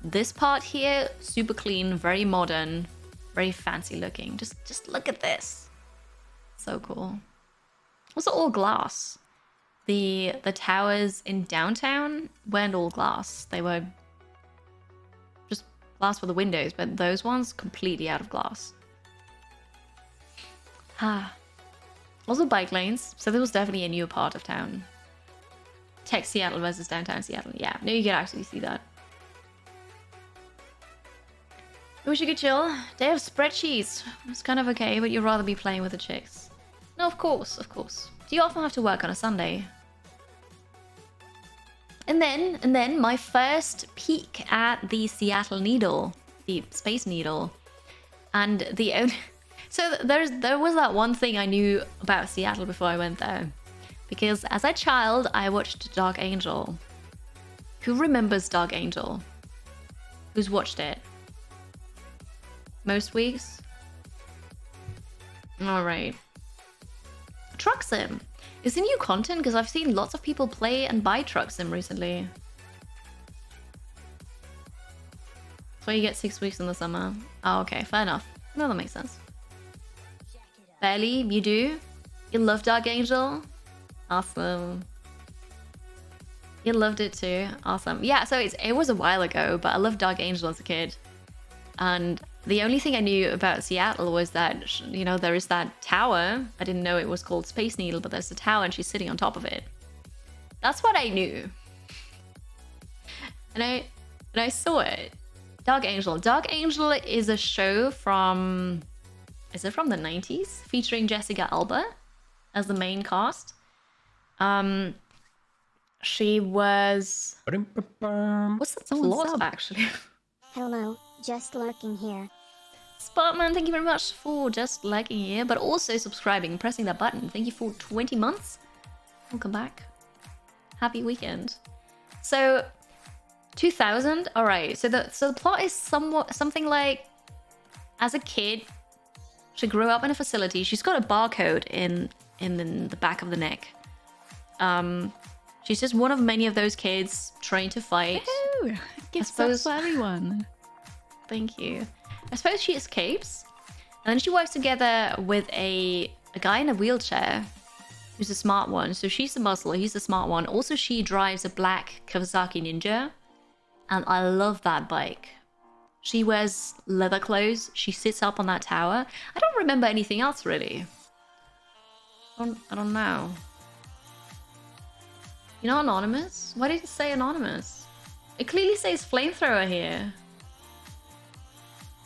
This part here, super clean, very modern, very fancy looking. Just look at this. So cool. Also all glass. The towers in downtown weren't all glass. They were just glass for the windows, but those ones completely out of glass. Also bike lanes, so there was definitely a new part of town. Tech Seattle versus downtown Seattle. Yeah, no, you can actually see that. I wish you could chill. They have spreadsheets. It's kind of okay, but you'd rather be playing with the chicks. No, of course, of course. Do you often have to work on a Sunday? And then my first peek at the Seattle Needle, the Space Needle, and the only... So there was that one thing I knew about Seattle before I went there. Because as a child, I watched Dark Angel. Who remembers Dark Angel? Who's watched it? Most weeks? Alright. Truck Sim. Is it new content? Because I've seen lots of people play and buy Truck Sim recently. So you get 6 weeks in the summer. Oh, okay, fair enough. No, that makes sense. Barely, you do? You love Dark Angel? Awesome. You loved it too? Awesome. Yeah, so it was a while ago, but I loved Dark Angel as a kid. And the only thing I knew about Seattle was that, you know, there is that tower. I didn't know it was called Space Needle, but there's a tower and she's sitting on top of it. That's what I knew. And I saw it. Dark Angel. Dark Angel is a show from... Is it from the 90s? Featuring Jessica Alba as the main cast. She was... What's the plot, actually? Hello, just lurking here. Spotman, thank you very much for just liking here, but also subscribing, pressing that button. Thank you for 20 months. Welcome back. Happy weekend. So, 2000. All right. So the plot is something like, as a kid, she grew up in a facility. She's got a barcode in the back of the neck. She's just one of many of those kids trained to fight. Woohoo! Gift subs for everyone. Thank you. I suppose she escapes, and then she works together with a guy in a wheelchair who's a smart one. So she's the muscle, he's the smart one. Also, she drives a black Kawasaki Ninja, and I love that bike. She wears leather clothes. She sits up on that tower. I don't remember anything else, really. I don't know. You're not anonymous? Why did it say anonymous? It clearly says flamethrower here.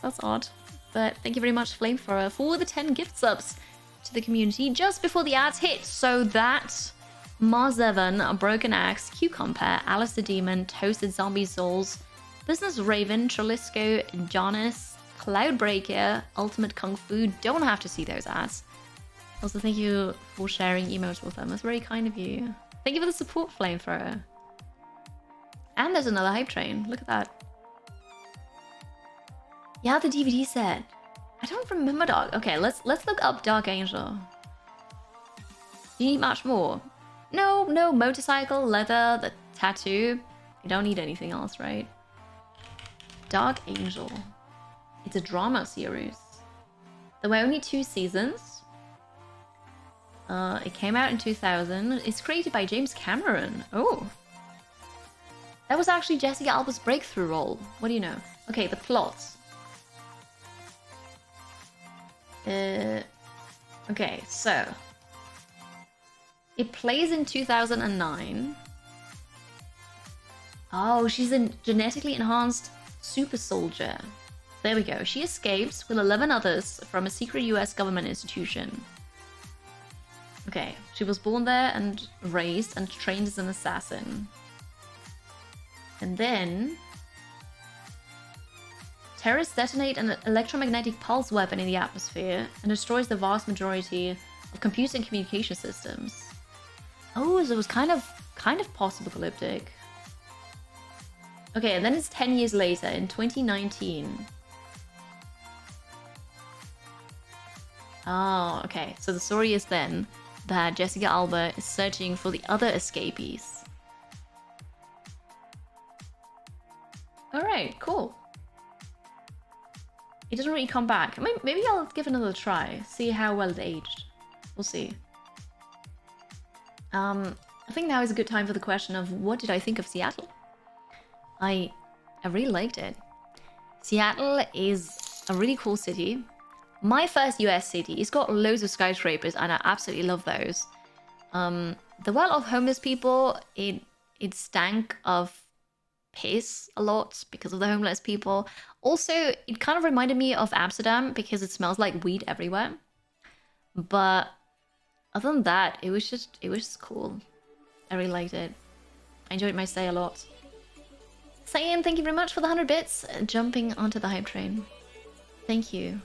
That's odd. But thank you very much, Flamethrower, for the 10 gift subs to the community just before the ads hit. So that Mars Evan, a Broken Axe, Cucumber, Alice the Demon, Toasted Zombie Souls, Business Raven, Tralisco, Jonas, Cloudbreaker, Ultimate Kung Fu. Don't have to see those ads. Also, thank you for sharing emotes with them. That's very kind of you. Thank you for the support, Flamethrower. And there's another hype train. Look at that. Yeah, the DVD set. I don't remember Dark. Okay, let's look up Dark Angel. Do you need much more? No, motorcycle, leather, the tattoo. You don't need anything else, right? Dark Angel. It's a drama series. There were only 2 seasons. It came out in 2000. It's created by James Cameron. Oh. That was actually Jessica Alba's breakthrough role. What do you know? Okay, the plot. Okay, so it plays in 2009. Oh, she's a genetically enhanced super soldier. There we go. She escapes with 11 others from a secret US government institution. Okay, she was born there and raised and trained as an assassin. And then Terrorists detonate an electromagnetic pulse weapon in the atmosphere and destroys the vast majority of computer and communication systems. Oh, so it was kind of post-apocalyptic. Okay, and then it's 10 years later, in 2019. Oh, okay. So the story is then that Jessica Alba is searching for the other escapees. Alright, cool. It doesn't really come back. Maybe I'll give it another try, see how well it aged. We'll see. I think now is a good time for the question of what did I think of Seattle? I really liked it. Seattle is a really cool city. My first US city. It's got loads of skyscrapers and I absolutely love those. There were a lot of homeless people. It stank of piss a lot because of the homeless people. Also, it kind of reminded me of Amsterdam because it smells like weed everywhere. But other than that, it was just cool. I really liked it. I enjoyed my stay a lot. Sayan, thank you very much for the 100 bits. Jumping onto the hype train. Thank you.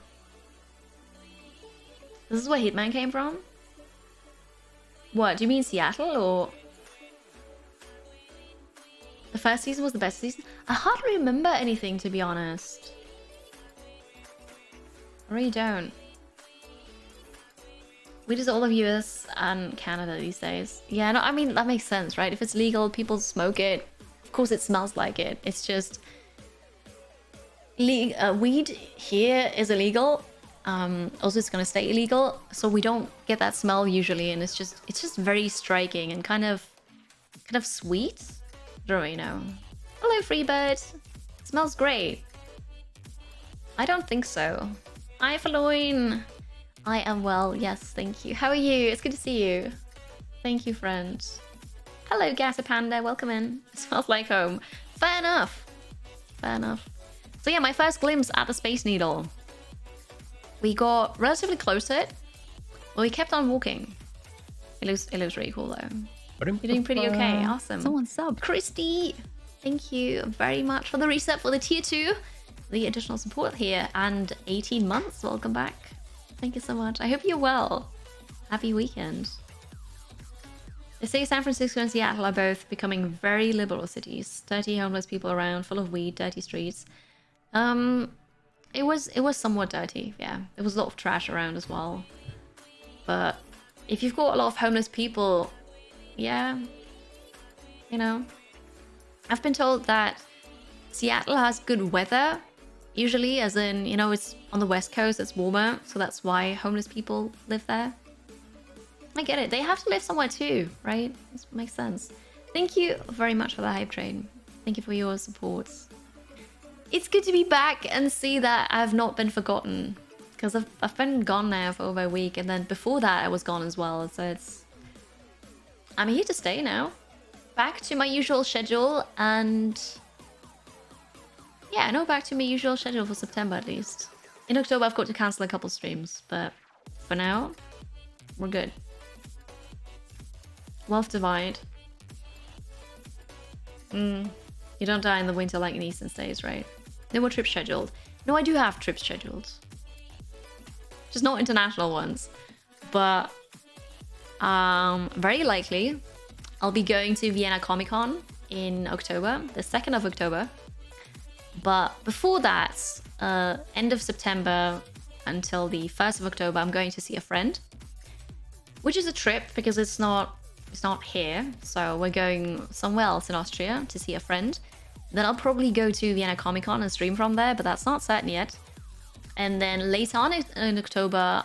This is where Hitman came from? What, do you mean Seattle or... The first season was the best season? I hardly remember anything, to be honest. I really don't. We just all of US and Canada these days. Yeah, no, I mean, that makes sense, right? If it's legal, people smoke it. Of course it smells like it. It's just... weed here is illegal. Also, it's gonna stay illegal, so we don't get that smell usually, and it's just very striking and kind of sweet. I don't really know. Hello, Freebird. Smells great. I don't think so. Hi, Faloin. I am well. Yes, thank you. How are you? It's good to see you. Thank you, friend. Hello, Gasapanda. Welcome in. It smells like home. Fair enough. Fair enough. So yeah, my first glimpse at the Space Needle. We got relatively close to it, but we kept on walking. It looks really cool though. You're doing pretty okay. Awesome. Someone sub. Christy, thank you very much for the reset for the tier 2, the additional support here, and 18 months. Welcome back. Thank you so much. I hope you're well. Happy weekend. They say San Francisco and Seattle are both becoming very liberal cities. 30 homeless people around, full of weed, dirty streets. It was somewhat dirty, yeah. There was a lot of trash around as well. But if you've got a lot of homeless people, yeah, you know. I've been told that Seattle has good weather, usually, as in, you know, it's on the West Coast, it's warmer, so that's why homeless people live there. I get it. They have to live somewhere too, right? This makes sense. Thank you very much for the hype train. Thank you for your support. It's good to be back and see that I've not been forgotten, because I've been gone now for over a week, and then before that I was gone as well, so I'm here to stay now. Back to my usual schedule, and yeah, no, back to my usual schedule for September at least. In October I've got to cancel a couple streams, but for now, we're good. Wealth divide. You don't die in the winter like in Eastern states, right? No more trips scheduled. No, I do have trips scheduled. Just not international ones. But very likely I'll be going to Vienna Comic Con in October, the 2nd of October. But before that, end of September until the 1st of October, I'm going to see a friend. Which is a trip because it's not here. So we're going somewhere else in Austria to see a friend. Then I'll probably go to Vienna Comic Con and stream from there, but that's not certain yet. And then later on in October,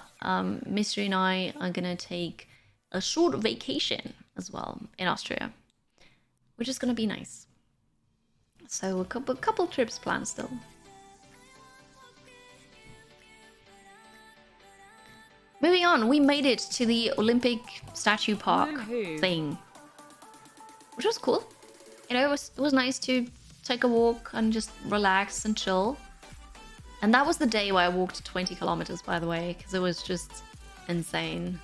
Mystery and I are gonna take a short vacation as well in Austria, which is gonna be nice. So a couple trips planned still. Moving on, we made it to the Olympic Statue Park thing, which was cool. You know, it was nice to take a walk and just relax and chill. And that was the day where I walked 20 kilometers, by the way, because it was just insane.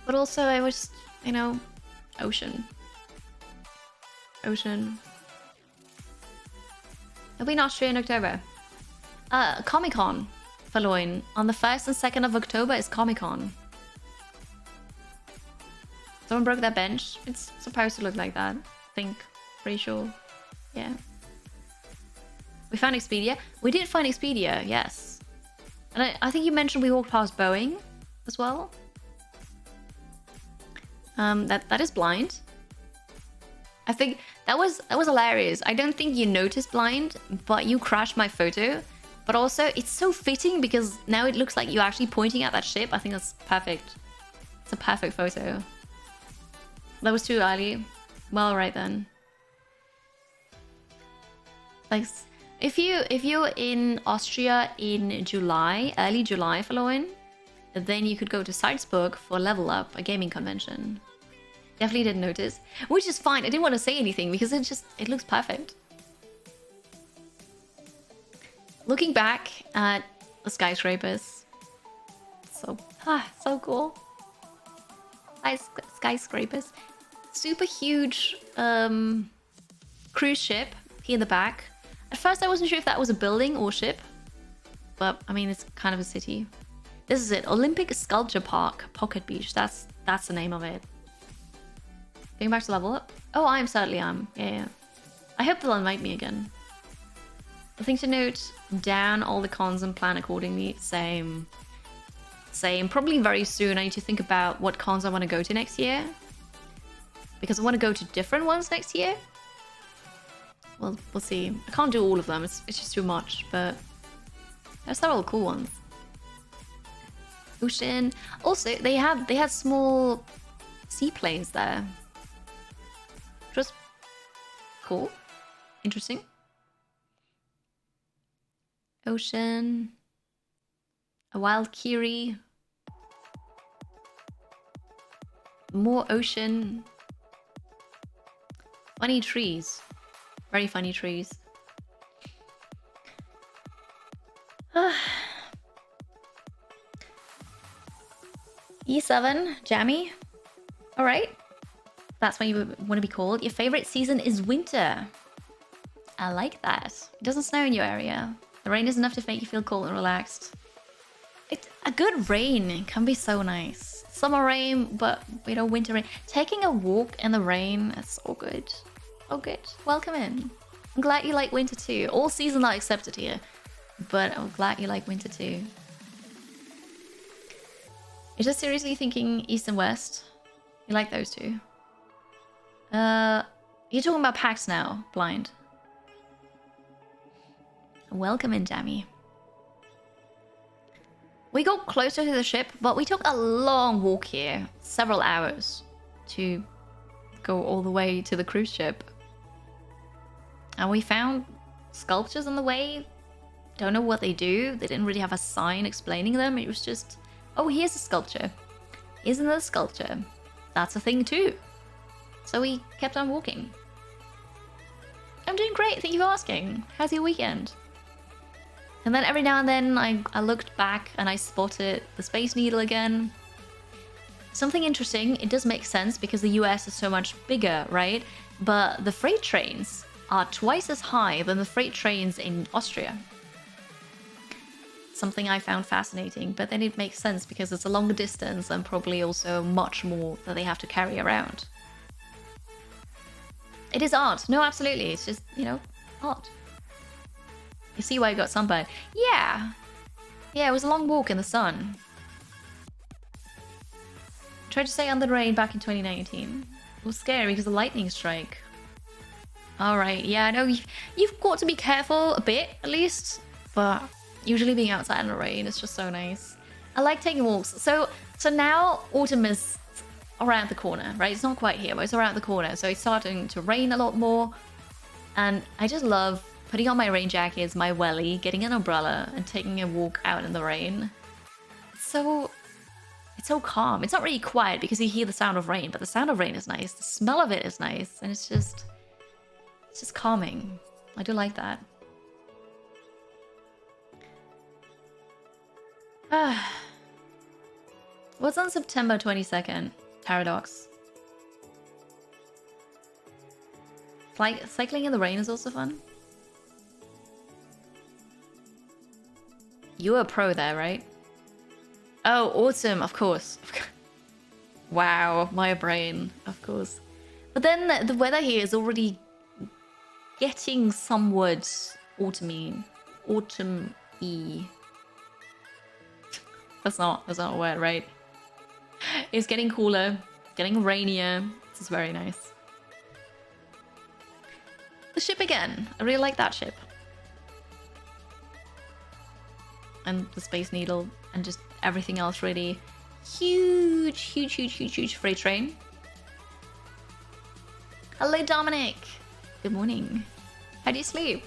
But also, I was, you know, ocean. I'll be in Austria in October. Comic-Con, Verloin. On the 1st and 2nd of October is Comic-Con. Someone broke their bench. It's supposed to look like that. I think. Pretty sure. Yeah. We found Expedia. We did find Expedia, yes. And I think you mentioned we walked past Boeing as well. That is blind. I think that was hilarious. I don't think you noticed blind, but you crashed my photo. But also, it's so fitting because now it looks like you're actually pointing at that ship. I think that's perfect. It's a perfect photo. That was too early. Well, right then. Thanks. If you're in Austria in July, early July, Verloin, then you could go to Salzburg for Level Up, a gaming convention. Definitely didn't notice, which is fine. I didn't want to say anything because it looks perfect. Looking back at the skyscrapers, so cool. Skyscrapers, super huge cruise ship here in the back. At first I wasn't sure if that was a building or ship, but I mean it's kind of a city. This is it, Olympic Sculpture Park, Pocket Beach. That's the name of it. Going back to Level Up. Oh, I certainly am. Yeah. I hope they'll invite me again. The thing to note, down all the cons and plan accordingly. Same. Probably very soon I need to think about what cons I want to go to next year. Because I want to go to different ones next year. Well, we'll see. I can't do all of them. It's just too much, but there's several cool ones. Ocean. Also, they had small seaplanes there. Which was cool. Interesting. Ocean. A wild Kiri. More ocean. Funny trees. Very funny trees. E7, Jammy. Alright. That's what you want to be called. Your favorite season is winter. I like that. It doesn't snow in your area. The rain is enough to make you feel cool and relaxed. A good rain can be so nice. Summer rain, but winter rain. Taking a walk in the rain, it's so good. Oh good. Welcome in. I'm glad you like winter too. All seasons are accepted here, but I'm glad you like winter too. You're just seriously thinking East and West? You like those two? You're talking about PAX now, blind. Welcome in, Jammy. We got closer to the ship, but we took a long walk here, several hours, to go all the way to the cruise ship. And we found sculptures on the way. Don't know what they do. They didn't really have a sign explaining them. It was just, oh, here's a sculpture. Here's another sculpture. That's a thing too. So we kept on walking. I'm doing great, thank you for asking. How's your weekend? And then every now and then I looked back and I spotted the Space Needle again. Something interesting, it does make sense because the US is so much bigger, right? But the freight trains are twice as high than the freight trains in Austria. Something I found fascinating, but then it makes sense because it's a longer distance and probably also much more that they have to carry around. It is art. No, absolutely. It's just, art. You see why I got sunburned? Yeah. Yeah, it was a long walk in the sun. Tried to stay under the rain back in 2019. It was scary because of the lightning strike. Alright, yeah, I know you've got to be careful a bit, at least. But usually being outside in the rain is just so nice. I like taking walks. So now autumn is around the corner, right? It's not quite here, but it's around the corner. So it's starting to rain a lot more. And I just love putting on my rain jackets, my welly, getting an umbrella, and taking a walk out in the rain. It's so calm. It's not really quiet because you hear the sound of rain, but the sound of rain is nice. The smell of it is nice. And it's just calming. I do like that. What's on September 22nd? Paradox. Cycling in the rain is also fun. You're a pro there, right? Oh, autumn, of course. Wow, my brain, of course. But then the weather here is already getting somewhat autumny. Autumn-y. That's not a word, right? It's getting cooler, getting rainier. This is very nice. The ship again. I really like that ship. And the Space Needle and just everything else really. Huge freight train. Hello, Dominic. Good morning. How do you sleep?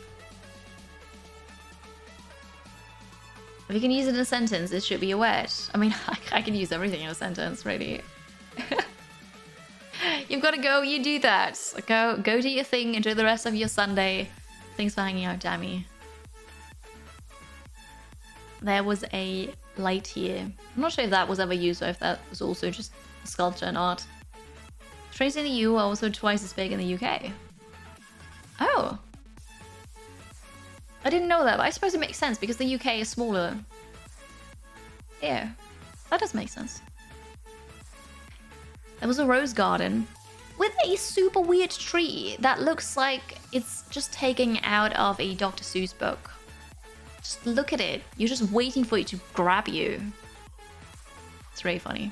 If you can use it in a sentence, it should be a word. I mean, I can use everything in a sentence, really. You've got to go. You do that. Go do your thing. Enjoy the rest of your Sunday. Thanks for hanging out, Dammy. There was a light here. I'm not sure if that was ever used or if that was also just sculpture and art. Trains in the EU are also twice as big in the UK. Oh. I didn't know that, but I suppose it makes sense because the UK is smaller. Yeah, that does make sense. There was a rose garden with a super weird tree that looks like it's just taken out of a Dr. Seuss book. Just look at it. You're just waiting for it to grab you. It's really funny.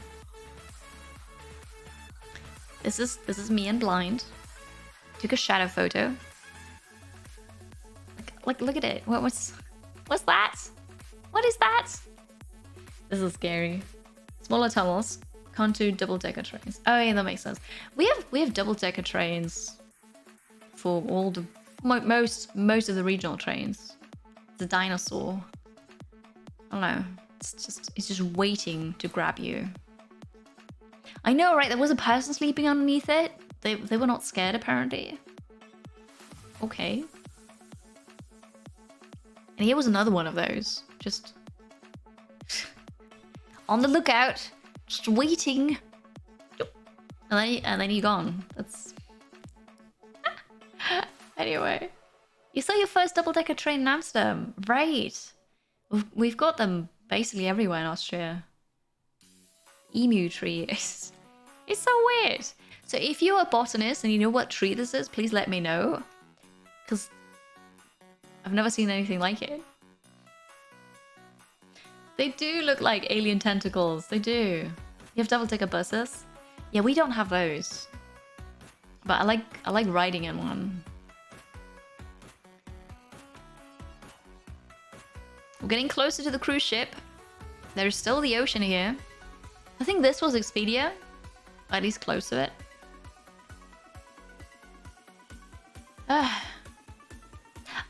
This is me and blind. Took a shadow photo. Like look at it. What's that? What is that? This is scary. Smaller tunnels. Can't do double-decker trains. Oh yeah, that makes sense. We have double-decker trains for all the most of the regional trains. The dinosaur. I don't know. It's just waiting to grab you. I know, right? There was a person sleeping underneath it. They were not scared, apparently. Okay. And here was another one of those. Just on the lookout, just waiting. And then you're gone. That's anyway. You saw your first double-decker train in Amsterdam, right? We've got them basically everywhere in Austria. Emu tree. It's so weird. So if you're a botanist and you know what tree this is, please let me know. Because I've never seen anything like it. They do look like alien tentacles. They do. You have double-decker buses? Yeah, we don't have those. But I like riding in one. We're getting closer to the cruise ship. There's still the ocean here. I think this was Expedia. At least close to it.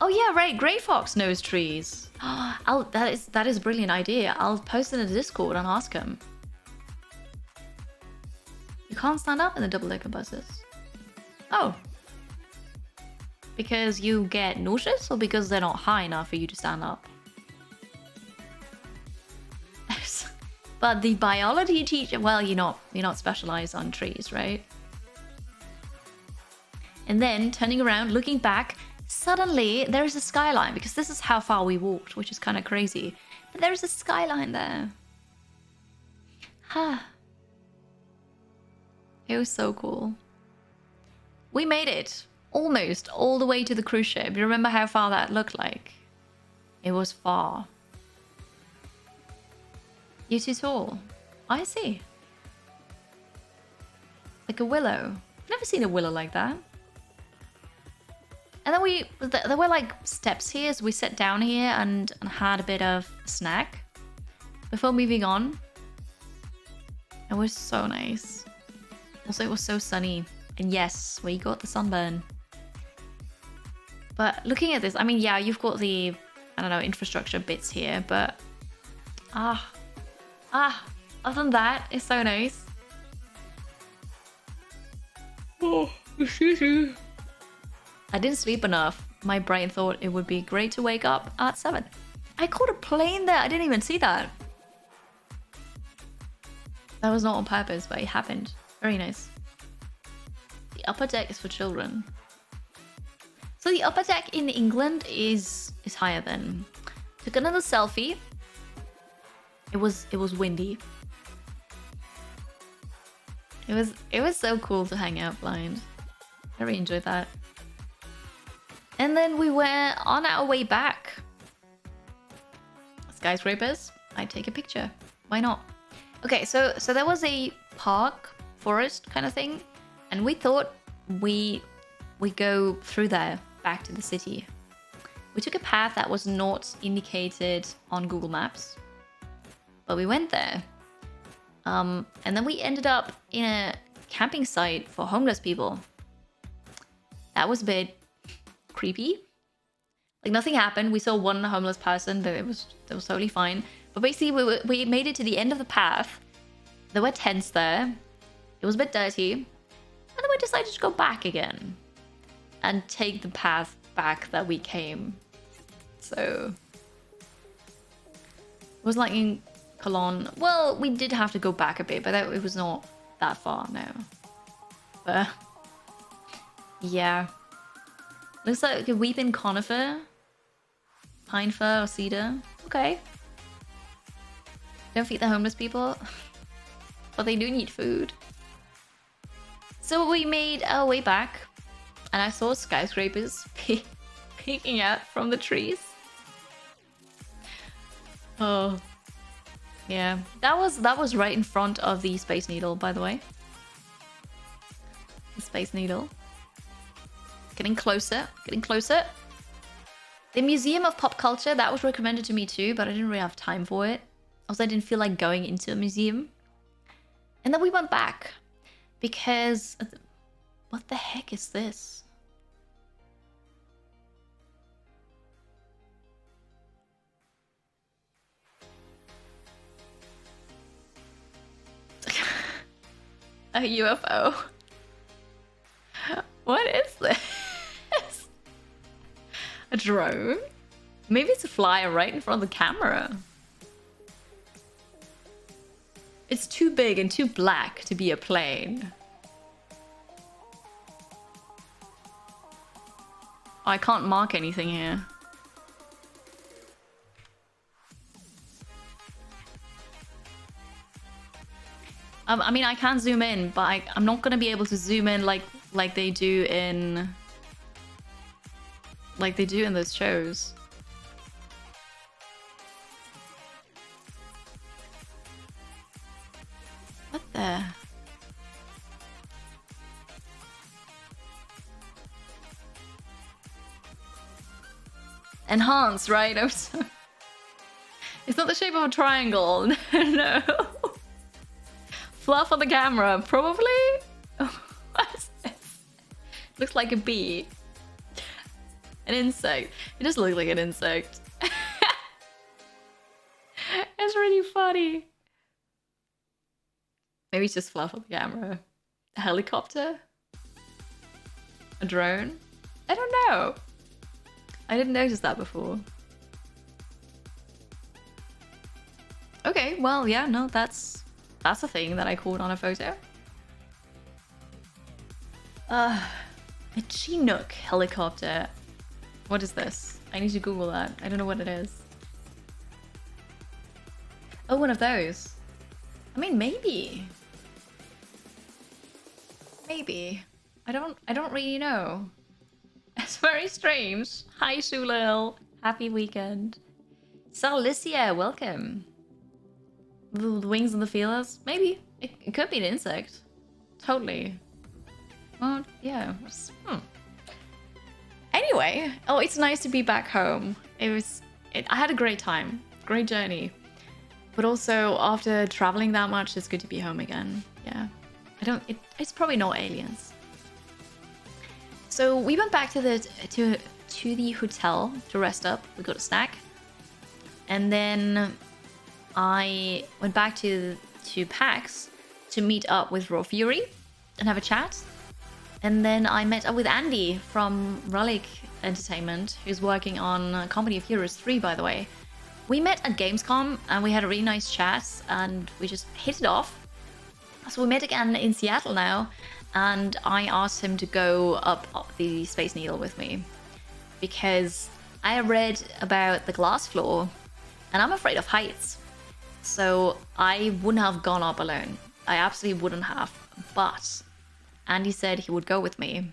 Oh yeah, right. Grey Fox knows trees. That is a brilliant idea. I'll post it in the Discord and ask him. You can't stand up in the double-decker buses. Oh. Because you get nauseous or because they're not high enough for you to stand up? But the biology teacher, well, you're not specialized on trees, right? And then turning around, looking back, suddenly there is a skyline because this is how far we walked, which is kind of crazy. But there is a skyline there. Ha. It was so cool. We made it almost all the way to the cruise ship. You remember how far that looked like? It was far. You're too tall. I see. Like a willow. I've never seen a willow like that. And then there were like steps here, so we sat down here and had a bit of snack before moving on. It was so nice. Also, it was so sunny. And yes, we got the sunburn. But looking at this, I mean, yeah, you've got the, I don't know, infrastructure bits here, but other than that, it's so nice. Oh, excuse me. I didn't sleep enough. My brain thought it would be great to wake up at 7. I caught a plane there. I didn't even see that. That was not on purpose, but it happened. Very nice. The upper deck is for children. So the upper deck in England is higher than. Took another selfie. It was windy. It was so cool to hang out blind. I really enjoyed that. And then we were on our way back. Skyscrapers. I'd take a picture. Why not? Okay, so there was a park, forest kind of thing, and we thought we go through there back to the city. We took a path that was not indicated on Google Maps, but we went there. And then we ended up in a camping site for homeless people. That was a bit creepy. Like nothing happened. We saw one homeless person, but that was totally fine. But basically, we made it to the end of the path. There were tents there. It was a bit dirty, and then we decided to go back again and take the path back that we came. So it was like in Cologne. Well, we did have to go back a bit, but it was not that far, no. But yeah, looks like a weeping conifer, pine fir or cedar. Okay, don't feed the homeless people, but they do need food. So we made our way back, and I saw skyscrapers peeking out from the trees. Oh. Yeah, that was right in front of the Space Needle, by the way. The Space Needle. Getting closer, getting closer. The Museum of Pop Culture, that was recommended to me too, but I didn't really have time for it. Also, I didn't feel like going into a museum. And then we went back because... What the heck is this? A UFO. What is this? A drone? Maybe it's a flyer right in front of the camera. It's too big and too black to be a plane. Oh, I can't mark anything here. I mean, I can zoom in, but I'm not gonna be able to zoom in like they do in those shows. What the? Enhance, right? I'm sorry. It's not the shape of a triangle. No. Fluff on the camera, probably? What is this? Looks like a bee. An insect. It does look like an insect. It's really funny. Maybe it's just fluff on the camera. A helicopter? A drone? I don't know. I didn't notice that before. Okay, well, yeah, no, that's a thing that I caught on a photo. A Chinook helicopter. What is this? I need to Google that. I don't know what it is. Oh, one of those. I mean, maybe. Maybe. I don't really know. It's very strange. Hi, Shulil. Happy weekend. Salicia, welcome. The wings and the feelers? Maybe. It could be an insect. Totally. Well, yeah. Anyway. Oh, it's nice to be back home. I had a great time. Great journey. But also, after traveling that much, it's good to be home again. Yeah. It's probably not aliens. So we went back to the hotel to rest up. We got a snack. And then I went back to PAX to meet up with Raw Fury and have a chat. And then I met up with Andy from Relic Entertainment, who's working on Company of Heroes 3, by the way. We met at Gamescom and we had a really nice chat and we just hit it off. So we met again in Seattle now, and I asked him to go up the Space Needle with me because I read about the glass floor and I'm afraid of heights. So I wouldn't have gone up alone. I absolutely wouldn't have. But Andy said he would go with me.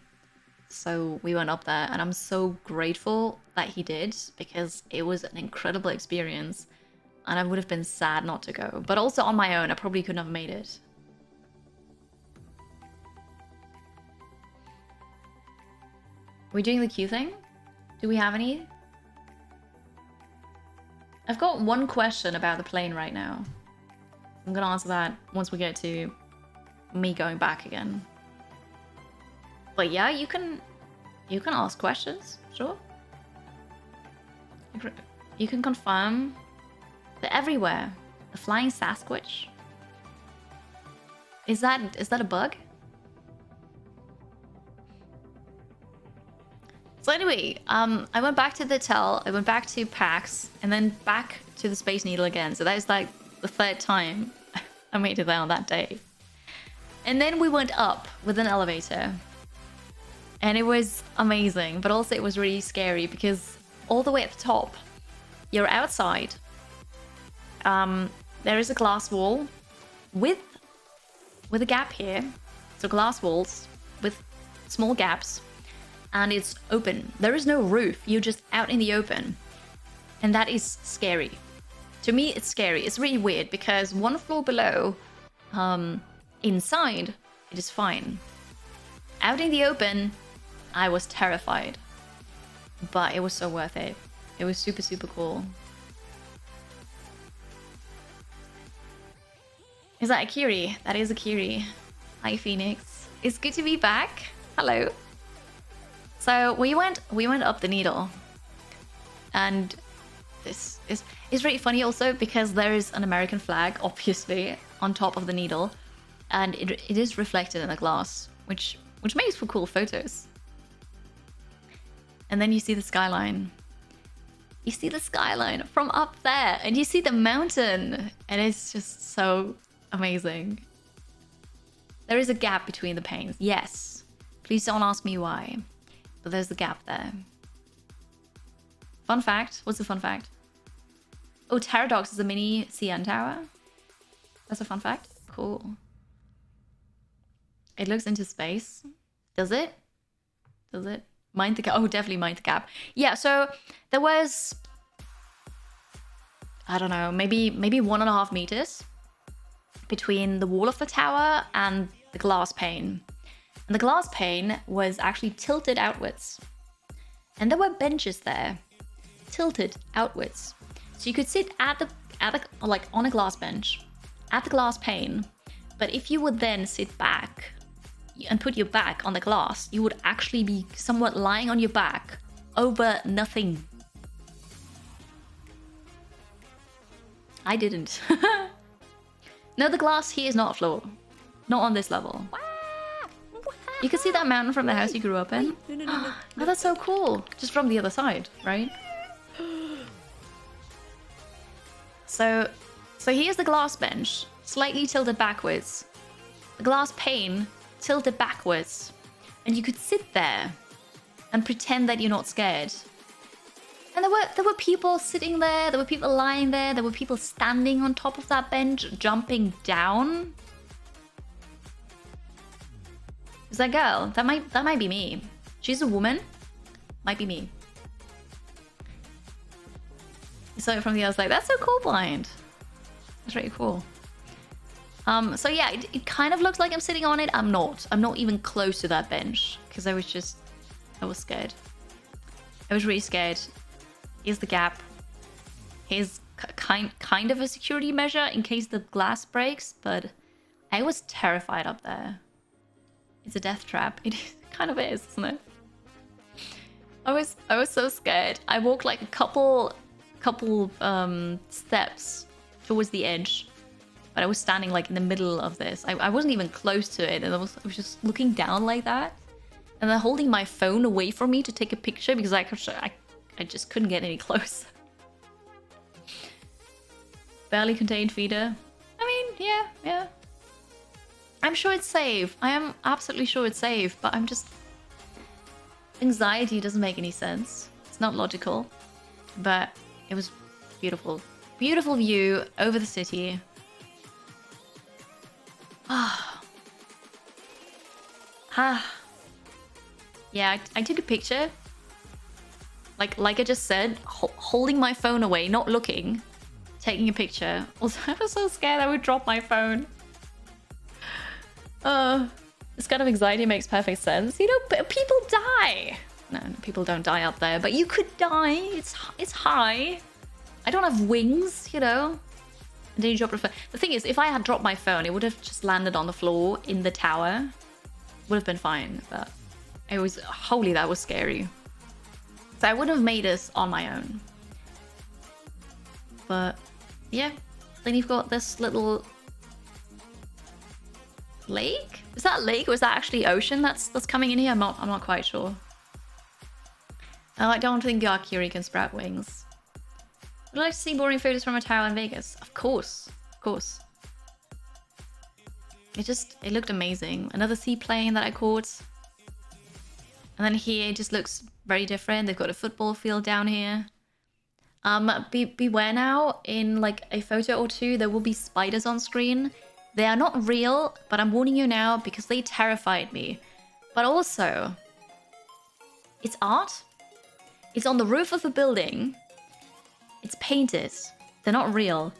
So we went up there, and I'm so grateful that he did, because it was an incredible experience. And I would have been sad not to go. But also on my own, I probably couldn't have made it. We're doing the queue thing? Do we have any? I've got one question about the plane right now. I'm gonna answer that once we get to me going back again. But yeah, you can ask questions, sure. You can confirm. They're everywhere. The flying Sasquatch. Is that a bug? So anyway, I went back to the hotel, I went back to PAX, and then back to the Space Needle again. So that is like the third time I made it there on that day. And then we went up with an elevator. And it was amazing, but also it was really scary because all the way at the top, you're outside. There is a glass wall with a gap here. So glass walls with small gaps. And it's open. There is no roof. You're just out in the open. And that is scary. To me, it's scary. It's really weird because one floor below, inside, it is fine. Out in the open, I was terrified. But it was so worth it. It was super, super cool. Is that Akiri? That is Akiri. Hi, Phoenix. It's good to be back. Hello. So we went up the needle, and this is really funny also because there is an American flag obviously on top of the needle, and it is reflected in the glass, which makes for cool photos. And then you see the skyline. You see the skyline from up there, and you see the mountain, and it's just so amazing. There is a gap between the panes, yes. Please don't ask me why. But there's the gap there. Fun fact. What's the fun fact? Oh, Pterodox is a mini CN tower. That's a fun fact. Cool. It looks into space. Does it? Does it? Mind the gap. Oh, definitely mind the gap. Yeah, so there was, I don't know, maybe 1.5 meters between the wall of the tower and the glass pane. And the glass pane was actually tilted outwards. And there were benches there, tilted outwards. So you could sit at the like on a glass bench, at the glass pane. But if you would then sit back and put your back on the glass, you would actually be somewhat lying on your back over nothing. I didn't. No, the glass here is not a floor. Not on this level. You can see that mountain from the house you grew up in. No. Oh, that's so cool. Just from the other side, right? So here's the glass bench, slightly tilted backwards. The glass pane tilted backwards. And you could sit there and pretend that you're not scared. And there were people sitting there, there were people lying there, there were people standing on top of that bench, jumping down. Is that girl? That might be me. She's a woman. Might be me. So from the other side, that's so cool, blind. That's really cool. So yeah, it kind of looks like I'm sitting on it. I'm not. I'm not even close to that bench because I was scared. I was really scared. Here's the gap. Here's kind of a security measure in case the glass breaks, but I was terrified up there. It's a death trap. It kind of is, isn't it? I was so scared. I walked like a couple steps towards the edge, but I was standing like in the middle of this. I wasn't even close to it, and I was just looking down like that, and then holding my phone away from me to take a picture because I just couldn't get any closer. Barely contained feeder. I mean, yeah. I'm sure it's safe. I am absolutely sure it's safe, but I'm just... Anxiety doesn't make any sense. It's not logical, but it was beautiful. beautiful view over the city. Yeah, I took a picture. Like I just said, holding my phone away, not looking, taking a picture. Also, I was so scared I would drop my phone. This kind of anxiety makes perfect sense. You know, people die. No, people don't die up there, but you could die. It's high. I don't have wings, you know. And then you drop the phone. The thing is, if I had dropped my phone, it would have just landed on the floor in the tower. Would have been fine, but it was, holy, that was scary. So I wouldn't have made this on my own. But yeah, then you've got this little lake. Is that a lake or is that actually ocean that's coming in here? I'm not quite sure. I don't think Yakiri can sprout wings. Would you like to see boring photos from a tower in Vegas? Of course, of course. It looked amazing. Another seaplane that I caught. And then here it just looks very different. They've got a football field down here. Beware now, in like a photo or two, there will be spiders on screen. They are not real, but I'm warning you now because they terrified me. But also, it's art. It's on the roof of a building. It's painted. They're not real,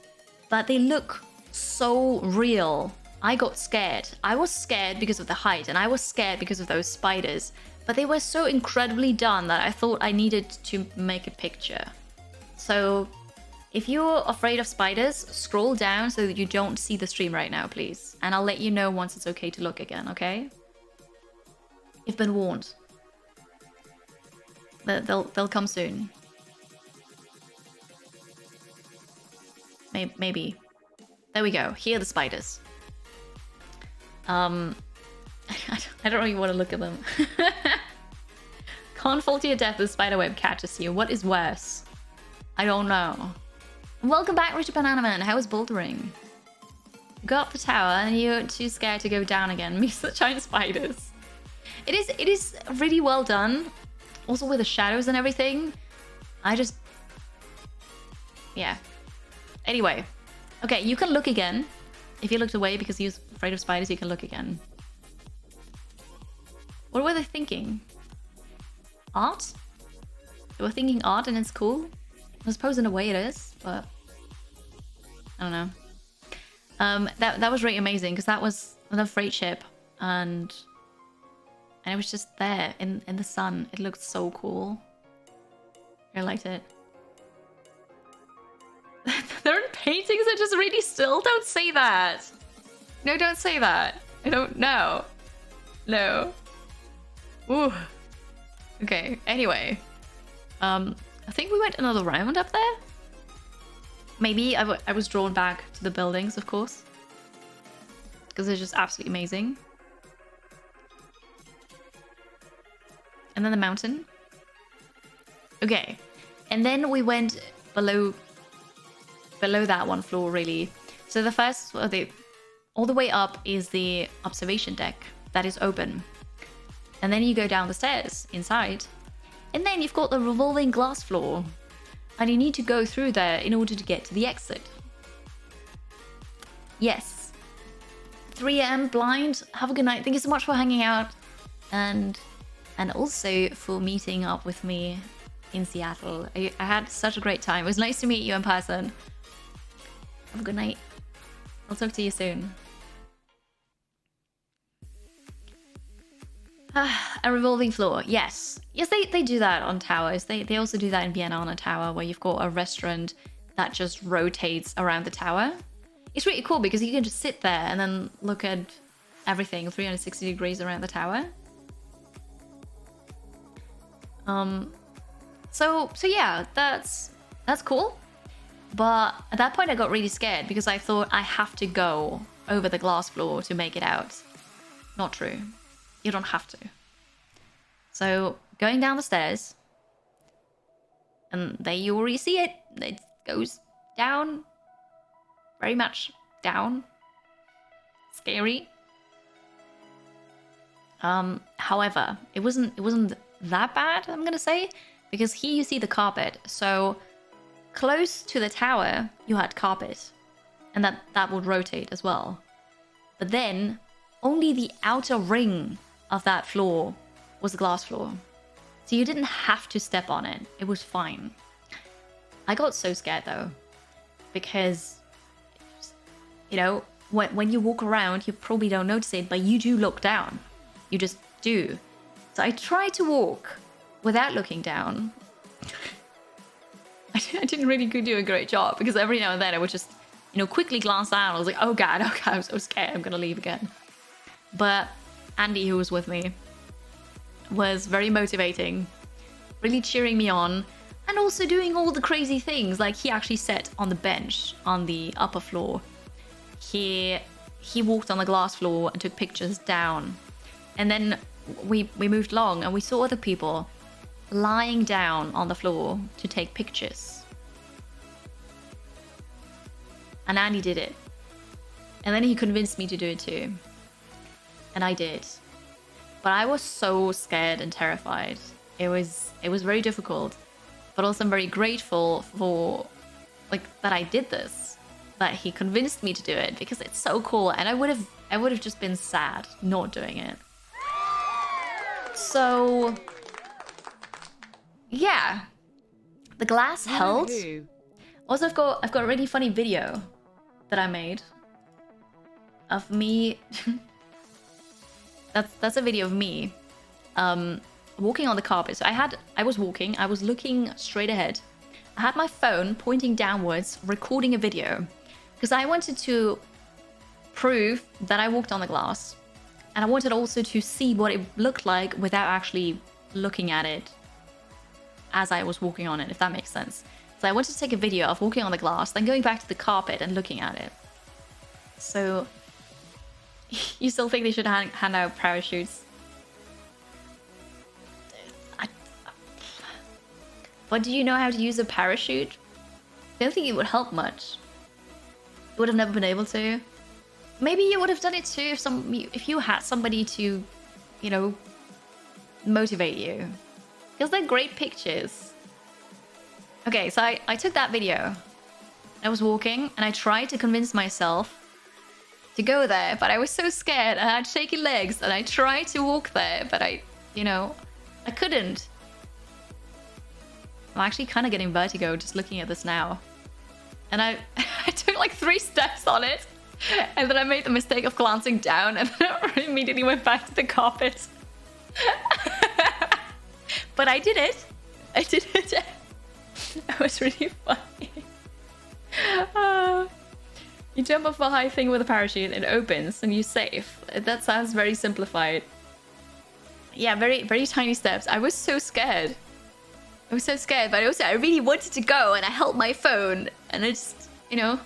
but they look so real. I got scared. I was scared because of the height, and I was scared because of those spiders. But they were so incredibly done that I thought I needed to make a picture. So if you're afraid of spiders, scroll down so that you don't see the stream right now, please. And I'll let you know once it's okay to look again, okay? You've been warned. They'll come soon. Maybe. There we go. Here are the spiders. I don't really want to look at them. Can't fall to your death, the spiderweb catches you. What is worse? I don't know. Welcome back, Richard Banana Man. How is bouldering? You go up the tower and you're too scared to go down again. Meet the giant spiders. It is really well done. Also with the shadows and everything. Yeah. Anyway. Okay, you can look again. If you looked away because you're afraid of spiders, you can look again. What were they thinking? Art? They were thinking art and it's cool? I suppose in a way it is, but I don't know. That was really amazing because that was another freight ship and it was just there in the sun. It looked so cool. I liked it. Their paintings are just really still. Don't say that. No, don't say that. I don't know. No. Ooh. Okay, anyway. I think we went another round up there. Maybe I was drawn back to the buildings, of course. Because they're just absolutely amazing. And then the mountain. Okay. And then we went below that one floor, really. So the first, all the way up is the observation deck that is open. And then you go down the stairs inside. And then you've got the revolving glass floor. And you need to go through there in order to get to the exit. Yes. 3 AM blind. Have a good night. Thank you so much for hanging out. And also for meeting up with me in Seattle. I had such a great time. It was nice to meet you in person. Have a good night. I'll talk to you soon. A revolving floor. Yes. Yes, they do that on towers. They also do that in Vienna on a tower where you've got a restaurant that just rotates around the tower. It's really cool because you can just sit there and then look at everything 360 degrees around the tower. So yeah, that's cool. But at that point I got really scared because I thought I have to go over the glass floor to make it out. Not true. You don't have to. So going down the stairs, and there you already see it. It goes down, very much down. Scary. However, it wasn't that bad, I'm gonna say, because here you see the carpet. So close to the tower, you had carpet. And that would rotate as well. But then, only the outer ring of that floor was a glass floor. So you didn't have to step on it. It was fine. I got so scared though. Because, you know, when you walk around, you probably don't notice it, but you do look down. You just do. So I tried to walk without looking down. I didn't really do a great job because every now and then I would just, you know, quickly glance down. I was like, oh God, I'm so scared. I'm going to leave again. But Andy, who was with me, was very motivating, really cheering me on, and also doing all the crazy things. Like he actually sat on the bench on the upper floor. He walked on the glass floor and took pictures down. And then we moved along and we saw other people lying down on the floor to take pictures. And Andy did it. And then he convinced me to do it too. And I did. But I was so scared and terrified. It was very difficult. But also I'm very grateful for that I did this. That he convinced me to do it because it's so cool. And I would have just been sad not doing it. So yeah. The glass held. Also I've got a really funny video that I made of me. That's a video of me walking on the carpet. So I was walking, I was looking straight ahead. I had my phone pointing downwards, recording a video because I wanted to prove that I walked on the glass. And I wanted also to see what it looked like without actually looking at it as I was walking on it, if that makes sense. So I wanted to take a video of walking on the glass, then going back to the carpet and looking at it. So you still think they should hand out parachutes? But do you know how to use a parachute? I don't think it would help much. You would have never been able to. Maybe you would have done it too if you had somebody to, you know, motivate you. Because they're great pictures. Okay, so I took that video. I was walking and I tried to convince myself to go there, but I was so scared. I had shaky legs and I tried to walk there, but I couldn't. I'm actually kind of getting vertigo just looking at this now. And I took like 3 steps on it. And then I made the mistake of glancing down and then I immediately went back to the carpet. But I did it. I did it. That was really funny. You jump off a high thing with a parachute, it opens and you're safe. That sounds very simplified. Yeah, very, very tiny steps. I was so scared. I was so scared, but also I really wanted to go and I held my phone and I just, you know,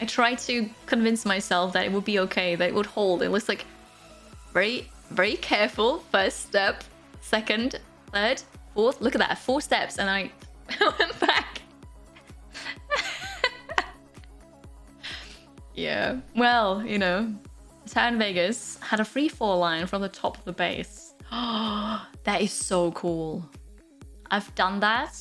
I tried to convince myself that it would be okay, that it would hold. It was like very, very careful. First step, second, third, fourth. Look at that, 4 steps, and I went back. Yeah, well, you know, Town Vegas had a free fall line from the top of the base. Oh, that is so cool. I've done that.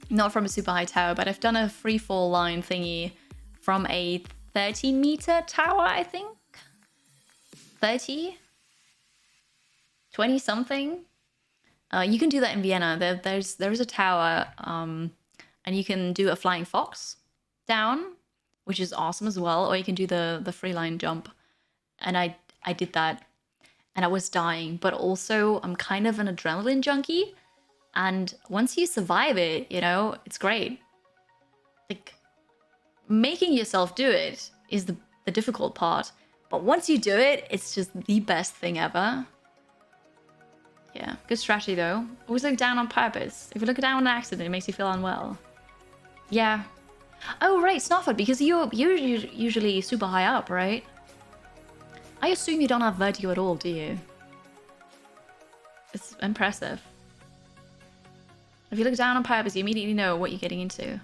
Not from a super high tower, but I've done a free fall line thingy from a 30-meter tower, I think. 30? 20 something? You can do that in Vienna. There's a tower, and you can do a flying fox down, which is awesome as well. Or you can do the free line jump. And I did that, and I was dying. But also, I'm kind of an adrenaline junkie. And once you survive it, you know, it's great. Like, making yourself do it is the difficult part. But once you do it, it's just the best thing ever. Yeah, good strategy though. Always look down on purpose. If you look down on an accident, it makes you feel unwell. Yeah. Oh, right, Snowfoot, because you're usually super high up, right? I assume you don't have vertigo at all, do you? It's impressive. If you look down on purpose, you immediately know what you're getting into.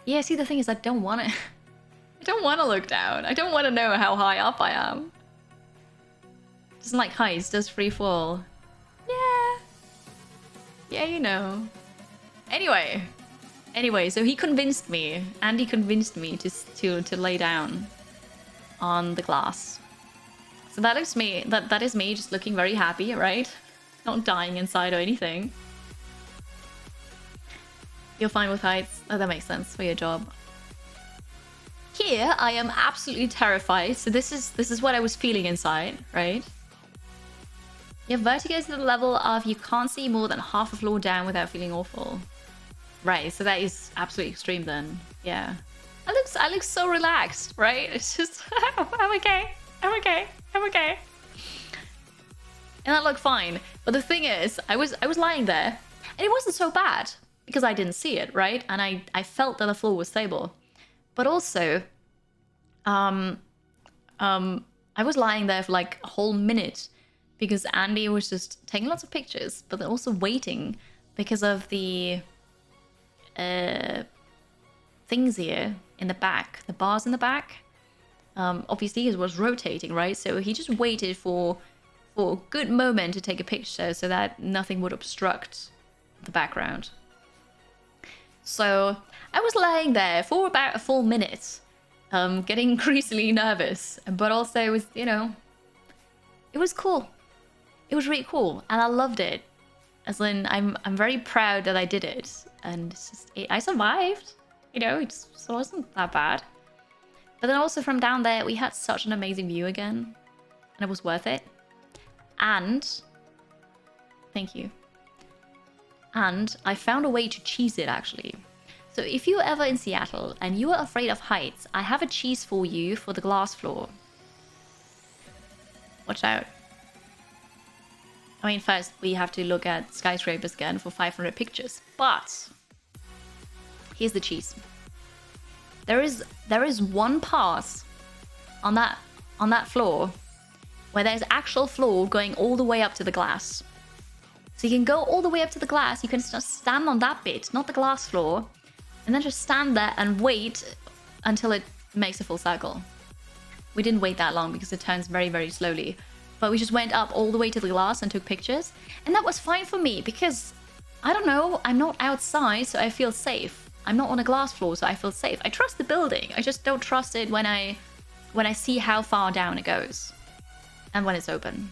Yeah, see, the thing is, I don't want to... I don't want to look down. I don't want to know how high up I am. Doesn't like heights, does free fall. Yeah. Yeah, you know. Anyway, Anyway, so he convinced me. Andy convinced me to lay down on the glass. So that is me. That is me just looking very happy, right? Not dying inside or anything. You're fine with heights. Oh, that makes sense for your job. Here, I am absolutely terrified. So this is what I was feeling inside, right? You have vertigo to the level of you can't see more than half a floor down without feeling awful. Right, so that is absolutely extreme then. Yeah. I look so relaxed, right? It's just, I'm okay. I'm okay. I'm okay. And that looked fine. But the thing is, I was lying there, and it wasn't so bad because I didn't see it, right? And I felt that the floor was stable. But also, I was lying there for like a whole minute because Andy was just taking lots of pictures, but then also waiting because of the things here in the back, the bars in the back. Obviously, it was rotating, right? So he just waited for a good moment to take a picture so that nothing would obstruct the background. So I was lying there for about a full minute, getting increasingly nervous, but also it was, you know, it was cool. It was really cool, and I loved it. As in, I'm very proud that I did it, and it's just, I survived. You know, it just wasn't that bad. But then also from down there, we had such an amazing view again, and it was worth it. And thank you. And I found a way to cheese it, actually. So if you're ever in Seattle and you are afraid of heights, I have a cheese for you for the glass floor. Watch out. I mean, first we have to look at skyscrapers again for 500 pictures. But here's the cheese. There is one pass on that floor where there's actual floor going all the way up to the glass. So you can go all the way up to the glass. You can just stand on that bit, not the glass floor, and then just stand there and wait until it makes a full circle. We didn't wait that long because it turns very, very slowly. But we just went up all the way to the glass and took pictures. And that was fine for me because, I don't know, I'm not outside, so I feel safe. I'm not on a glass floor, so I feel safe. I trust the building. I just don't trust it when I see how far down it goes. And when it's open.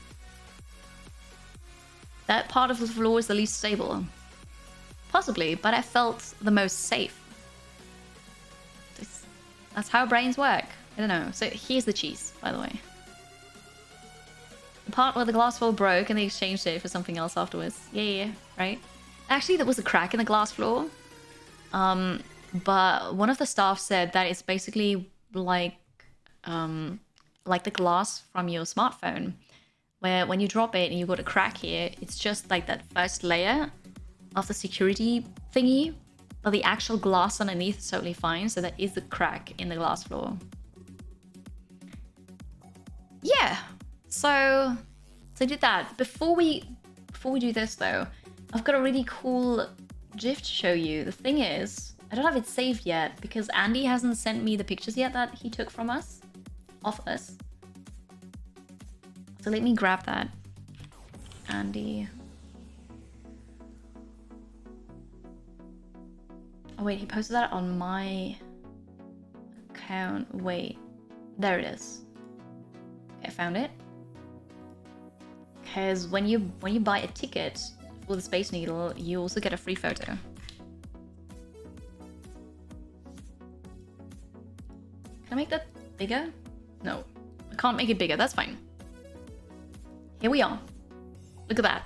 That part of the floor is the least stable. Possibly, but I felt the most safe. That's how brains work. I don't know. So here's the cheese, by the way. The part where the glass floor broke and they exchanged it for something else afterwards. Yeah, right? Actually, there was a crack in the glass floor. But one of the staff said that it's basically like the glass from your smartphone, where when you drop it and you got a crack here, it's just like that first layer of the security thingy, but the actual glass underneath is totally fine, so that is a crack in the glass floor. Yeah, so I did that. Before we do this though, I've got a really cool GIF to show you. The thing is, I don't have it saved yet because Andy hasn't sent me the pictures yet that he took from us, of us. So let me grab that. Andy. Oh wait, he posted that on my account. Wait, there it is. Okay, I found it. Because when you buy a ticket for the Space Needle, you also get a free photo. Can I make that bigger? No, I can't make it bigger. That's fine. Here we are. Look at that.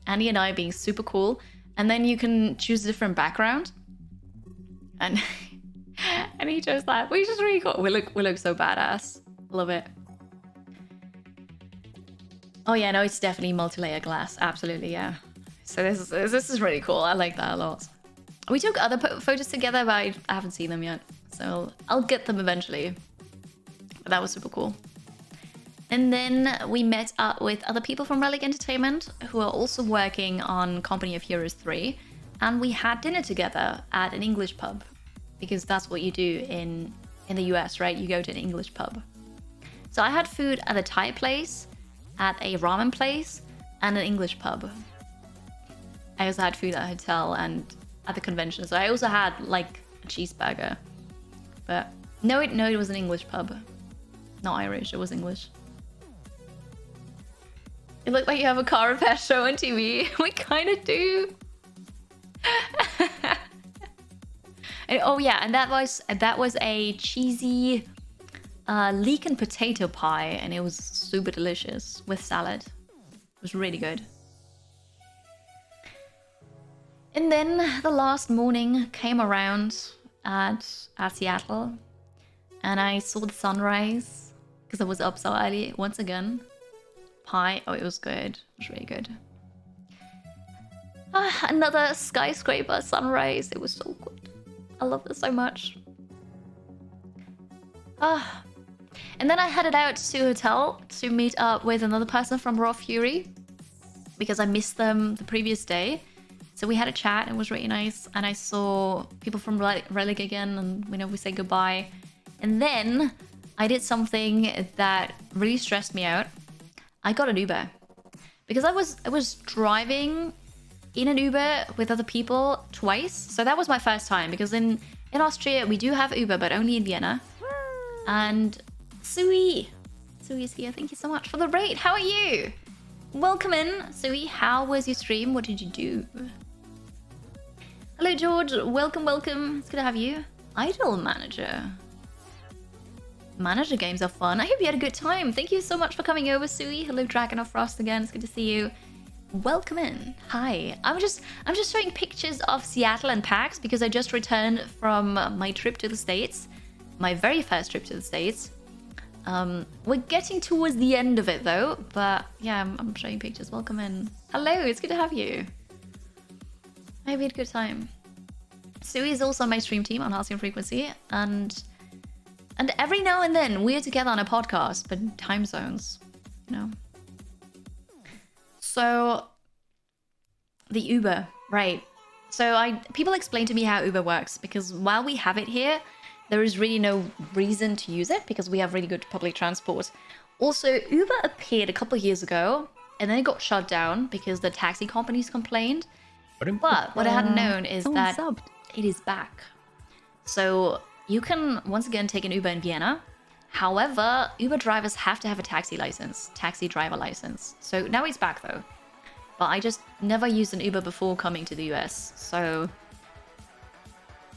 Andy and I being super cool. And then you can choose a different background. And and he chose that, which is really cool. We look so badass. Love it. Oh yeah, no, it's definitely multi-layer glass. Absolutely, yeah. So this is really cool. I like that a lot. We took other photos together, but I haven't seen them yet. So I'll get them eventually. But that was super cool. And then we met up with other people from Relic Entertainment who are also working on Company of Heroes 3. And we had dinner together at an English pub. Because that's what you do in the US, right? You go to an English pub. So I had food at a Thai place, at a ramen place, and an English pub. I also had food at a hotel, and at the convention. So I also had like a cheeseburger. But no, it was an English pub. Not Irish, it was English. It looked like you have a car repair show on TV. We kind of do. Oh yeah, and that was a cheesy leek and potato pie, and it was super delicious with salad. It was really good. And then the last morning came around at Seattle, and I saw the sunrise because I was up so early once again. Pie, oh, it was good. It was really good. Another skyscraper sunrise. It was so good. I love this so much. And then I headed out to a hotel to meet up with another person from Raw Fury because I missed them the previous day. So we had a chat. It was really nice. And I saw people from Relic again, and we said goodbye. And then I did something that really stressed me out. I got an Uber because I was driving in an Uber with other people twice. So that was my first time because in Austria we do have Uber, but only in Vienna. And Sui is here. Thank you so much for the raid. How are you? Welcome in, Sui. How was your stream? What did you do? Hello, George. Welcome. It's good to have you. Idol Manager. Manager games are fun. I hope you had a good time. Thank you so much for coming over, Sui. Hello, Dragon of Frost again. It's good to see you. Welcome in. Hi. I'm just showing pictures of Seattle and PAX because I just returned from my trip to the States. My very first trip to the States. We're getting towards the end of it though, but yeah, I'm showing pictures. Welcome in. Hello, it's good to have you. I hope you had a good time. Sui is also on my stream team on Halcyon Frequency, and every now and then we're together on a podcast, but in time zones, you know. So the Uber, right? So people explain to me how Uber works because while we have it here, there is really no reason to use it because we have really good public transport. Also, Uber appeared a couple of years ago and then it got shut down because the taxi companies complained. But what I hadn't known is that it is back. So you can once again take an Uber in Vienna. However, Uber drivers have to have a taxi driver license. So now it's back though. But I just never used an Uber before coming to the US. So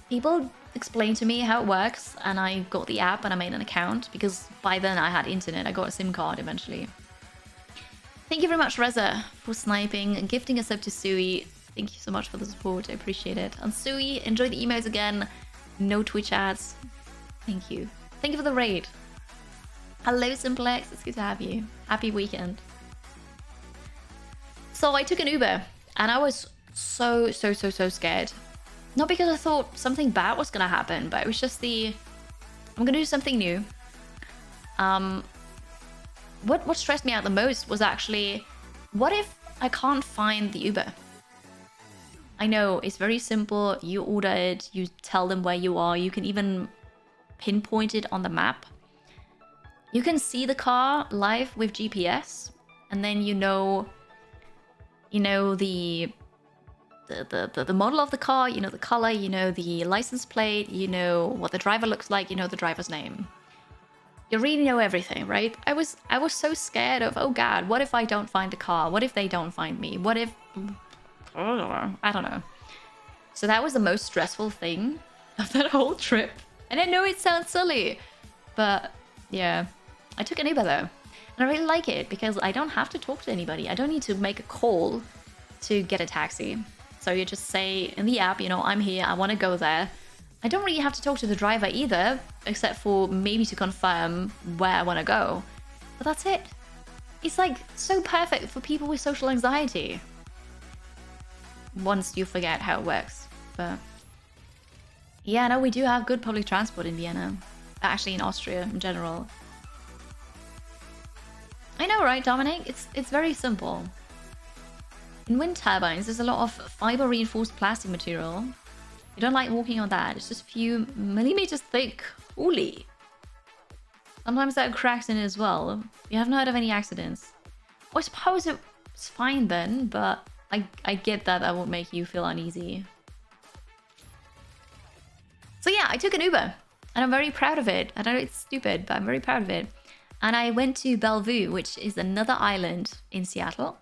people explained to me how it works, and I got the app and I made an account because by then I had internet. I got a SIM card eventually. Thank you very much, Reza, for sniping and gifting us up to Sui. Thank you so much for the support. I appreciate it. And Sui, enjoy the emotes again. No Twitch ads. Thank you. Thank you for the raid. Hello, Simplex. It's good to have you. Happy weekend. So I took an Uber and I was so scared. Not because I thought something bad was gonna happen, but it was just I'm gonna do something new. What stressed me out the most was actually, what if I can't find the Uber? I know, it's very simple. You order it, you tell them where you are, you can even pinpoint it on the map. You can see the car live with GPS, and then you know the model of the car, you know the color, you know the license plate, you know what the driver looks like, you know the driver's name. You really know everything, right? I was so scared of, oh god, what if I don't find the car? What if they don't find me? What if... I don't know. So that was the most stressful thing of that whole trip. And I know it sounds silly, but yeah. I took an Uber though. And I really like it because I don't have to talk to anybody. I don't need to make a call to get a taxi. So you just say in the app, you know, I'm here, I want to go there. I don't really have to talk to the driver either, except for maybe to confirm where I want to go. But that's it. It's like so perfect for people with social anxiety. Once you forget how it works. But yeah, no, we do have good public transport in Vienna. Actually, in Austria in general. I know, right, Dominic? It's very simple. In wind turbines, there's a lot of fiber-reinforced plastic material. You don't like walking on that. It's just a few millimeters thick. Holy. Sometimes there are cracks in it as well. You haven't heard of any accidents. I suppose it's fine then, but I get that won't make you feel uneasy. yeah, I took an Uber and I'm very proud of it. I know it's stupid, but I'm very proud of it. And I went to Bellevue, which is another island in Seattle.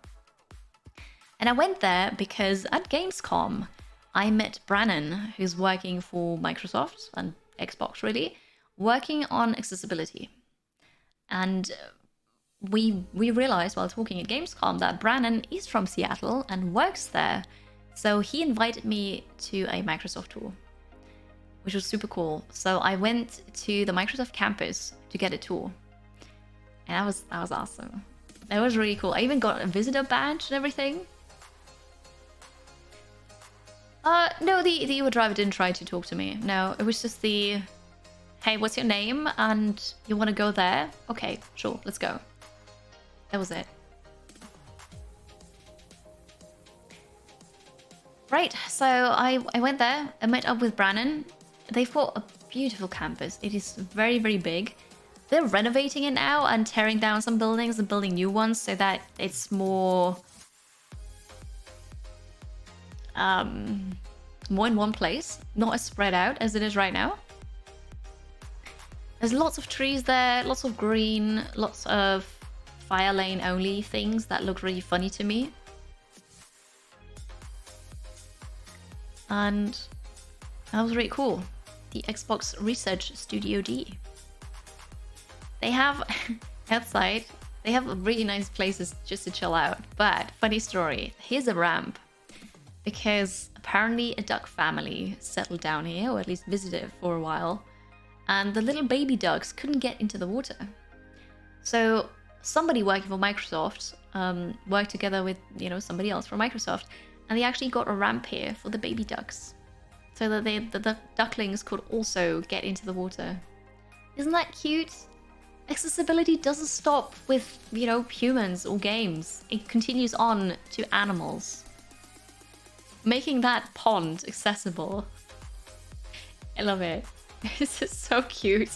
And I went there because at Gamescom, I met Brannon, who's working for Microsoft and Xbox really, working on accessibility. And we realized while talking at Gamescom that Brannon is from Seattle and works there. So he invited me to a Microsoft tour, which was super cool. So I went to the Microsoft campus to get a tour. And that was awesome. That was really cool. I even got a visitor badge and everything. No, the Uber driver didn't try to talk to me. No, it was just the, hey, what's your name? And you want to go there? Okay, sure, let's go. That was it. Right, so I went there. I met up with Brannon. They've got a beautiful campus. It is very, very big. They're renovating it now and tearing down some buildings and building new ones so that it's more in one place, not as spread out as it is right now. There's lots of trees there, lots of green, lots of fire lane only things that look really funny to me. And that was really cool. The Xbox Research Studio D. They have outside, they have really nice places just to chill out. But funny story, here's a ramp. Because apparently a duck family settled down here, or at least visited for a while, and the little baby ducks couldn't get into the water. So somebody working for Microsoft worked together with, you know, somebody else from Microsoft, and they actually got a ramp here for the baby ducks, so that the ducklings could also get into the water. Isn't that cute? Accessibility doesn't stop with, you know, humans or games. It continues on to animals. Making that pond accessible. I love it. It's just so cute.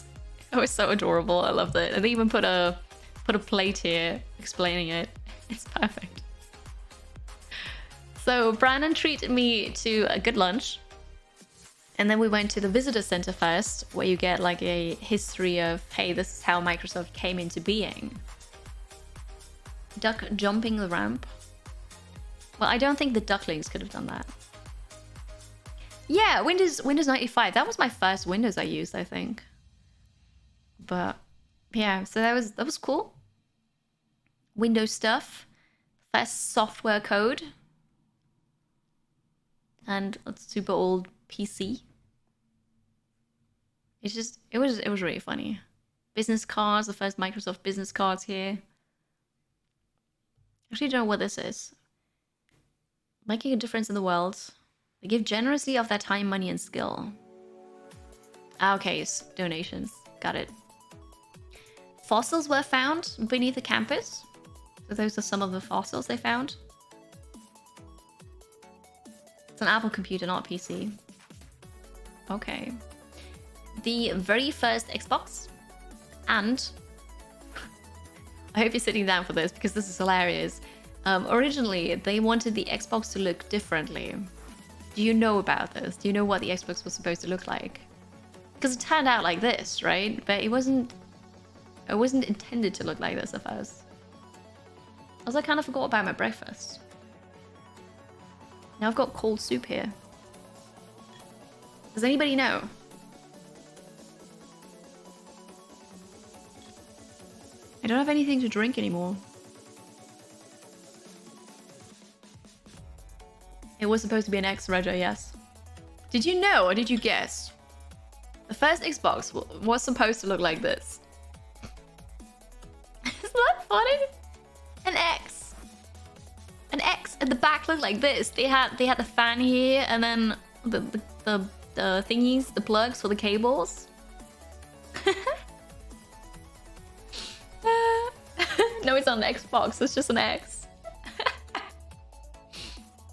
It was so adorable. I loved it. And they even put a plate here explaining it. It's perfect. So Brannon treated me to a good lunch. And then we went to the visitor center first, where you get like a history of, hey, this is how Microsoft came into being. Duck jumping the ramp. Well, I don't think the ducklings could have done that. Yeah, Windows 95. That was my first Windows I used, I think. But yeah, so that was cool. Windows stuff. First software code. And a super old PC. It's just it was really funny. Business cards, the first Microsoft business cards here. Actually don't know what this is. Making a difference in the world. They give generously of their time, money, and skill. Ah, okay, donations. Got it. Fossils were found beneath the campus. So those are some of the fossils they found. It's an Apple computer, not a PC. Okay. The very first Xbox. And I hope you're sitting down for this because this is hilarious. Originally, they wanted the Xbox to look differently. Do you know about this? Do you know what the Xbox was supposed to look like? Because it turned out like this, right? But it wasn't intended to look like this at first. Also, I kind of forgot about my breakfast. Now I've got cold soup here. Does anybody know? I don't have anything to drink anymore. It was supposed to be an X-Rego, yes. Did you know or did you guess? The first Xbox was supposed to look like this. Isn't that funny? An X. An X at the back looked like this. They had the fan here and then the thingies, the plugs for the cables. No, it's on the Xbox. It's just an X.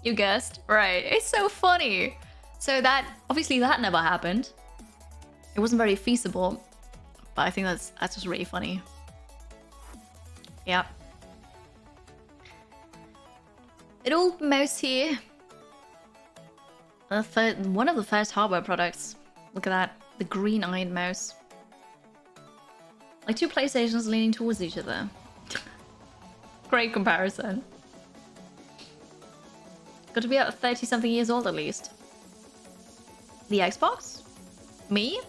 You guessed. Right. It's so funny. So that, obviously that never happened. It wasn't very feasible. But I think that's just really funny. Yeah. It all mouse here. One of the first hardware products. Look at that. The green-eyed mouse. Like two PlayStations leaning towards each other. Great comparison. Got to be about 30-something years old at least. The Xbox? Me?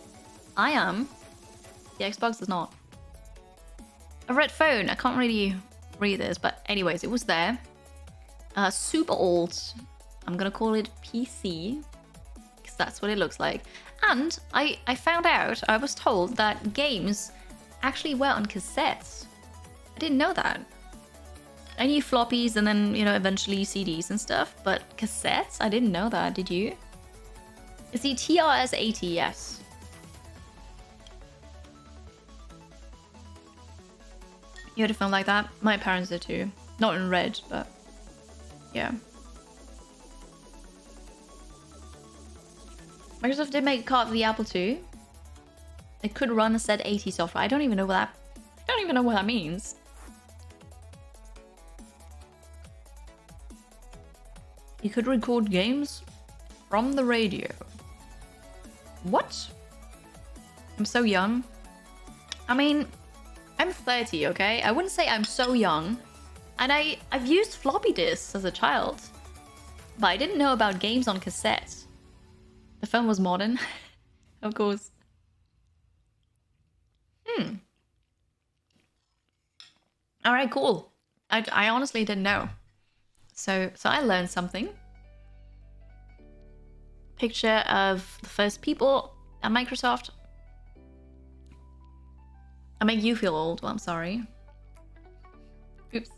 I am. The Xbox is not. A red phone. I can't really read this, but anyways, it was there. Super old. I'm gonna call it PC. Because that's what it looks like. And I found out, I was told that games actually were on cassettes. I didn't know that. I knew floppies and then, you know, eventually CDs and stuff, but cassettes? I didn't know that, did you? It's the TRS-80, yes. You had a phone like that? My parents did too. Not in red, but yeah. Microsoft did make a card for the Apple II. It could run a Z80 software. I don't even know what that means. You could record games from the radio. What? I'm so young. I mean, I'm 30, okay? I wouldn't say I'm so young. And I've used floppy disks as a child. But I didn't know about games on cassette. The phone was modern. Of course. Alright, cool. I honestly didn't know. So I learned something. Picture of the first people at Microsoft. I make you feel old. Well, I'm sorry. Oops.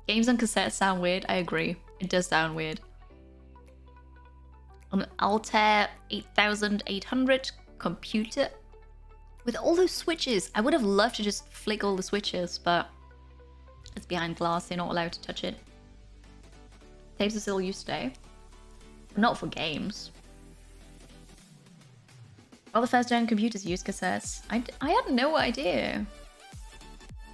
Games on cassette sound weird. I agree. It does sound weird. An Altair 8800 computer with all those switches. I would have loved to just flick all the switches, but it's behind glass. You're not allowed to touch it. Tapes are still used today. Not for games. All the first-gen computers use cassettes. I had no idea.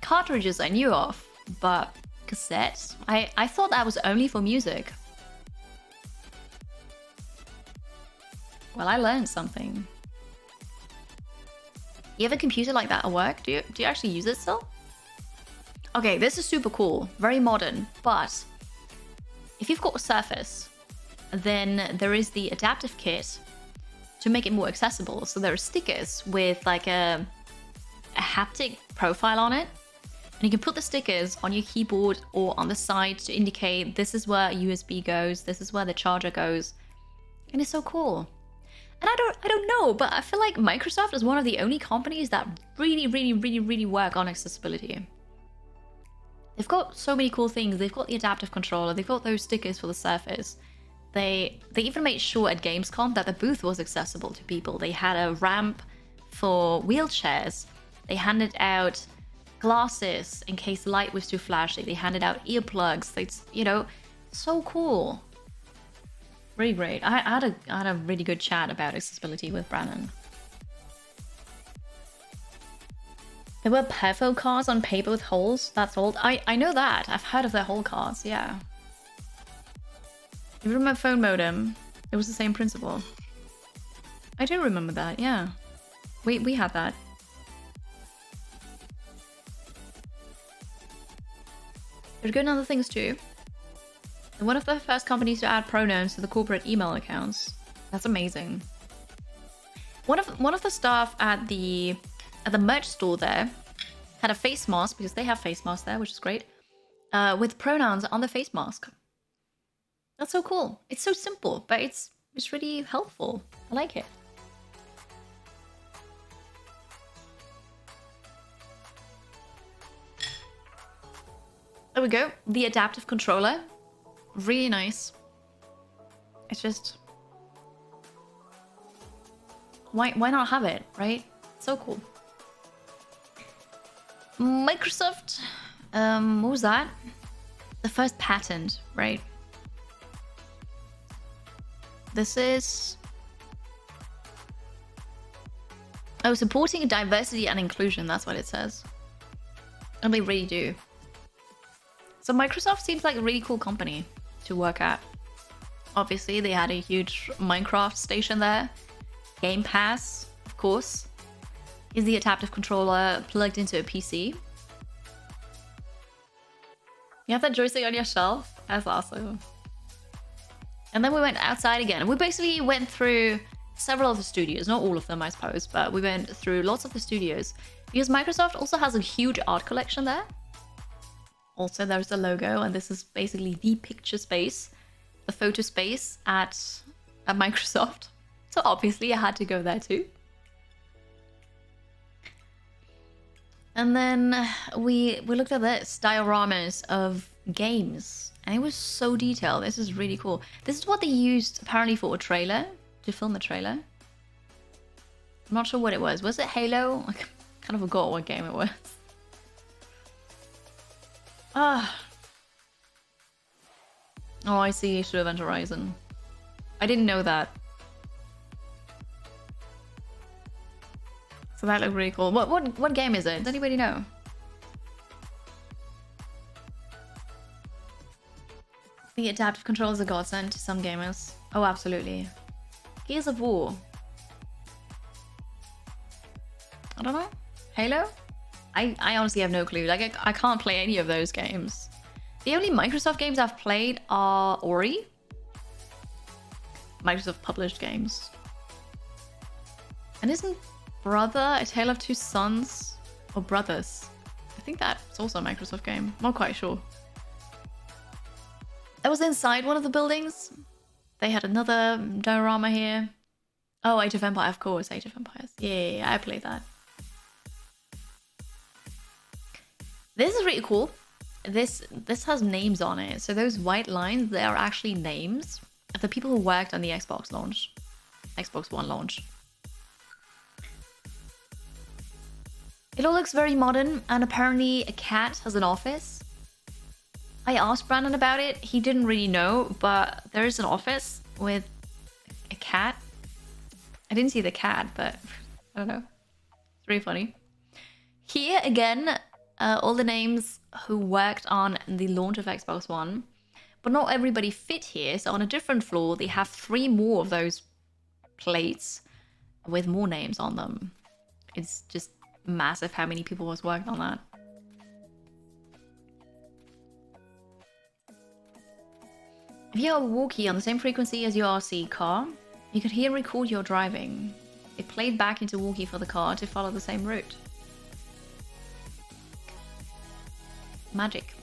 Cartridges I knew of, but cassettes? I thought that was only for music. Well, I learned something. You have a computer like that at work? Do you actually use it still? Okay, this is super cool. Very modern, but if you've got a Surface, then there is the adaptive kit to make it more accessible. So there are stickers with like a haptic profile on it. And you can put the stickers on your keyboard or on the side to indicate this is where USB goes, this is where the charger goes. And it's so cool. And I don't know, but I feel like Microsoft is one of the only companies that really work on accessibility. They've got so many cool things. They've got the adaptive controller, they've got those stickers for the Surface. They even made sure at Gamescom that the booth was accessible to people. They had a ramp for wheelchairs. They handed out glasses in case the light was too flashy. They handed out earplugs. It's, you know, so cool. Really great. I had a really good chat about accessibility with Brandon. There were perfo cards on paper with holes. That's old. I know that. I've heard of the hole cards, yeah. Even my phone modem, it was the same principle. I do remember that, yeah. We had that. There's good other things too. And one of the first companies to add pronouns to the corporate email accounts. That's amazing. One of the staff at the merch store there had a face mask, because they have face masks there, which is great, with pronouns on the face mask. That's so cool. It's so simple, but it's really helpful. I like it. There we go. The adaptive controller. Really nice. It's just... Why not have it, right? So cool. Microsoft. What was that? The first patent, right? This is... Oh, supporting diversity and inclusion. That's what it says. And they really do. So Microsoft seems like a really cool company to work at. Obviously, they had a huge Minecraft station there. Game Pass. of course, is the adaptive controller plugged into a PC. You have that joystick on your shelf? That's awesome. And then we went outside again. We basically went through several of the studios, not all of them, I suppose, but we went through lots of the studios because Microsoft also has a huge art collection there. Also, there's the logo, and this is basically the picture space, the photo space at Microsoft. So obviously I had to go there too. And then we looked at this, dioramas of games, and it was so detailed. This is really cool. This is what they used apparently for a trailer, to film a trailer. I'm not sure what it was. Was it Halo? I kind of forgot what game it was. Ah. Oh, I see. Issue Event Horizon. I didn't know that. So that looked really cool. What game is it? Does anybody know? The adaptive controls are godsend to some gamers. Oh, absolutely. Gears of War. I don't know. Halo? I honestly have no clue. Like, I can't play any of those games. The only Microsoft games I've played are Ori. Microsoft published games. And isn't Brother a Tale of Two Sons? Or Brothers? I think that's also a Microsoft game. I'm not quite sure. I was inside one of the buildings. They had another diorama here. Oh, Age of Empires, of course. Age of Empires. Yeah, I played that. This is really cool. This has names on it. So those white lines, they are actually names of the people who worked on the Xbox launch. Xbox One launch. It all looks very modern, and apparently a cat has an office. I asked Brandon about it. He didn't really know, but there is an office with a cat. I didn't see the cat, but I don't know. It's really funny. Here again, all the names who worked on the launch of Xbox One, but not everybody fit here. So on a different floor, they have 3 more of those plates with more names on them. It's just massive how many people was working on that. If you have a walkie on the same frequency as your RC car, you could hear and record your driving. It played back into walkie for the car to follow the same route. Magic.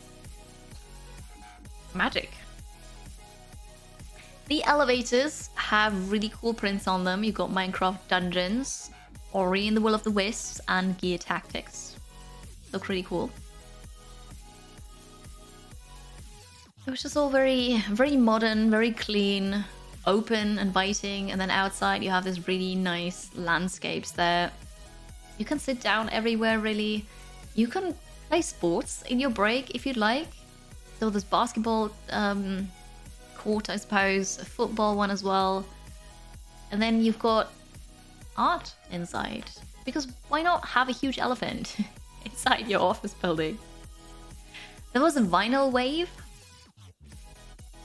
Magic. The elevators have really cool prints on them. You've got Minecraft Dungeons, Ori and the Will of the Wisps, and Gear Tactics. Look really cool. It was just all very, very modern, very clean, open, inviting, and then outside you have this really nice landscapes there. You can sit down everywhere, really. You can play sports in your break if you'd like. So there's basketball court, I suppose, a football one as well. And then you've got art inside. Because why not have a huge elephant inside your office building? There was a vinyl wave.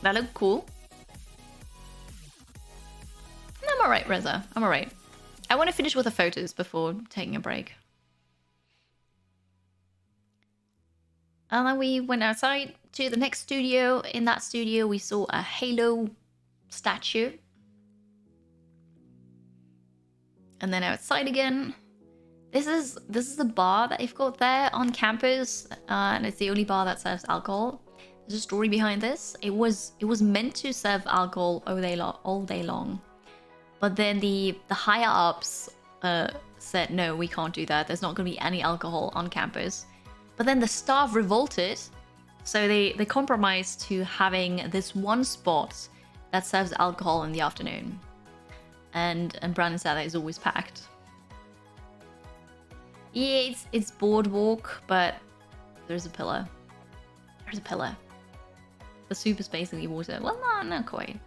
That looked cool. And I'm alright, Reza. I'm alright. I want to finish with the photos before taking a break. And then we went outside to the next studio. In that studio, we saw a Halo statue. And then outside again. This is the bar that they've got there on campus, and it's the only bar that serves alcohol. There's a story behind this. It was meant to serve alcohol all day long, but then the higher ups said no, we can't do that. There's not going to be any alcohol on campus. But then the staff revolted, so they compromised to having this one spot that serves alcohol in the afternoon. And Brandon said that it's always packed. Yeah, it's boardwalk, but there's a pillar. There's a pillar. The super space in the water. Well, no, not quite.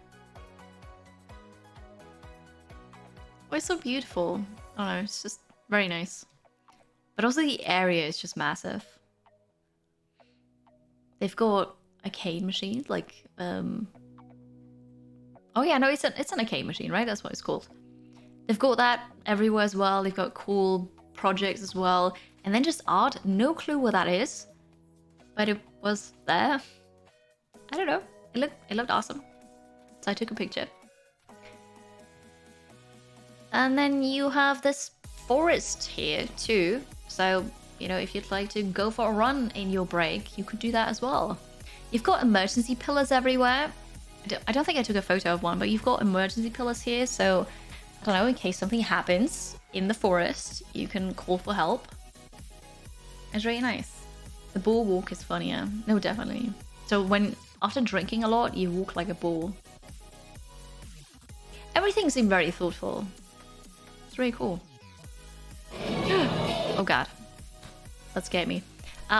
Oh, it's so beautiful. I don't know, it's just very nice. But also the area is just massive. They've got arcade machines, like oh yeah, no, it's an arcade machine, right? That's what it's called. They've got that everywhere as well. They've got cool projects as well. And then just art, no clue what that is. But it was there. I don't know. It looked awesome. So I took a picture. And then you have this forest here too. So, you know, if you'd like to go for a run in your break, you could do that as well. You've got emergency pillars everywhere. I don't think I took a photo of one, but you've got emergency pillars here. So, I don't know, in case something happens in the forest, you can call for help. It's really nice. The bull walk is funnier. No, definitely. So after drinking a lot, you walk like a bull. Everything seemed very thoughtful. It's really cool. Oh god. That scared me.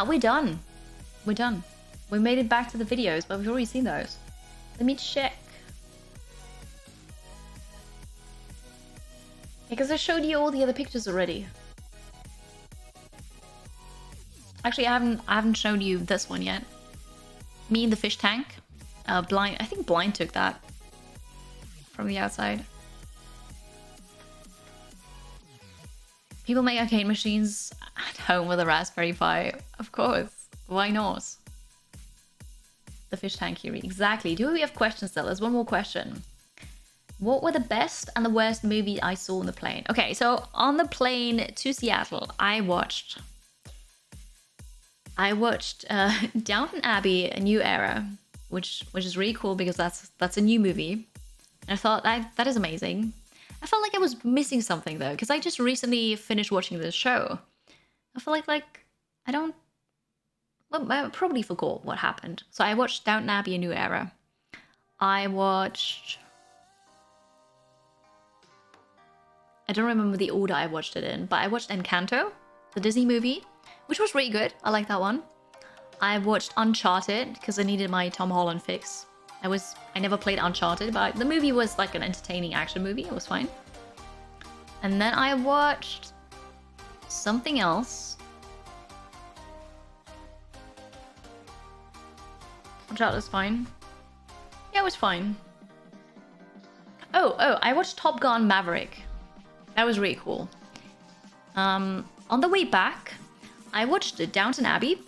We're done. We're done. We made it back to the videos, but we've already seen those. Let me check. Because I showed you all the other pictures already. Actually, I haven't shown you this one yet. Me in the fish tank. Blind. I think Blind took that from the outside. People make arcade machines at home with a Raspberry Pi. Of course. Why not? The fish tank here. Exactly. Do we have questions still? There's one more question. What were the best and the worst movie I saw on the plane? Okay, so on the plane to Seattle, I watched Downton Abbey: A New Era, which is really cool because that's a new movie. And I thought that is amazing. I felt like I was missing something though, because I just recently finished watching this show. I feel like I probably forgot what happened. So I watched Downton Abbey: A New Era. I don't remember the order I watched it in, but I watched Encanto, the Disney movie, which was really good. I like that one. I watched Uncharted because I needed my Tom Holland fix. I never played Uncharted, but the movie was like an entertaining action movie. It was fine. And then I watched something else. Uncharted was fine. Yeah, it was fine. Oh, I watched Top Gun Maverick. That was really cool. On the way back, I watched Downton Abbey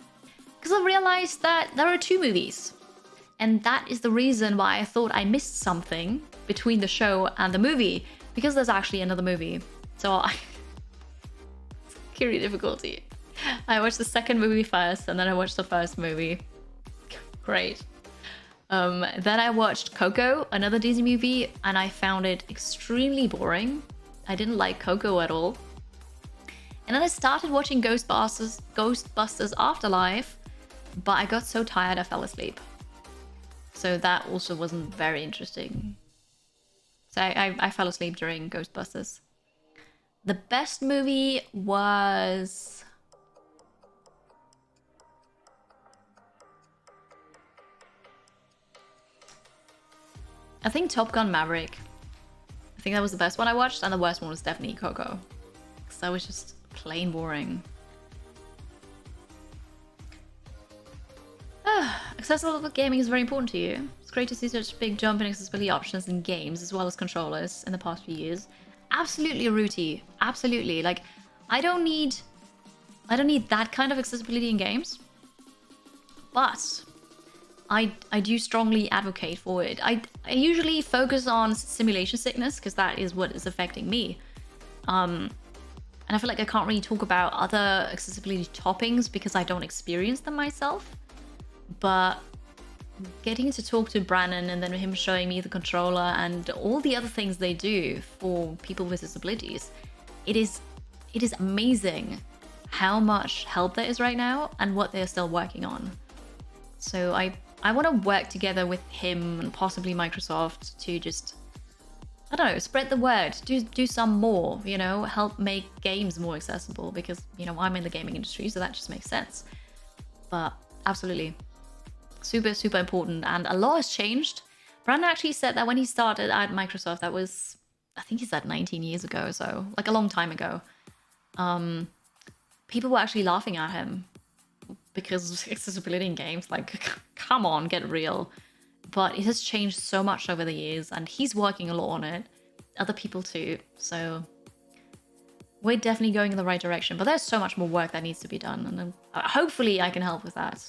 because I realized that there are 2 movies. And that is the reason why I thought I missed something between the show and the movie, because there's actually another movie. So Curie difficulty. I watched the second movie first and then I watched the first movie. Great. Then I watched Coco, another Disney movie, and I found it extremely boring. I didn't like Coco at all. And then I started watching Ghostbusters Afterlife, but I got so tired I fell asleep. So that also wasn't very interesting. So I fell asleep during Ghostbusters. The best movie was... I think Top Gun Maverick. I think that was the best one I watched, and the worst one was definitely Coco. Because that was just plain boring. Accessible gaming is very important to you. It's great to see such big jump in accessibility options in games as well as controllers in the past few years. Absolutely, Ruti. Absolutely. Like, I don't need that kind of accessibility in games. But I do strongly advocate for it. I usually focus on simulation sickness because that is what is affecting me. And I feel like I can't really talk about other accessibility toppings because I don't experience them myself. But getting to talk to Brannon and then him showing me the controller and all the other things they do for people with disabilities, it is amazing how much help there is right now and what they're still working on. So I want to work together with him and possibly Microsoft to just, I don't know, spread the word, do some more, you know, help make games more accessible because, you know, I'm in the gaming industry, so that just makes sense. But absolutely. Super, super important. And a lot has changed. Brandon actually said that when he started at Microsoft, that was, I think he said 19 years ago, so like a long time ago. People were actually laughing at him because of accessibility in games. Like, come on, get real. But it has changed so much over the years and he's working a lot on it. other people too. So we're definitely going in the right direction, but there's so much more work that needs to be done, and then, hopefully I can help with that.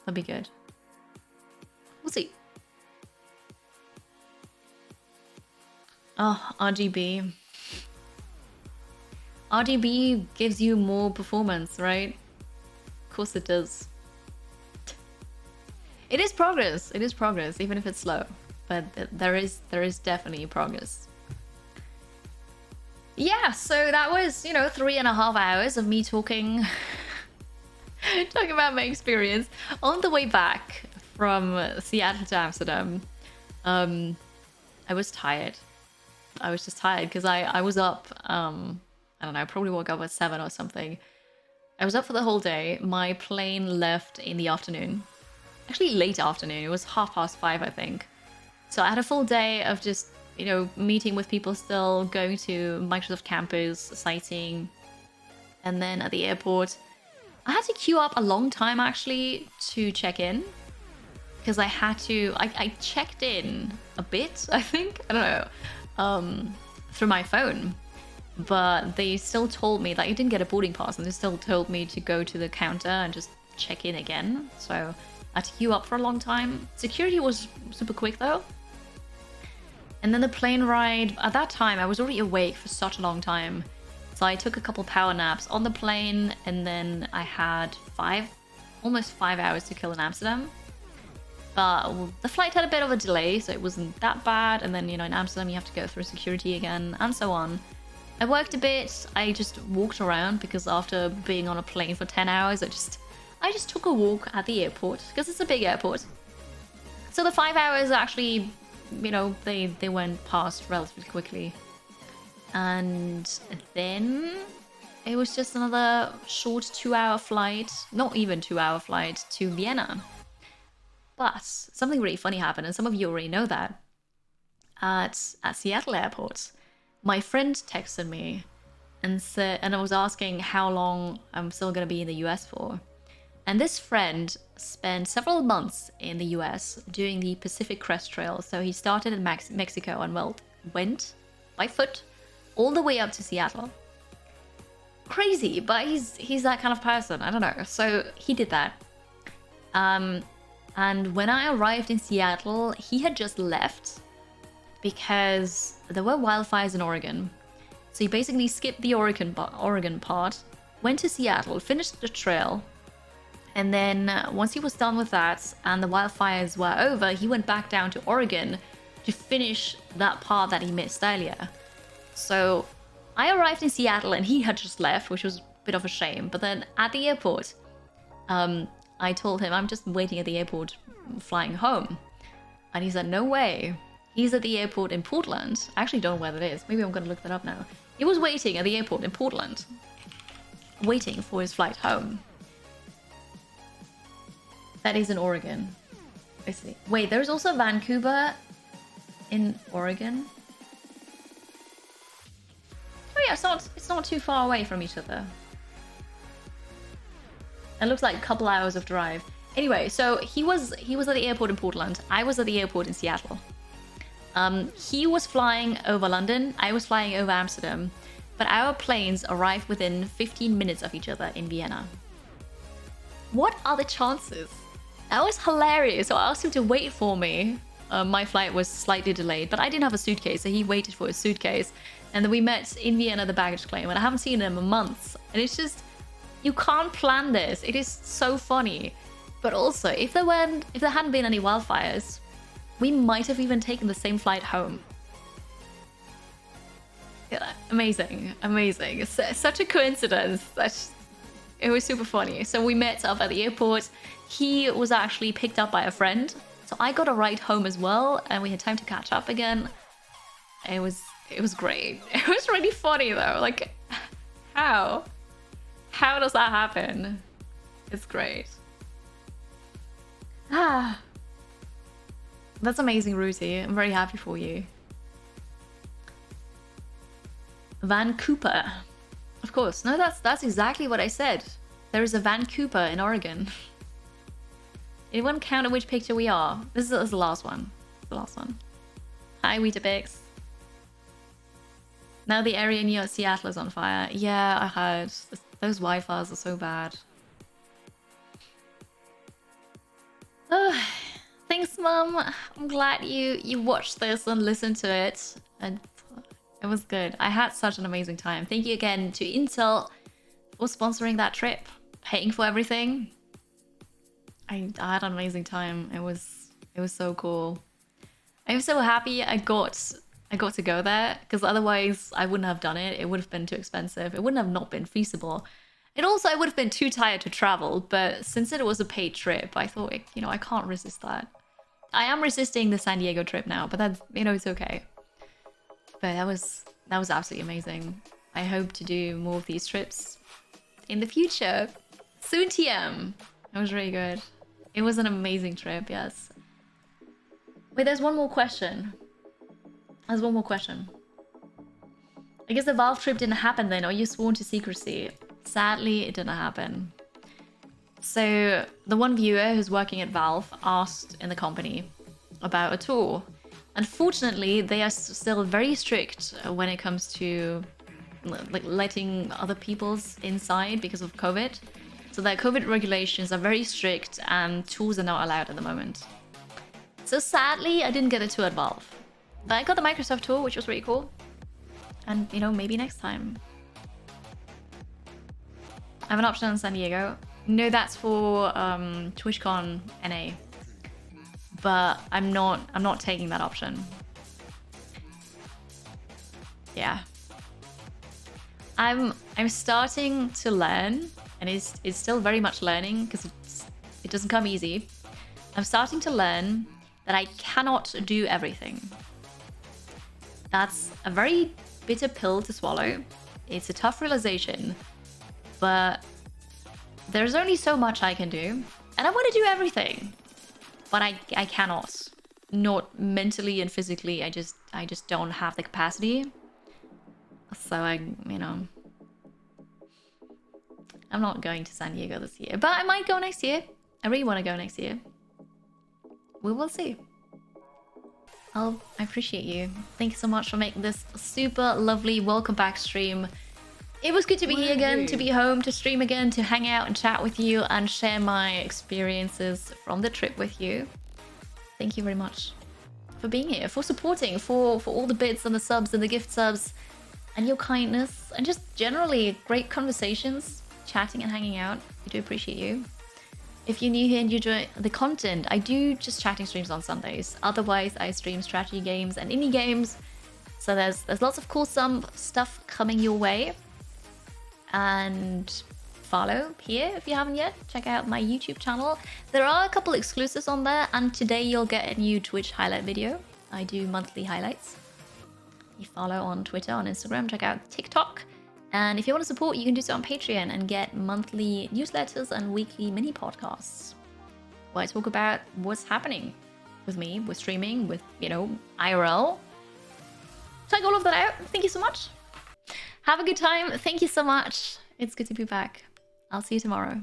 That'd be good. We'll see. Oh, RGB. RGB gives you more performance, right? Of course it does. It is progress. It is progress, even if it's slow. But there is definitely progress. Yeah, so that was, 3.5 hours of me talking about my experience. On the way back from Seattle to Amsterdam, I was tired. I was just tired because I was up, I don't know, I probably woke up at 7 or something. I was up for the whole day. My plane left in the afternoon. Actually, late afternoon. It was 5:30, I think. So I had a full day of just, meeting with people still, going to Microsoft campus, sightseeing. And then at the airport, I had to queue up a long time, actually, to check in. Because I had to... I checked in a bit, I think. I don't know. Through my phone. But they still told me that I didn't get a boarding pass, and they still told me to go to the counter and just check in again. So I had to queue up for a long time. Security was super quick though. And then the plane ride, at that time I was already awake for such a long time. So I took a couple power naps on the plane, and then I had almost 5 hours to kill in Amsterdam. But the flight had a bit of a delay, so it wasn't that bad. And then, in Amsterdam you have to go through security again, and so on. I worked a bit. I just walked around because after being on a plane for 10 hours, I just took a walk at the airport because it's a big airport. So the 5 hours actually, they went past relatively quickly. And then it was just another short 2-hour flight, not even 2-hour flight, to Vienna. But something really funny happened, and some of you already know that. At Seattle airport, my friend texted me and I was asking how long I'm still going to be in the US for. And this friend spent several months in the US doing the Pacific Crest Trail. So he started in Mexico and went by foot all the way up to Seattle. Crazy, but he's that kind of person. I don't know. So he did that. And when I arrived in Seattle, he had just left because there were wildfires in Oregon. So he basically skipped the Oregon part, went to Seattle, finished the trail, and then once he was done with that and the wildfires were over, he went back down to Oregon to finish that part that he missed earlier. So I arrived in Seattle and he had just left, which was a bit of a shame. But then at the airport, I told him I'm just waiting at the airport flying home. And he said, no way. He's at the airport in Portland. I actually don't know where that is. Maybe I'm going to look that up now. He was waiting at the airport in Portland, waiting for his flight home. That is in Oregon. I see. Wait, there's also Vancouver in Oregon. Oh yeah, it's not too far away from each other. It looks like a couple hours of drive. Anyway, so he was at the airport in Portland. I was at the airport in Seattle. He was flying over London. I was flying over Amsterdam. But our planes arrived within 15 minutes of each other in Vienna. What are the chances? That was hilarious. So I asked him to wait for me. My flight was slightly delayed, but I didn't have a suitcase, so he waited for his suitcase. And then we met in Vienna at the baggage claim, and I haven't seen him in months. And it's just, you can't plan this. It is so funny. But also, if there hadn't been any wildfires, we might have even taken the same flight home. Yeah, amazing, amazing. It's such a coincidence. It was super funny. So we met up at the airport. He was actually picked up by a friend. So I got a ride home as well, and we had time to catch up again. It was great. It was really funny though. Like, how does that happen? It's great. That's amazing, Ruthie. I'm very happy for you. Vancouver. Of course. No, that's exactly what I said. There is a Vancouver in Oregon. Anyone count at which picture we are? This is the last one. The last one. Hi, Weetabix. Now the area near Seattle is on fire. Yeah, I heard. Those Wi-Fis are so bad. Oh, thanks, Mum. I'm glad you watched this and listened to it. And it was good. I had such an amazing time. Thank you again to Intel for sponsoring that trip, paying for everything. I had an amazing time. It was so cool. I'm so happy I got to go there, because otherwise I wouldn't have done it. It would have been too expensive. It wouldn't have not been feasible. And also I would have been too tired to travel, but since it was a paid trip, I thought, you know, I can't resist that. I am resisting the San Diego trip now, but that's, you know, it's okay. But that was absolutely amazing. I hope to do more of these trips in the future. Soon, TM. It was really good. It was an amazing trip, yes. Wait, there's one more question. There's one more question. I guess the Valve trip didn't happen then, or you sworn to secrecy. Sadly, it didn't happen. So the one viewer who's working at Valve asked in the company about a tour. Unfortunately, they are still very strict when it comes to like letting other people's inside because of COVID. So their COVID regulations are very strict and tours are not allowed at the moment. So sadly, I didn't get a tour at Valve. But I got the Microsoft tour, which was really cool. And, you know, maybe next time. I have an option in San Diego. No, that's for TwitchCon NA. But I'm not taking that option. Yeah. I'm starting to learn, and it's still very much learning because it doesn't come easy. I'm starting to learn that I cannot do everything. That's a very bitter pill to swallow. It's a tough realization, but there's only so much I can do, and I want to do everything, but I cannot. Not mentally and physically. I just don't have the capacity. So I'm not going to San Diego this year, but I might go next year. I really want to go next year. We will see. Oh, I appreciate you. Thank you so much for making this super lovely welcome back stream. It was good to be here again, to be home, to stream again, to hang out and chat with you and share my experiences from the trip with you. Thank you very much for being here, for supporting, for all the bits and the subs and the gift subs and your kindness and just generally great conversations, chatting and hanging out. I do appreciate you. If you're new here and you enjoy the content, I do just chatting streams on Sundays. Otherwise, I stream strategy games and indie games. So there's lots of cool stuff coming your way. And follow here if you haven't yet. Check out my YouTube channel. There are a couple exclusives on there, and today you'll get a new Twitch highlight video. I do monthly highlights. You follow on Twitter, on Instagram, check out TikTok. And if you want to support, you can do so on Patreon and get monthly newsletters and weekly mini podcasts where I talk about what's happening with me, with streaming, with, you know, IRL. Check all of that out. Thank you so much. Have a good time. Thank you so much. It's good to be back. I'll see you tomorrow.